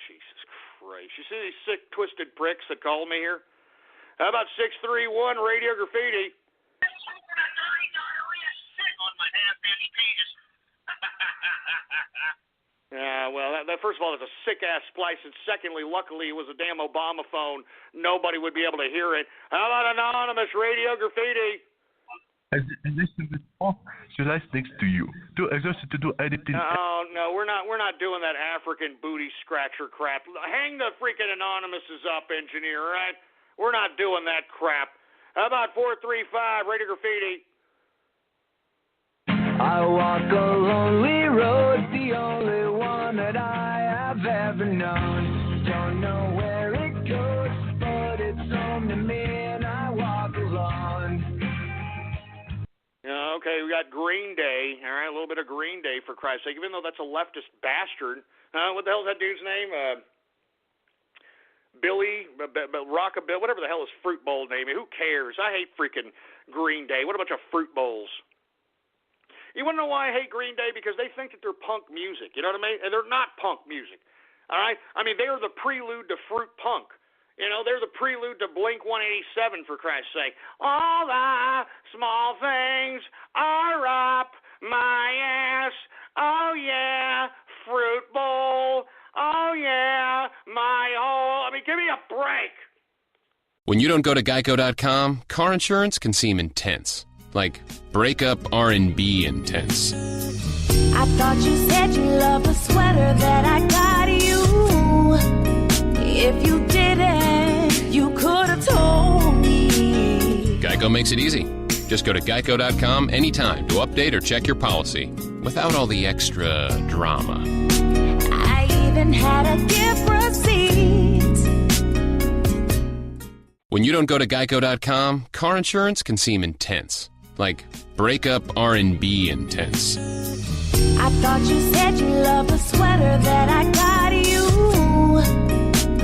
Jesus Christ. You see these sick, twisted pricks that call me here? How about 631 Radio Graffiti? Yeah, well, that first of all, it's a sick-ass splice, and secondly, luckily, it was a damn Obama phone. Nobody would be able to hear it. How about Anonymous Radio Graffiti? Should I stick to you? Too exhausted to do editing. No, we're not doing that African booty scratcher crap. Hang the freaking Anonymouses up, engineer, all right? We're not doing that crap. How about 435, Radio Graffiti? I walk a lonely road, the only one that I have ever known. Don't know where it goes, but it's home to me and I walk alone. Okay, we got Green Day. All right, a little bit of Green Day, for Christ's sake, even though that's a leftist bastard. What the hell is that dude's name? Billy, Rockabilly, whatever the hell his fruit bowl name is. Who cares? I hate freaking Green Day. What a bunch of fruit bowls. You want to know why I hate Green Day? Because they think that they're punk music. You know what I mean? And they're not punk music. All right? I mean, they are the prelude to fruit punk. You know, they're the prelude to Blink 187, for Christ's sake. All the small things are up my ass. Oh, yeah, fruit bowl. Oh, yeah, my hole. I mean, give me a break. When you don't go to Geico.com, car insurance can seem intense. Like breakup R&B intense. I thought you said you loved the sweater that I got you. If you didn't, you could have told me. Geico makes it easy. Just go to Geico.com anytime to update or check your policy without all the extra drama. I even had a gift receipt. When you don't go to Geico.com, car insurance can seem intense. Like breakup R&B intense. I thought you said you loved the sweater that I got you.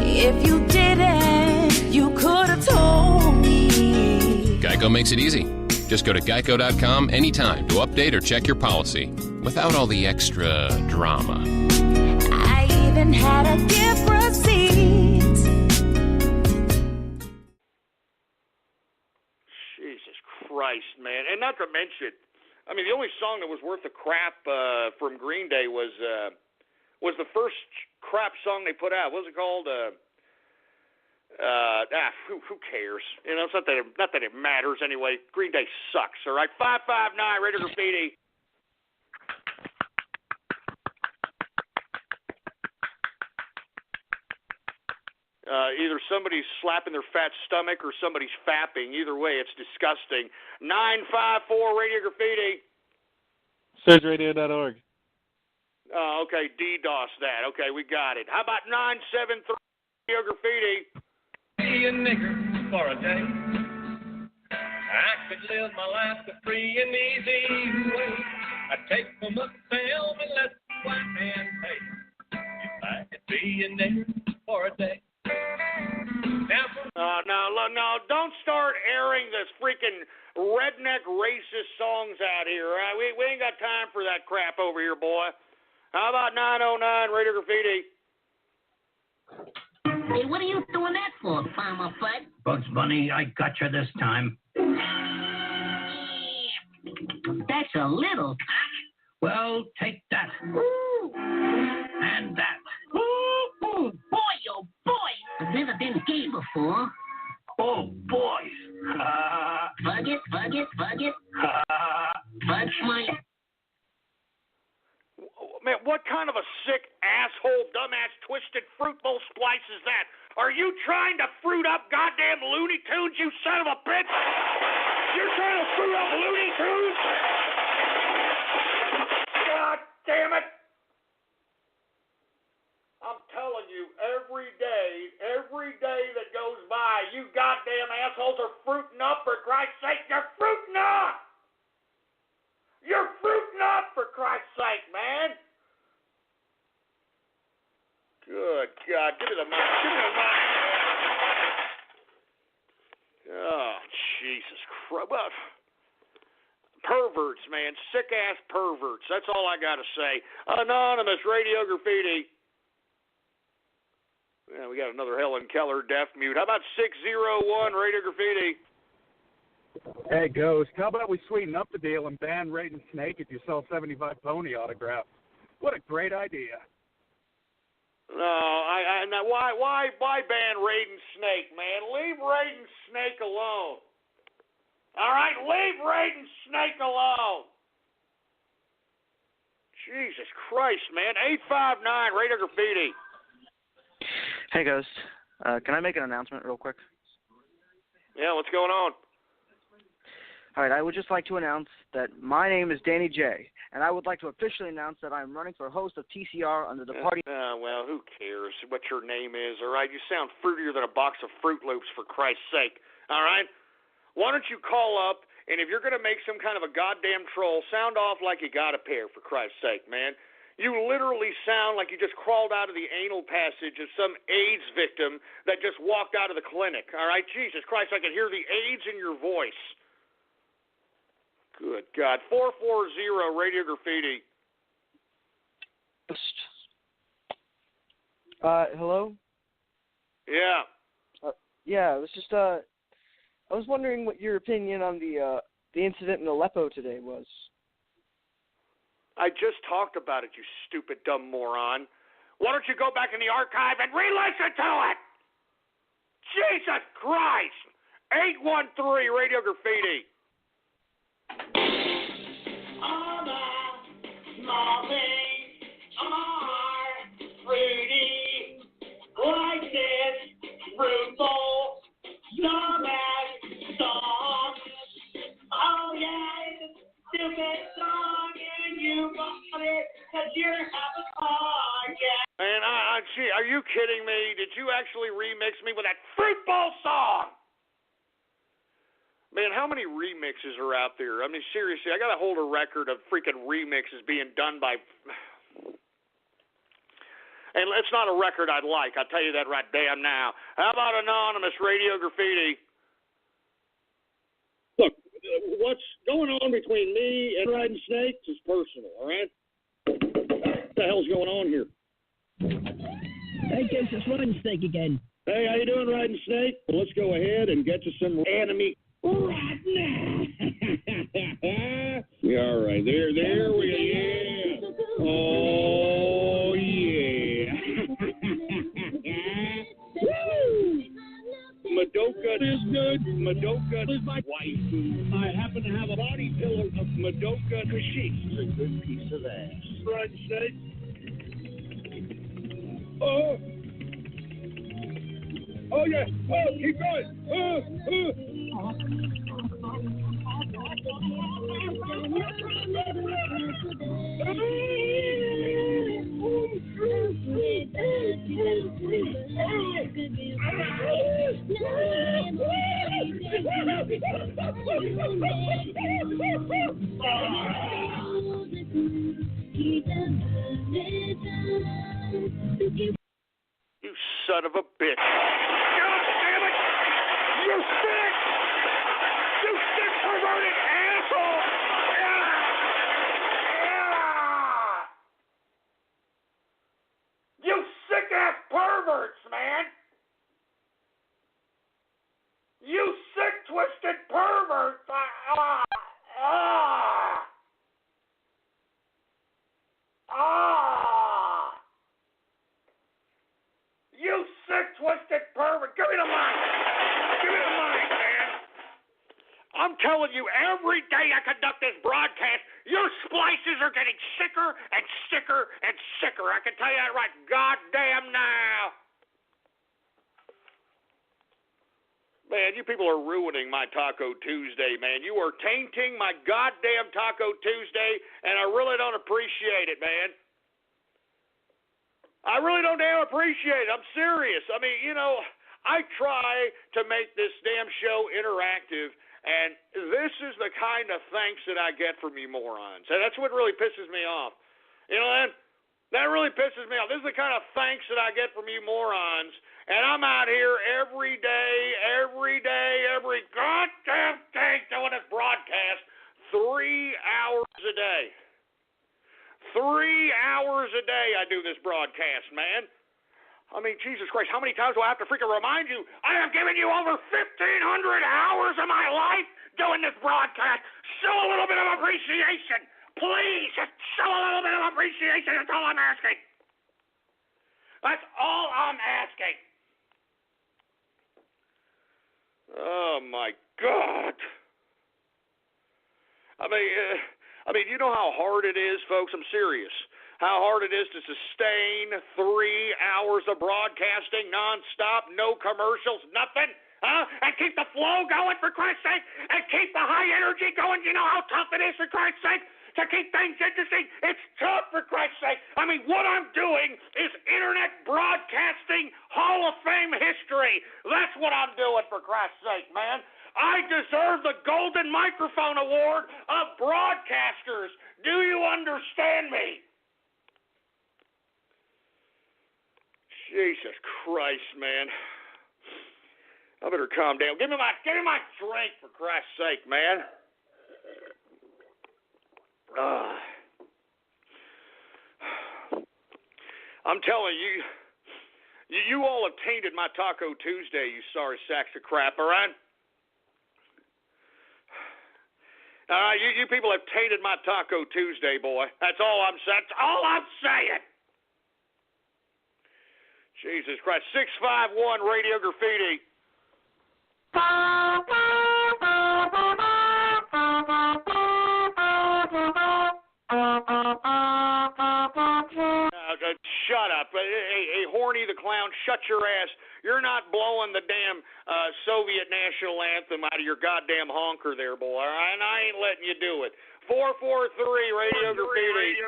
If you didn't, you could have told me. Geico makes it easy. Just go to Geico.com anytime to update or check your policy without all the extra drama. I even had a gift receipt. Jesus Christ, man. And not to mention, I mean, the only song that was worth the crap from Green Day was the first crap song they put out. What was it called? Who cares? You know, it's not that it matters anyway. Green Day sucks, all right? 559, Radio Graffiti. Either somebody's slapping their fat stomach or somebody's fapping. Either way, it's disgusting. 954 Radio Graffiti. SurgeRadio.org. Oh, okay, DDoS that. Okay, we got it. How about 973 Radio Graffiti? Be a nigger for a day. I could live my life the free and easy way. I'd take them uptown and let the white man pay. If I could be a nigger for a day. No, don't start airing this freaking redneck racist songs out here. Right? We ain't got time for that crap over here, boy. How about 909 Radio Graffiti? Hey, what are you doing that for, Farmer Bud? Bugs Bunny, I gotcha this time. That's a little cock. Well, take that. Ooh. And that. Ooh, boy, oh boy. I've never been gay before. Oh, boy. Fug it. Fudge my... Man, what kind of a sick, asshole, dumbass, twisted fruit bowl splice is that? Are you trying to fruit up goddamn Looney Tunes, you son of a bitch? You're trying to fruit up Looney Tunes? God damn it. I'm telling you, every day that goes by, you goddamn assholes are fruiting up, for Christ's sake. You're fruiting up! You're fruiting up, for Christ's sake, man! Good God, give me the mic. Oh, Jesus Christ. Perverts, man. Sick-ass perverts. That's all I got to say. Anonymous Radio Graffiti. Yeah, we got another Helen Keller deaf mute. How about 601 Radio Graffiti? Hey, Ghost, how about we sweeten up the deal and ban Raiden Snake if you sell 75 pony autographs? What a great idea. No, why ban Raiden Snake, man? Leave Raiden Snake alone. All right, leave Raiden Snake alone. Jesus Christ, man. 859 Radio Graffiti. Hey, Ghost. Can I make an announcement real quick? Yeah, what's going on? All right, I would just like to announce that my name is Danny J, and I would like to officially announce that I am running for host of TCR under the party. Well, who cares what your name is, all right? You sound fruitier than a box of Fruit Loops, for Christ's sake, all right? Why don't you call up, and if you're going to make some kind of a goddamn troll, sound off like you got a pair, for Christ's sake, man. You literally sound like you just crawled out of the anal passage of some AIDS victim that just walked out of the clinic, all right? Jesus Christ, I can hear the AIDS in your voice. Good God. 440 Radio Graffiti. Hello? Yeah. Yeah, it was just, I was wondering what your opinion on the incident in Aleppo today was. I just talked about it, you stupid, dumb moron. Why don't you go back in the archive and re-listen to it? Jesus Christ! 813 Radio Graffiti. All the small things are fruity, like this fruit bowl, scumbag song. Oh yeah, stupid song, and you bought it 'cause you're having fun, yeah. Man, gee, are you kidding me? Did you actually remix me with that fruit bowl song? Man, how many remixes are out there? I mean, seriously, I got to hold a record of freaking remixes being done by... And it's not a record I'd like, I'll tell you that right damn now. How about Anonymous Radio Graffiti? Look, what's going on between me and Riding Snakes is personal, all right? What the hell's going on here? Hey, James, it's Riding Snake again. Hey, how you doing, Riding Snake? Well, let's go ahead and get to some anime right now. Yeah, all right. There we go. Yeah. Oh, yeah. Woo! Madoka is good. Madoka is my wife. I happen to have a body pillow of Madoka Kashyyyk. It's a good piece of ass. Riding Snake. Oh. Oh, yeah. Oh, keep going. You son of a bitch. God damn it! You sick! You sick, perverted asshole! You sick-ass perverts, man! You sick, twisted perverts! You sick, twisted pervert! Give me the mic! Give me the mic, man! I'm telling you, every day I conduct this broadcast, your splices are getting sicker and sicker and sicker. I can tell you that right goddamn now. Man, you people are ruining my Taco Tuesday, man. You are tainting my goddamn Taco Tuesday, and I really don't appreciate it, man. I really don't damn appreciate it. I'm serious. I mean, you know, I try to make this damn show interactive, and this is the kind of thanks that I get from you morons. And that's what really pisses me off. You know, that really pisses me off. This is the kind of thanks that I get from you morons. And I'm out here every day, every goddamn day doing this broadcast 3 hours a day. 3 hours a day I do this broadcast, man. I mean, Jesus Christ, how many times do I have to freaking remind you? I have given you over 1,500 hours of my life doing this broadcast. Show a little bit of appreciation. Please, just show a little bit of appreciation. That's all I'm asking. That's all I'm asking. Oh, my God. I mean, you know how hard it is, folks? I'm serious. How hard it is to sustain 3 hours of broadcasting nonstop, no commercials, nothing. And keep the flow going, for Christ's sake, and keep the high energy going. You know how tough it is, for Christ's sake, to keep things interesting. It's tough, for Christ's sake. I mean, what I'm doing is internet broadcasting Hall of Fame history. That's what I'm doing, for Christ's sake, man. I deserve the Golden Microphone Award of broadcasters. Do you understand me? Jesus Christ, man. I better calm down. Give me my drink, for Christ's sake, man. I'm telling you, you all have tainted my Taco Tuesday, you sorry sacks of crap, all right? You people have tainted my Taco Tuesday, boy. That's all I'm saying. That's all I'm saying. Jesus Christ. 651 Radio Graffiti. Shut up. Hey, Horny the Clown, shut your ass. You're not blowing the damn Soviet national anthem out of your goddamn honker there, boy. All right? And I ain't letting you do it. 443 Radio Graffiti.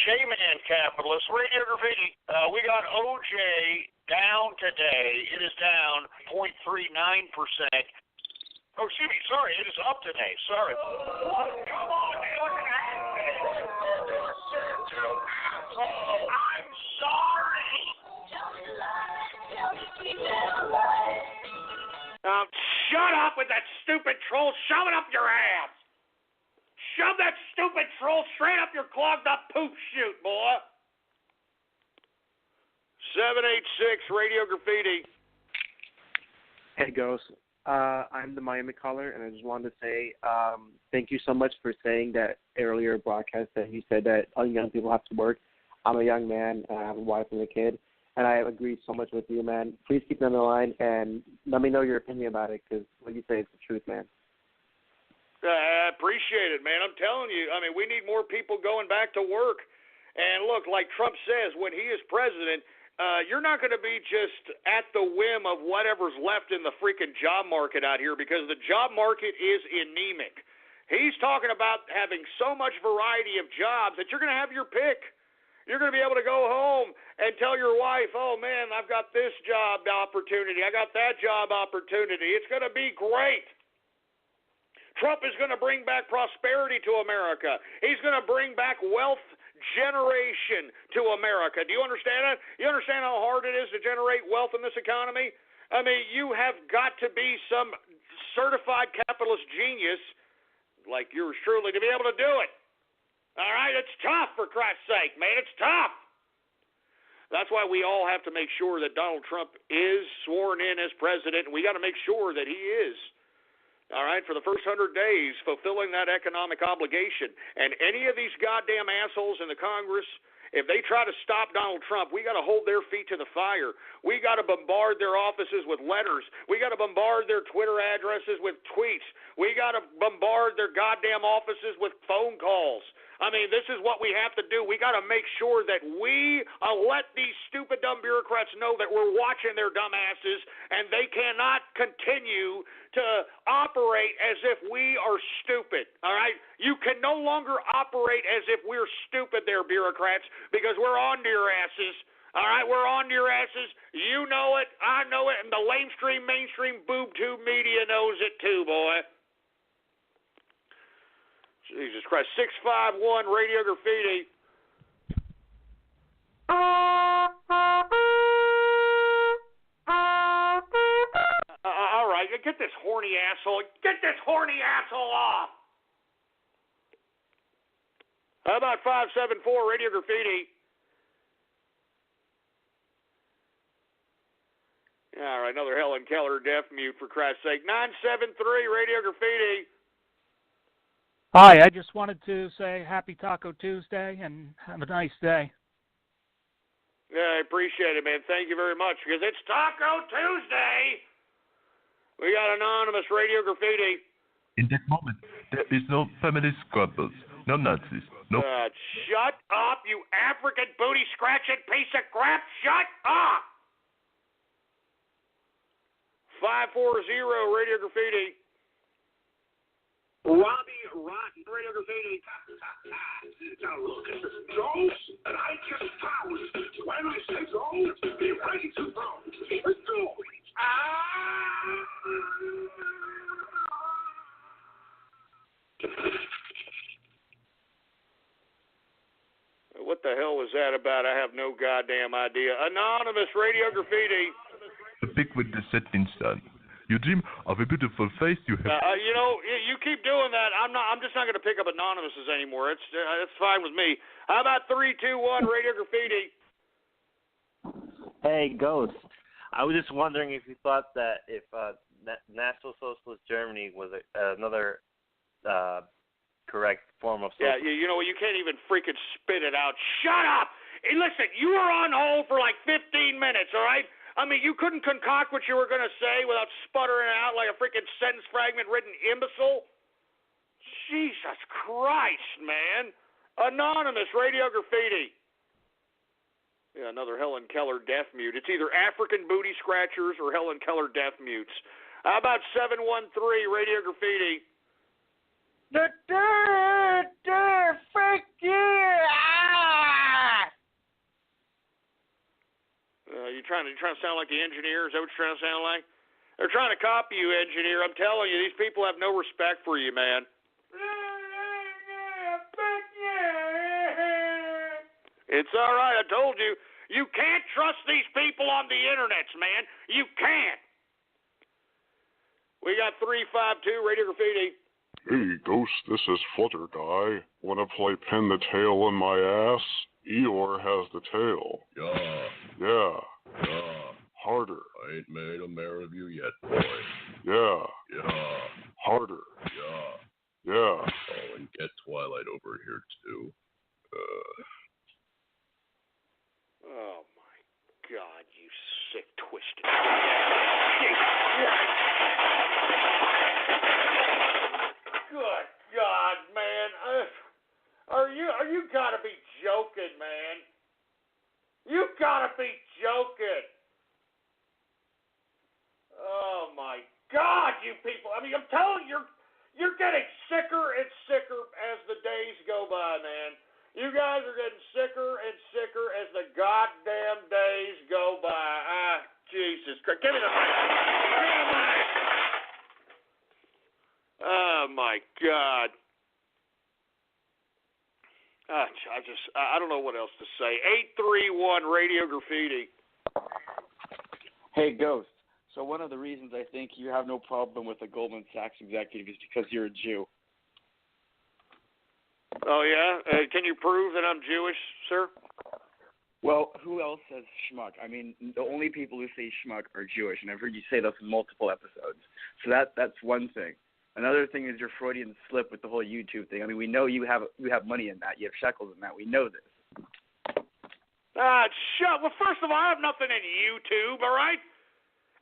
J-Man Capitalist, Radio Graffiti. We got OJ down today. It is down 0.39%. Oh, excuse me. Sorry, it is up today. Sorry. Come on, I'm sorry. Shut up with that stupid troll. Shove it up your ass. Shove that stupid troll straight up your clogged up poop chute, boy. 786 Radio Graffiti. Hey, Ghost. I'm the Miami caller, and I just wanted to say thank you so much for saying that earlier broadcast that you said that all young people have to work. I'm a young man, and I have a wife and a kid, and I agree so much with you, man. Please keep me on the line, and let me know your opinion about it, because what you say is the truth, man. I appreciate it, man. I'm telling you, I mean, we need more people going back to work. And look, like Trump says, when he is president, you're not going to be just at the whim of whatever's left in the freaking job market out here, because the job market is anemic. He's talking about having so much variety of jobs that you're going to have your pick. You're going to be able to go home and tell your wife, oh, man, I've got this job opportunity. I got that job opportunity. It's going to be great. Trump is going to bring back prosperity to America. He's going to bring back wealth generation to America. Do you understand that? You understand how hard it is to generate wealth in this economy? I mean, you have got to be some certified capitalist genius like yours truly to be able to do it. All right? It's tough, for Christ's sake, man. It's tough. That's why we all have to make sure that Donald Trump is sworn in as president, and we got to make sure that he is. All right, for the first 100 days, fulfilling that economic obligation. And any of these goddamn assholes in the Congress, if they try to stop Donald Trump, we got to hold their feet to the fire. We got to bombard their offices with letters. We got to bombard their Twitter addresses with tweets. We got to bombard their goddamn offices with phone calls. I mean, this is what we have to do. We got to make sure that we let these stupid, dumb bureaucrats know that we're watching their dumb asses, and they cannot continue to operate as if we are stupid, all right? You can no longer operate as if we're stupid there, bureaucrats, because we're on to your asses, all right? We're on to your asses. You know it, I know it, and the mainstream boob tube media knows it too, boy. Jesus Christ. 651 Radio Graffiti. All right, get this horny asshole. Get this horny asshole off. How about 574 Radio Graffiti? All right, another Helen Keller deaf mute, for Christ's sake. 973 Radio Graffiti. Hi, I just wanted to say happy Taco Tuesday and have a nice day. Yeah, I appreciate it, man. Thank you very much, because it's Taco Tuesday. We got anonymous Radio Graffiti. In that moment, there is no family squabbles, no Nazis, no... Shut up, you African booty-scratching piece of crap. Shut up! 540 Radio Graffiti. Robbie Rotten, Radio Graffiti. Now look at this ghost, and I just found. When I say go, be ready to go. Let's go. What the hell was that about? I have no goddamn idea. Anonymous Radio Graffiti. Speak with the setting sun. You dream of a beautiful face you have. You keep doing that. I'm just not going to pick up anonymouses anymore. It's fine with me. How about 321 Radio Graffiti? Hey, Ghost. I was just wondering if you thought that if National Socialist Germany was another correct form of socialism. Yeah, you know what? You can't even freaking spit it out. Shut up! Hey, listen, you were on hold for like 15 minutes, all right? I mean, you couldn't concoct what you were going to say without sputtering it out like a freaking sentence fragment-ridden imbecile? Jesus Christ, man. Anonymous Radio Graffiti. Yeah, another Helen Keller deaf mute. It's either African booty scratchers or Helen Keller deaf mutes. How about 713 Radio Graffiti? Freak you! You trying to sound like the engineer? Is that what you're trying to sound like? They're trying to copy you, engineer. I'm telling you, these people have no respect for you, man. It's all right. I told you. You can't trust these people on the internet, man. You can't. We got 352 Radio Graffiti. Hey, Ghost, this is Flutter Guy. Want to play Pin the Tail in My Ass? Eeyore has the tail. Yeah. Yeah. Yeah. Harder. I ain't made a mare of you yet, boy. Yeah. Yeah. Harder. Yeah. Yeah. Oh, and get Twilight over here, too. Oh, my God, you sick, twisted. Good God, man. Are you gotta be joking, man. You gotta be joking. Oh, my God, you people. I mean, I'm telling you, you're getting sicker and sicker as the days go by, man. You guys are getting sicker and sicker as the goddamn days go by. Jesus Christ. Give me the mic. Give me the mic. Oh, my God. I don't know what else to say. 831 Radio Graffiti. Hey, Ghost. So one of the reasons I think you have no problem with a Goldman Sachs executive is because you're a Jew. Oh, yeah? Can you prove that I'm Jewish, sir? Well, who else says schmuck? I mean, the only people who say schmuck are Jewish, and I've heard you say this in multiple episodes. So that's one thing. Another thing is your Freudian slip with the whole YouTube thing. I mean, we know you have money in that. You have shekels in that. We know this. Well, first of all, I have nothing in YouTube, all right?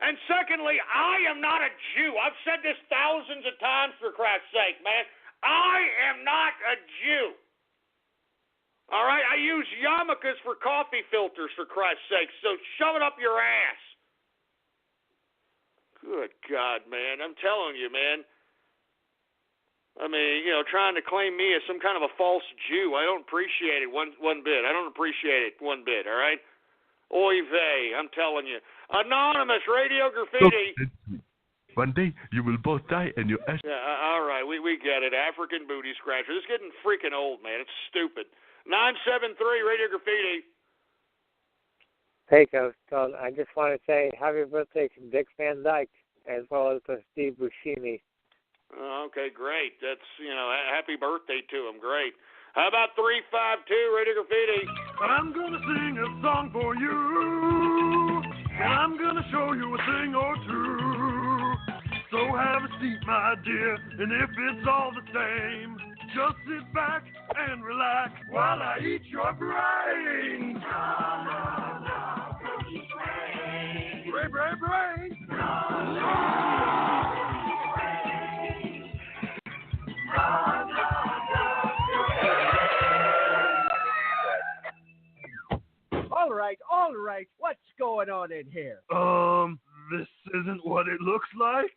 And secondly, I am not a Jew. I've said this thousands of times, for Christ's sake, man. I am not a Jew. All right? I use yarmulkes for coffee filters, for Christ's sake, so shove it up your ass. Good God, man. I'm telling you, man. I mean, trying to claim me as some kind of a false Jew, I don't appreciate it one bit. I don't appreciate it one bit, all right? Oy vey, I'm telling you. Anonymous Radio Graffiti. One day you will both die and your ash. Yeah, all right, we get it. African booty scratcher. This is getting freaking old, man. It's stupid. 973 Radio Graffiti. Hey, Ghost. I just want to say happy birthday to Dick Van Dyke as well as to Steve Buscemi. Okay, great. That's, happy birthday to him. Great. How about 352 Radio Graffiti? I'm gonna sing a song for you, and I'm gonna show you a thing or two. So have a seat, my dear, and if it's all the same, just sit back and relax while I eat your brains. Brain. All right. What's going on in here? this isn't what it looks like?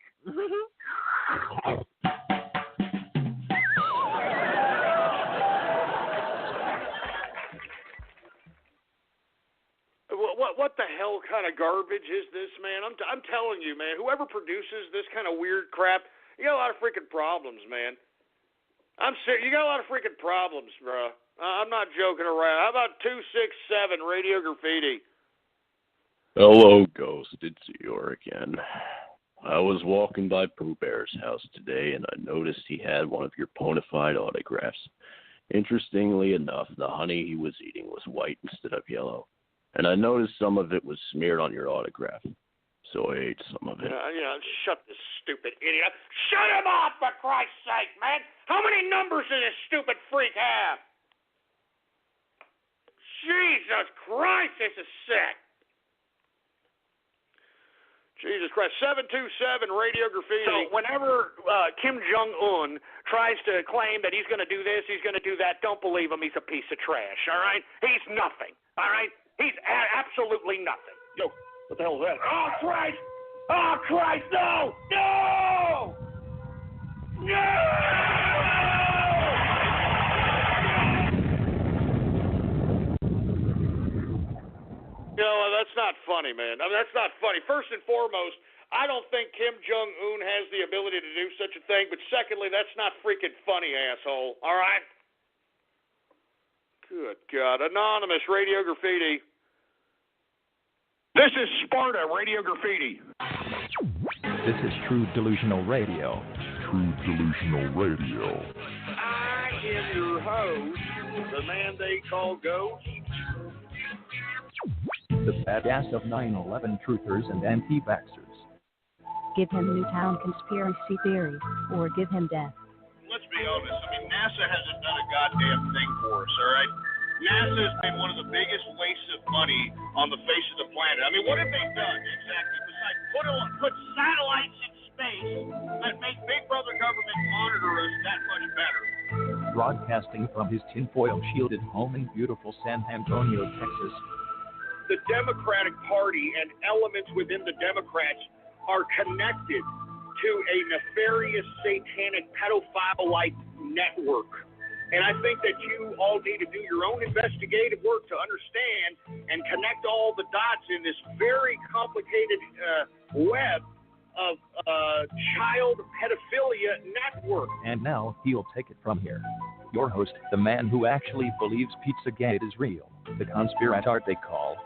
What the hell kind of garbage is this, man? I'm telling you, man. Whoever produces this kind of weird crap, you got a lot of freaking problems, man. I'm serious. You got a lot of freaking problems, bro. I'm not joking around. How about 267 Radio Graffiti? Hello, Ghost. It's Eeyore again. I was walking by Pooh Bear's house today, and I noticed he had one of your bonafide autographs. Interestingly enough, the honey he was eating was white instead of yellow. And I noticed some of it was smeared on your autograph. So I ate some of it. Shut this stupid idiot. Shut him off, for Christ's sake, man. How many numbers does this stupid freak have? Jesus Christ, this is sick. Jesus Christ. 727 Radio Graffiti. So whenever Kim Jong-un tries to claim that he's going to do this, he's going to do that, don't believe him. He's a piece of trash, all right? He's nothing, all right? He's absolutely nothing. Yo, what the hell is that? Oh, Christ! Oh, Christ, no! No! No! That's not funny, man. I mean, that's not funny. First and foremost, I don't think Kim Jong-un has the ability to do such a thing. But secondly, that's not freaking funny, asshole. All right? Good God. Anonymous Radio Graffiti. This is Sparta Radio Graffiti. This is True Delusional Radio. True Delusional Radio. I am your host, the man they call Ghost. The badass of 9/11 truthers and anti-vaxxers. Give him Newtown conspiracy theories, or give him death. Let's be honest. I mean, NASA hasn't done a goddamn thing for us, all right? NASA has been one of the biggest wastes of money on the face of the planet. I mean, what have they done exactly besides put satellites in space that make Big Brother government monitor us that much better? Broadcasting from his tinfoil shielded home in beautiful San Antonio, Texas. The Democratic Party and elements within the Democrats are connected to a nefarious, satanic, pedophile-like network. And I think that you all need to do your own investigative work to understand and connect all the dots in this very complicated web of child pedophilia network. And now he'll take it from here. Your host, the man who actually believes Pizzagate is real, the conspiratard they call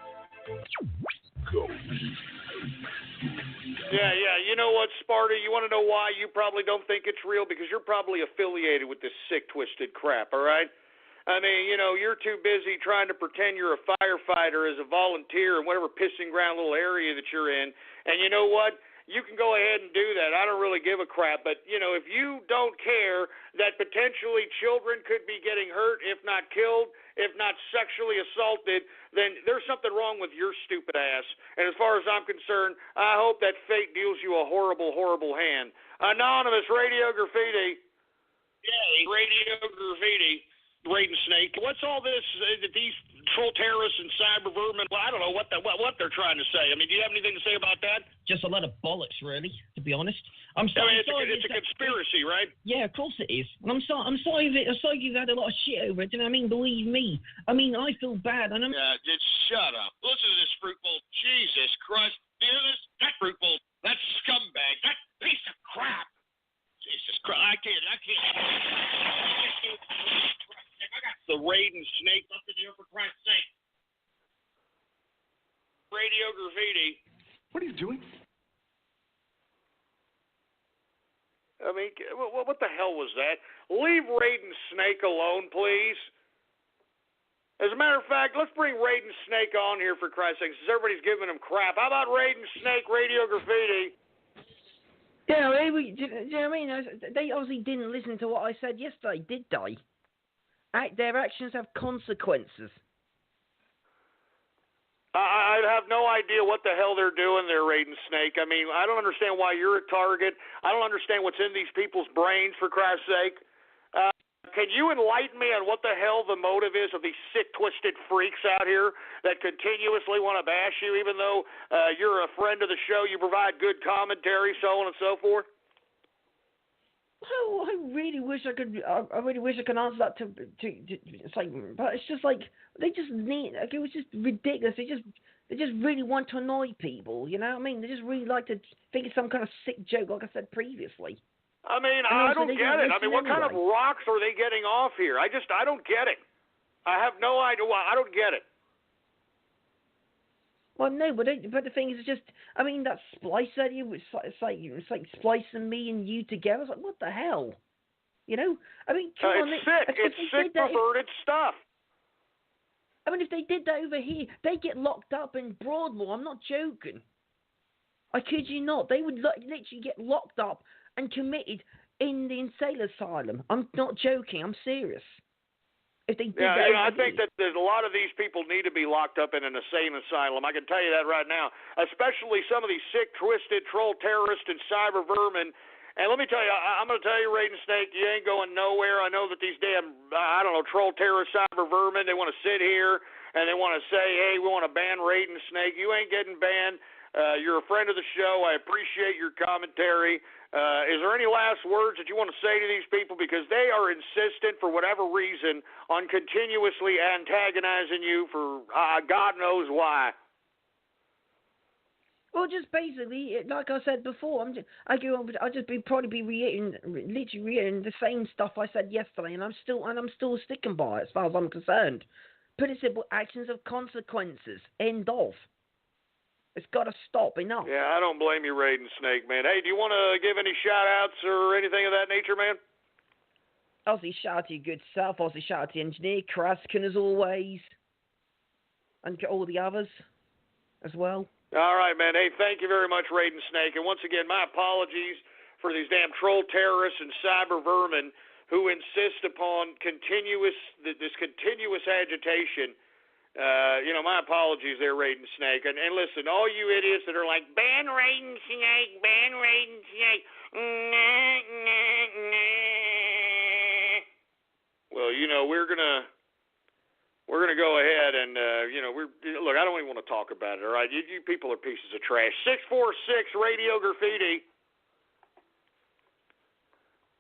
Ghost. Yeah. You know what, Sparta? You want to know why you probably don't think it's real? Because you're probably affiliated with this sick, twisted crap, all right? I mean, you're too busy trying to pretend you're a firefighter as a volunteer in whatever pissing ground little area that you're in. And you know what? You can go ahead and do that. I don't really give a crap. But, if you don't care that potentially children could be getting hurt, if not killed, if not sexually assaulted, then there's something wrong with your stupid ass. And as far as I'm concerned, I hope that fate deals you a horrible, horrible hand. Anonymous Radio Graffiti. Yeah, Radio Graffiti. Raiden Snake. What's all this that these troll terrorists and cyber vermin? Well, I don't know what they're trying to say. I mean, do you have anything to say about that? Just a lot of bollocks, really. To be honest, it's a conspiracy, right? Yeah, of course it is. And I'm sorry you've had a lot of shit over it. Do you know what I mean? Believe me. I mean, I feel bad. And Just shut up. Listen to this fruit bowl. Jesus Christ. Do you hear this? That fruit bowl. That scumbag. That piece of crap. Jesus Christ. I can't. I got the Raiden Snake up in here, for Christ's sake. Radio Graffiti. What are you doing? I mean, what the hell was that? Leave Raiden Snake alone, please. As a matter of fact, let's bring Raiden Snake on here, for Christ's sake, since everybody's giving him crap. How about Raiden Snake Radio Graffiti? Yeah, do you know what I mean? They obviously didn't listen to what I said yesterday, did they? Their actions have consequences. I have no idea what the hell they're doing there, Raiden Snake. I mean, I don't understand why you're a target. I don't understand what's in these people's brains, for Christ's sake. Can you enlighten me on what the hell the motive is of these sick, twisted freaks out here that continuously want to bash you, even though you're a friend of the show, you provide good commentary, so on and so forth? Oh, I really wish I could. I really wish I could answer that to. It's like, but it's just like they just need. Like, it was just ridiculous. They just really want to annoy people. You know what I mean? They just really like to think it's some kind of sick joke, like I said previously. I mean, I don't get it. I mean, what kind of rocks are they getting off here? I don't get it. I have no idea why. I don't get it. Well, no, but the thing is, just, I mean, that splice idea, it's like splicing me and you together. It's like, what the hell? You know? I mean, come on. It's sick. It's sick, perverted stuff. I mean, if they did that over here, they get locked up in Broadmoor. I'm not joking. I kid you not. They would literally get locked up and committed in the insane asylum. I'm not joking. I'm serious. If they did that, I think that there's a lot of these people need to be locked up in an insane asylum. I can tell you that right now, especially some of these sick, twisted, troll terrorists and cyber vermin. And let me tell you, I'm going to tell you, Raiden Snake, you ain't going nowhere. I know that these damn, troll terrorist cyber vermin, they want to sit here and they want to say, hey, we want to ban Raiden Snake. You ain't getting banned. You're a friend of the show. I appreciate your commentary. Is there any last words that you want to say to these people? Because they are insistent, for whatever reason, on continuously antagonizing you for God knows why. Well, just basically, like I said before, I'll just probably be reiterating the same stuff I said yesterday, and I'm still sticking by it as far as I'm concerned. Pretty simple: actions have consequences. End of. It's got to stop. Enough. Yeah, I don't blame you, Raiden Snake, man. Hey, do you want to give any shout-outs or anything of that nature, man? Ozzy, shout out to your good self. Ozzy, shout out to the engineer, Kraskin, as always. And all the others as well. All right, man. Hey, thank you very much, Raiden Snake. And once again, my apologies for these damn troll terrorists and cyber vermin who insist upon this continuous agitation. My apologies there, Raiden Snake. And listen, all you idiots that are like, ban Raiden Snake, ban Raiden Snake. Well, we're gonna go ahead and look. I don't even want to talk about it. All right, you people are pieces of trash. 646 Radio Graffiti.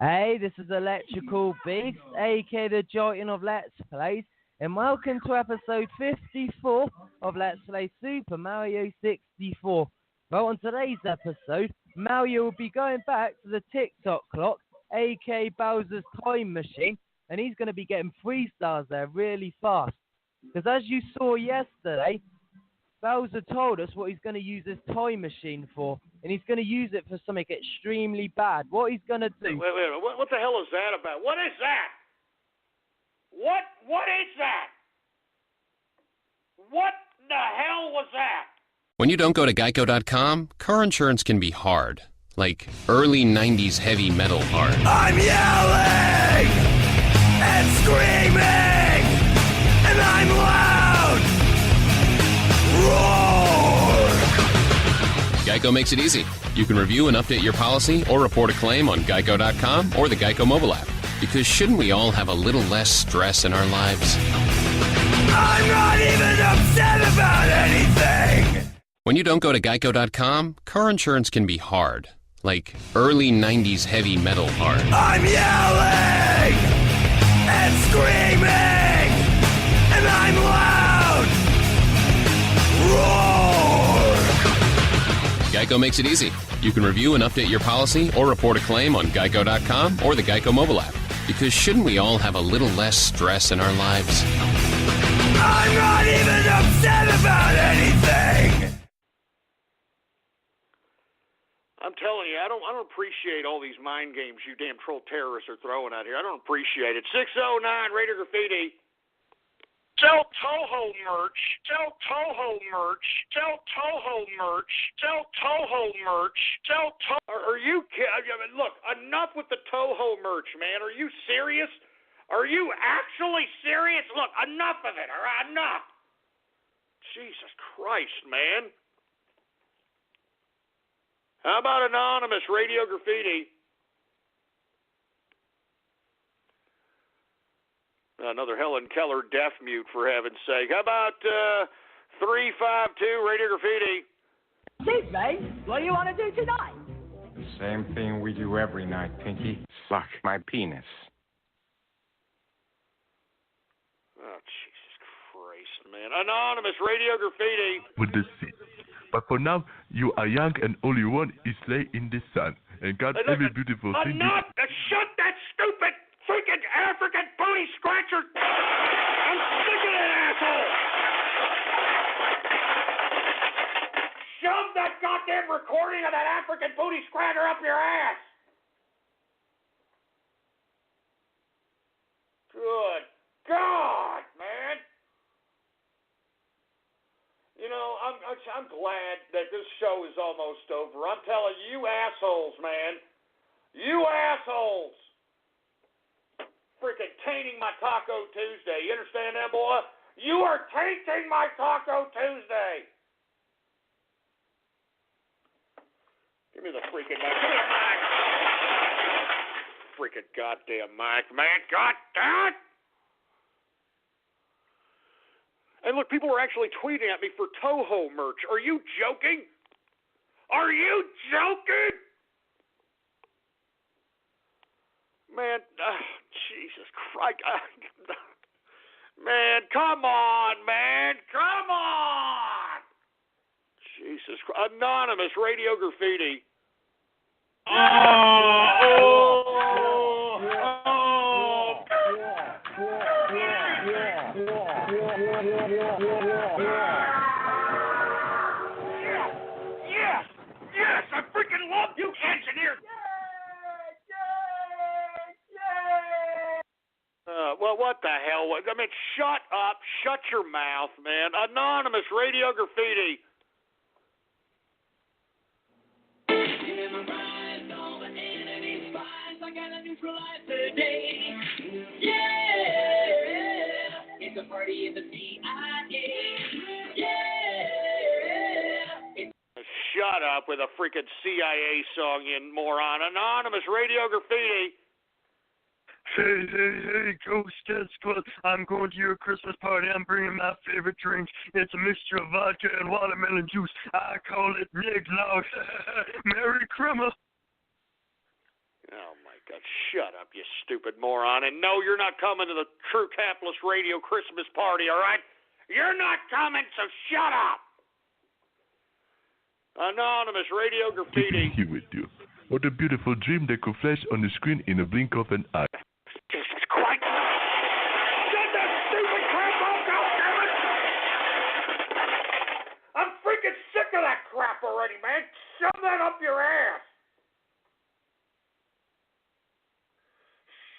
Hey, this is Electrical Beast, aka the Giant of Let's Plays. And welcome to episode 54 of Let's Play Super Mario 64. Well, on today's episode, Mario will be going back to the TikTok clock, aka Bowser's time machine, and he's going to be getting 3 stars there really fast. Because as you saw yesterday, Bowser told us what he's going to use his time machine for, and he's going to use it for something extremely bad. What he's going to do... Wait, what the hell is that about? What is that? What is that? What the hell was that? When you don't go to Geico.com, car insurance can be hard. Like early 90s heavy metal hard. I'm yelling and screaming and I'm loud. Roar! Geico makes it easy. You can review and update your policy or report a claim on Geico.com or the Geico mobile app. Because shouldn't we all have a little less stress in our lives? I'm not even upset about anything! When you don't go to Geico.com, car insurance can be hard. Like early 90s heavy metal hard. I'm yelling and screaming and I'm loud! Roar! Geico makes it easy. You can review and update your policy or report a claim on Geico.com or the Geico mobile app. Because shouldn't we all have a little less stress in our lives? I'm not even upset about anything! I'm telling you, I don't appreciate all these mind games you damn troll terrorists are throwing out here. I don't appreciate it. 609 Radio Graffiti. Sell Toho merch. Sell Toho merch. Sell Toho merch. Sell Toho merch. Sell Toho. Are you kidding? I mean, look, enough with the Toho merch, man. Are you serious? Are you actually serious? Look, enough of it, all right? Enough. Jesus Christ, man. How about Anonymous Radio Graffiti? Another Helen Keller deaf mute, for heaven's sake. How about 352 Radio Graffiti? Tuesday, what do you want to do tonight? The same thing we do every night, Pinky. Suck my penis. Oh, Jesus Christ, man. Anonymous Radio Graffiti. With the seed. But for now, you are young and all you want is lay in the sun. And God, every beautiful thing. Shut that stupid freaking African booty scratcher. I'm sick of that asshole. Shove that goddamn recording of that African booty scratcher up your ass. Good God, man. You know, I'm glad that this show is almost over. I'm telling you assholes, man. You assholes. Freaking tainting my Taco Tuesday. You understand that, boy? You are tainting my Taco Tuesday. Give me the freaking mic. Give me the mic. Freaking goddamn mic, man. God damn it. And look, people were actually tweeting at me for Toho merch. Are you joking? Are you joking? Man, Jesus Christ. Man, come on, man. Come on. Jesus Christ. Anonymous Radio Graffiti. Yes, I freaking love you, engineer. Well, what the hell? I mean, shut up. Shut your mouth, man. Anonymous Radio Graffiti. It's a party in the CIA. Shut up with a freaking CIA song, you moron. Anonymous Radio Graffiti. Hey, Ghost, guess what? I'm going to your Christmas party. I'm bringing my favorite drink. It's a mixture of vodka and watermelon juice. I call it Eggnog. Merry Christmas. Oh, my God. Shut up, you stupid moron. And no, you're not coming to the True Capitalist Radio Christmas party, all right? You're not coming, so shut up. Anonymous Radio Graffiti. Here with you. What a beautiful dream that could flash on the screen in a blink of an eye. Jesus Christ. Shut that stupid crap off, goddammit! I'm freaking sick of that crap already, man. Shove that up your ass.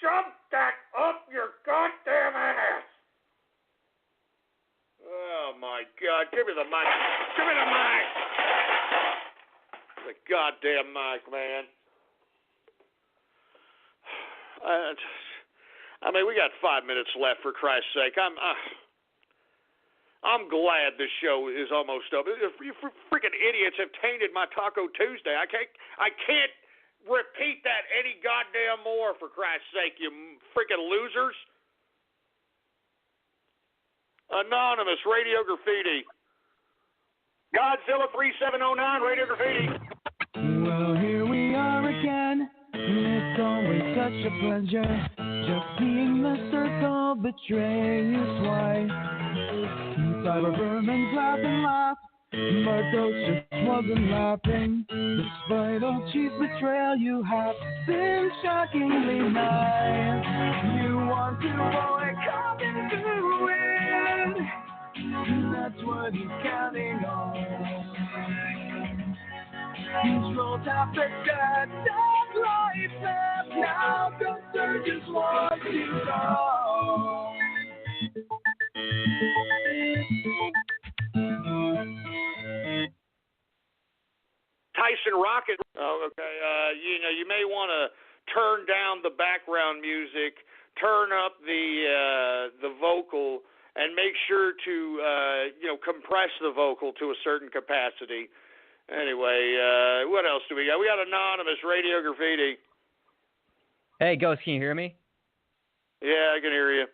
Shove that up your goddamn ass. Oh, my God. Give me the mic. Give me the mic. The goddamn mic, man. I mean, we got 5 minutes left, for Christ's sake. I'm glad this show is almost over. You freaking idiots have tainted my Taco Tuesday. I can't repeat that any goddamn more, for Christ's sake, you freaking losers. Anonymous Radio Graffiti. Godzilla 3709 Radio Graffiti. Well, here we are again. It's always such a pleasure just seeing the circle betray you twice. Cybervermin's laugh and laugh, but Ghost just wasn't laughing. Despite all Chief's betrayal, you have been shockingly nice. You want to avoid coming to win. That's what he's counting on. He's rolled out the goddamn life map. Now Ghost just wants to go. Tyson Rocket. Oh, okay. You may want to turn down the background music, turn up the vocal, and make sure to compress the vocal to a certain capacity. Anyway, what else do we got? We got Anonymous Radio Graffiti. Hey, Ghost, can you hear me? Yeah, I can hear you.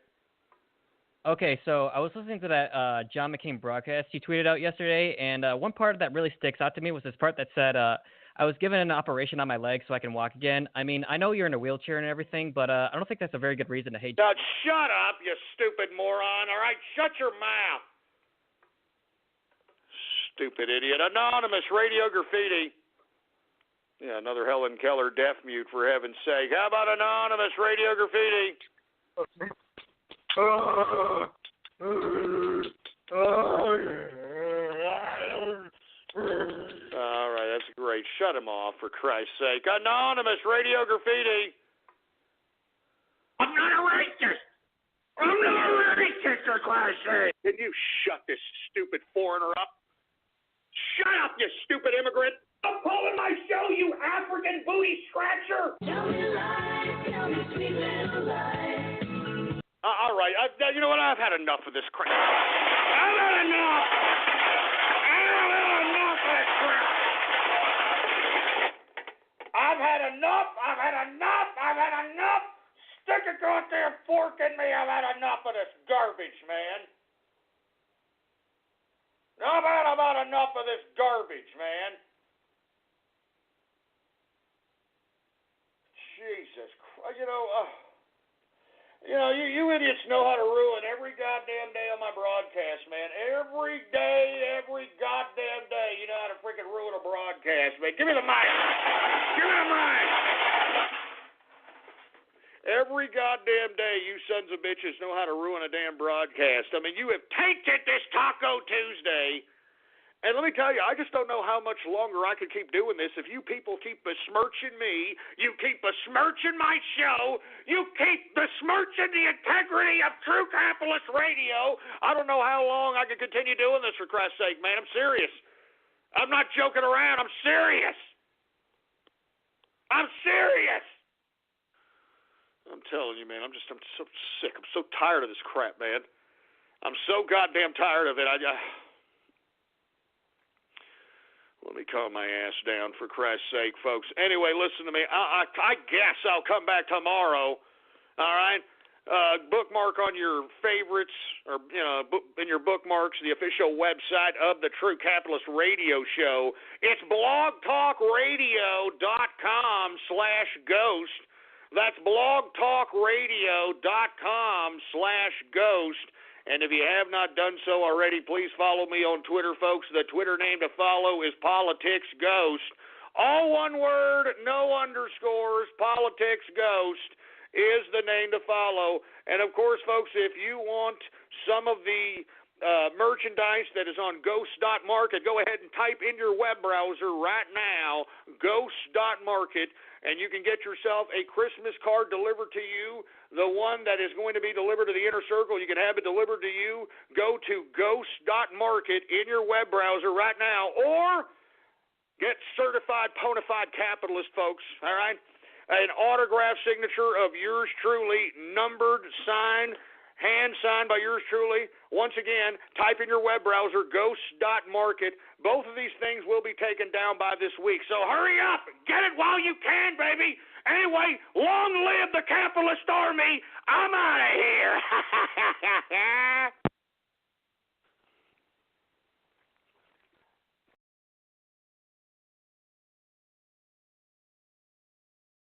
Okay, so I was listening to that John McCain broadcast he tweeted out yesterday, and one part that really sticks out to me was this part that said, I was given an operation on my leg so I can walk again. I mean, I know you're in a wheelchair and everything, but I don't think that's a very good reason to hate you. Now, shut up, you stupid moron, all right? Shut your mouth. Stupid idiot. Anonymous Radio Graffiti. Yeah, another Helen Keller deaf mute, for heaven's sake. How about Anonymous Radio Graffiti? All right, that's great. Shut him off, for Christ's sake. Anonymous Radio Graffiti. I'm not a racist. I'm not a racist, for Christ's sake. Can you shut this stupid foreigner up? Shut up, you stupid immigrant. I'm calling my show, you African booty scratcher. Tell me lies, tell me sweet little lies. All right, you know what? I've had enough of this crap. I've had enough. I've had enough of this crap. I've had enough. I've had enough. I've had enough. Stick a goddamn fork in me. I've had enough of this garbage, man. I've had about enough of this garbage, man. Jesus Christ, you idiots know how to ruin every goddamn day of my broadcast, man. Every day, every goddamn day, you know how to freaking ruin a broadcast, man. Give me the mic. Give me the mic. Every goddamn day, you sons of bitches know how to ruin a damn broadcast. I mean, you have tainted this Taco Tuesday. And let me tell you, I just don't know how much longer I can keep doing this. If you people keep besmirching me, you keep besmirching my show, you keep besmirching the integrity of True Capitalist Radio, I don't know how long I can continue doing this, for Christ's sake, man. I'm serious. I'm not joking around. I'm serious. I'm serious. I'm telling you, man, I'm so sick. I'm so tired of this crap, man. I'm so goddamn tired of it. Let me calm my ass down, for Christ's sake, folks. Anyway, listen to me. I guess I'll come back tomorrow. All right? Bookmark on your favorites, or in your bookmarks, the official website of the True Capitalist Radio Show. It's blogtalkradio.com/ghost. That's blogtalkradio.com/ghost. And if you have not done so already, please follow me on Twitter, folks. The Twitter name to follow is PoliticsGhost. All one word, no underscores. PoliticsGhost is the name to follow. And, of course, folks, if you want some of the merchandise that is on Ghost.market, go ahead and type in your web browser right now, Ghost.market, and you can get yourself a Christmas card delivered to you, the one that is going to be delivered to the Inner Circle. You can have it delivered to you. Go to Ghost.market in your web browser right now, or get Certified Bonafide Capitalist, folks, all right? An autographed signature of yours truly, numbered, signed, hand-signed by yours truly. Once again, type in your web browser, Ghost.market. Both of these things will be taken down by this week. So hurry up. Get it while you can, baby. Anyway, long live the capitalist army. I'm out of here.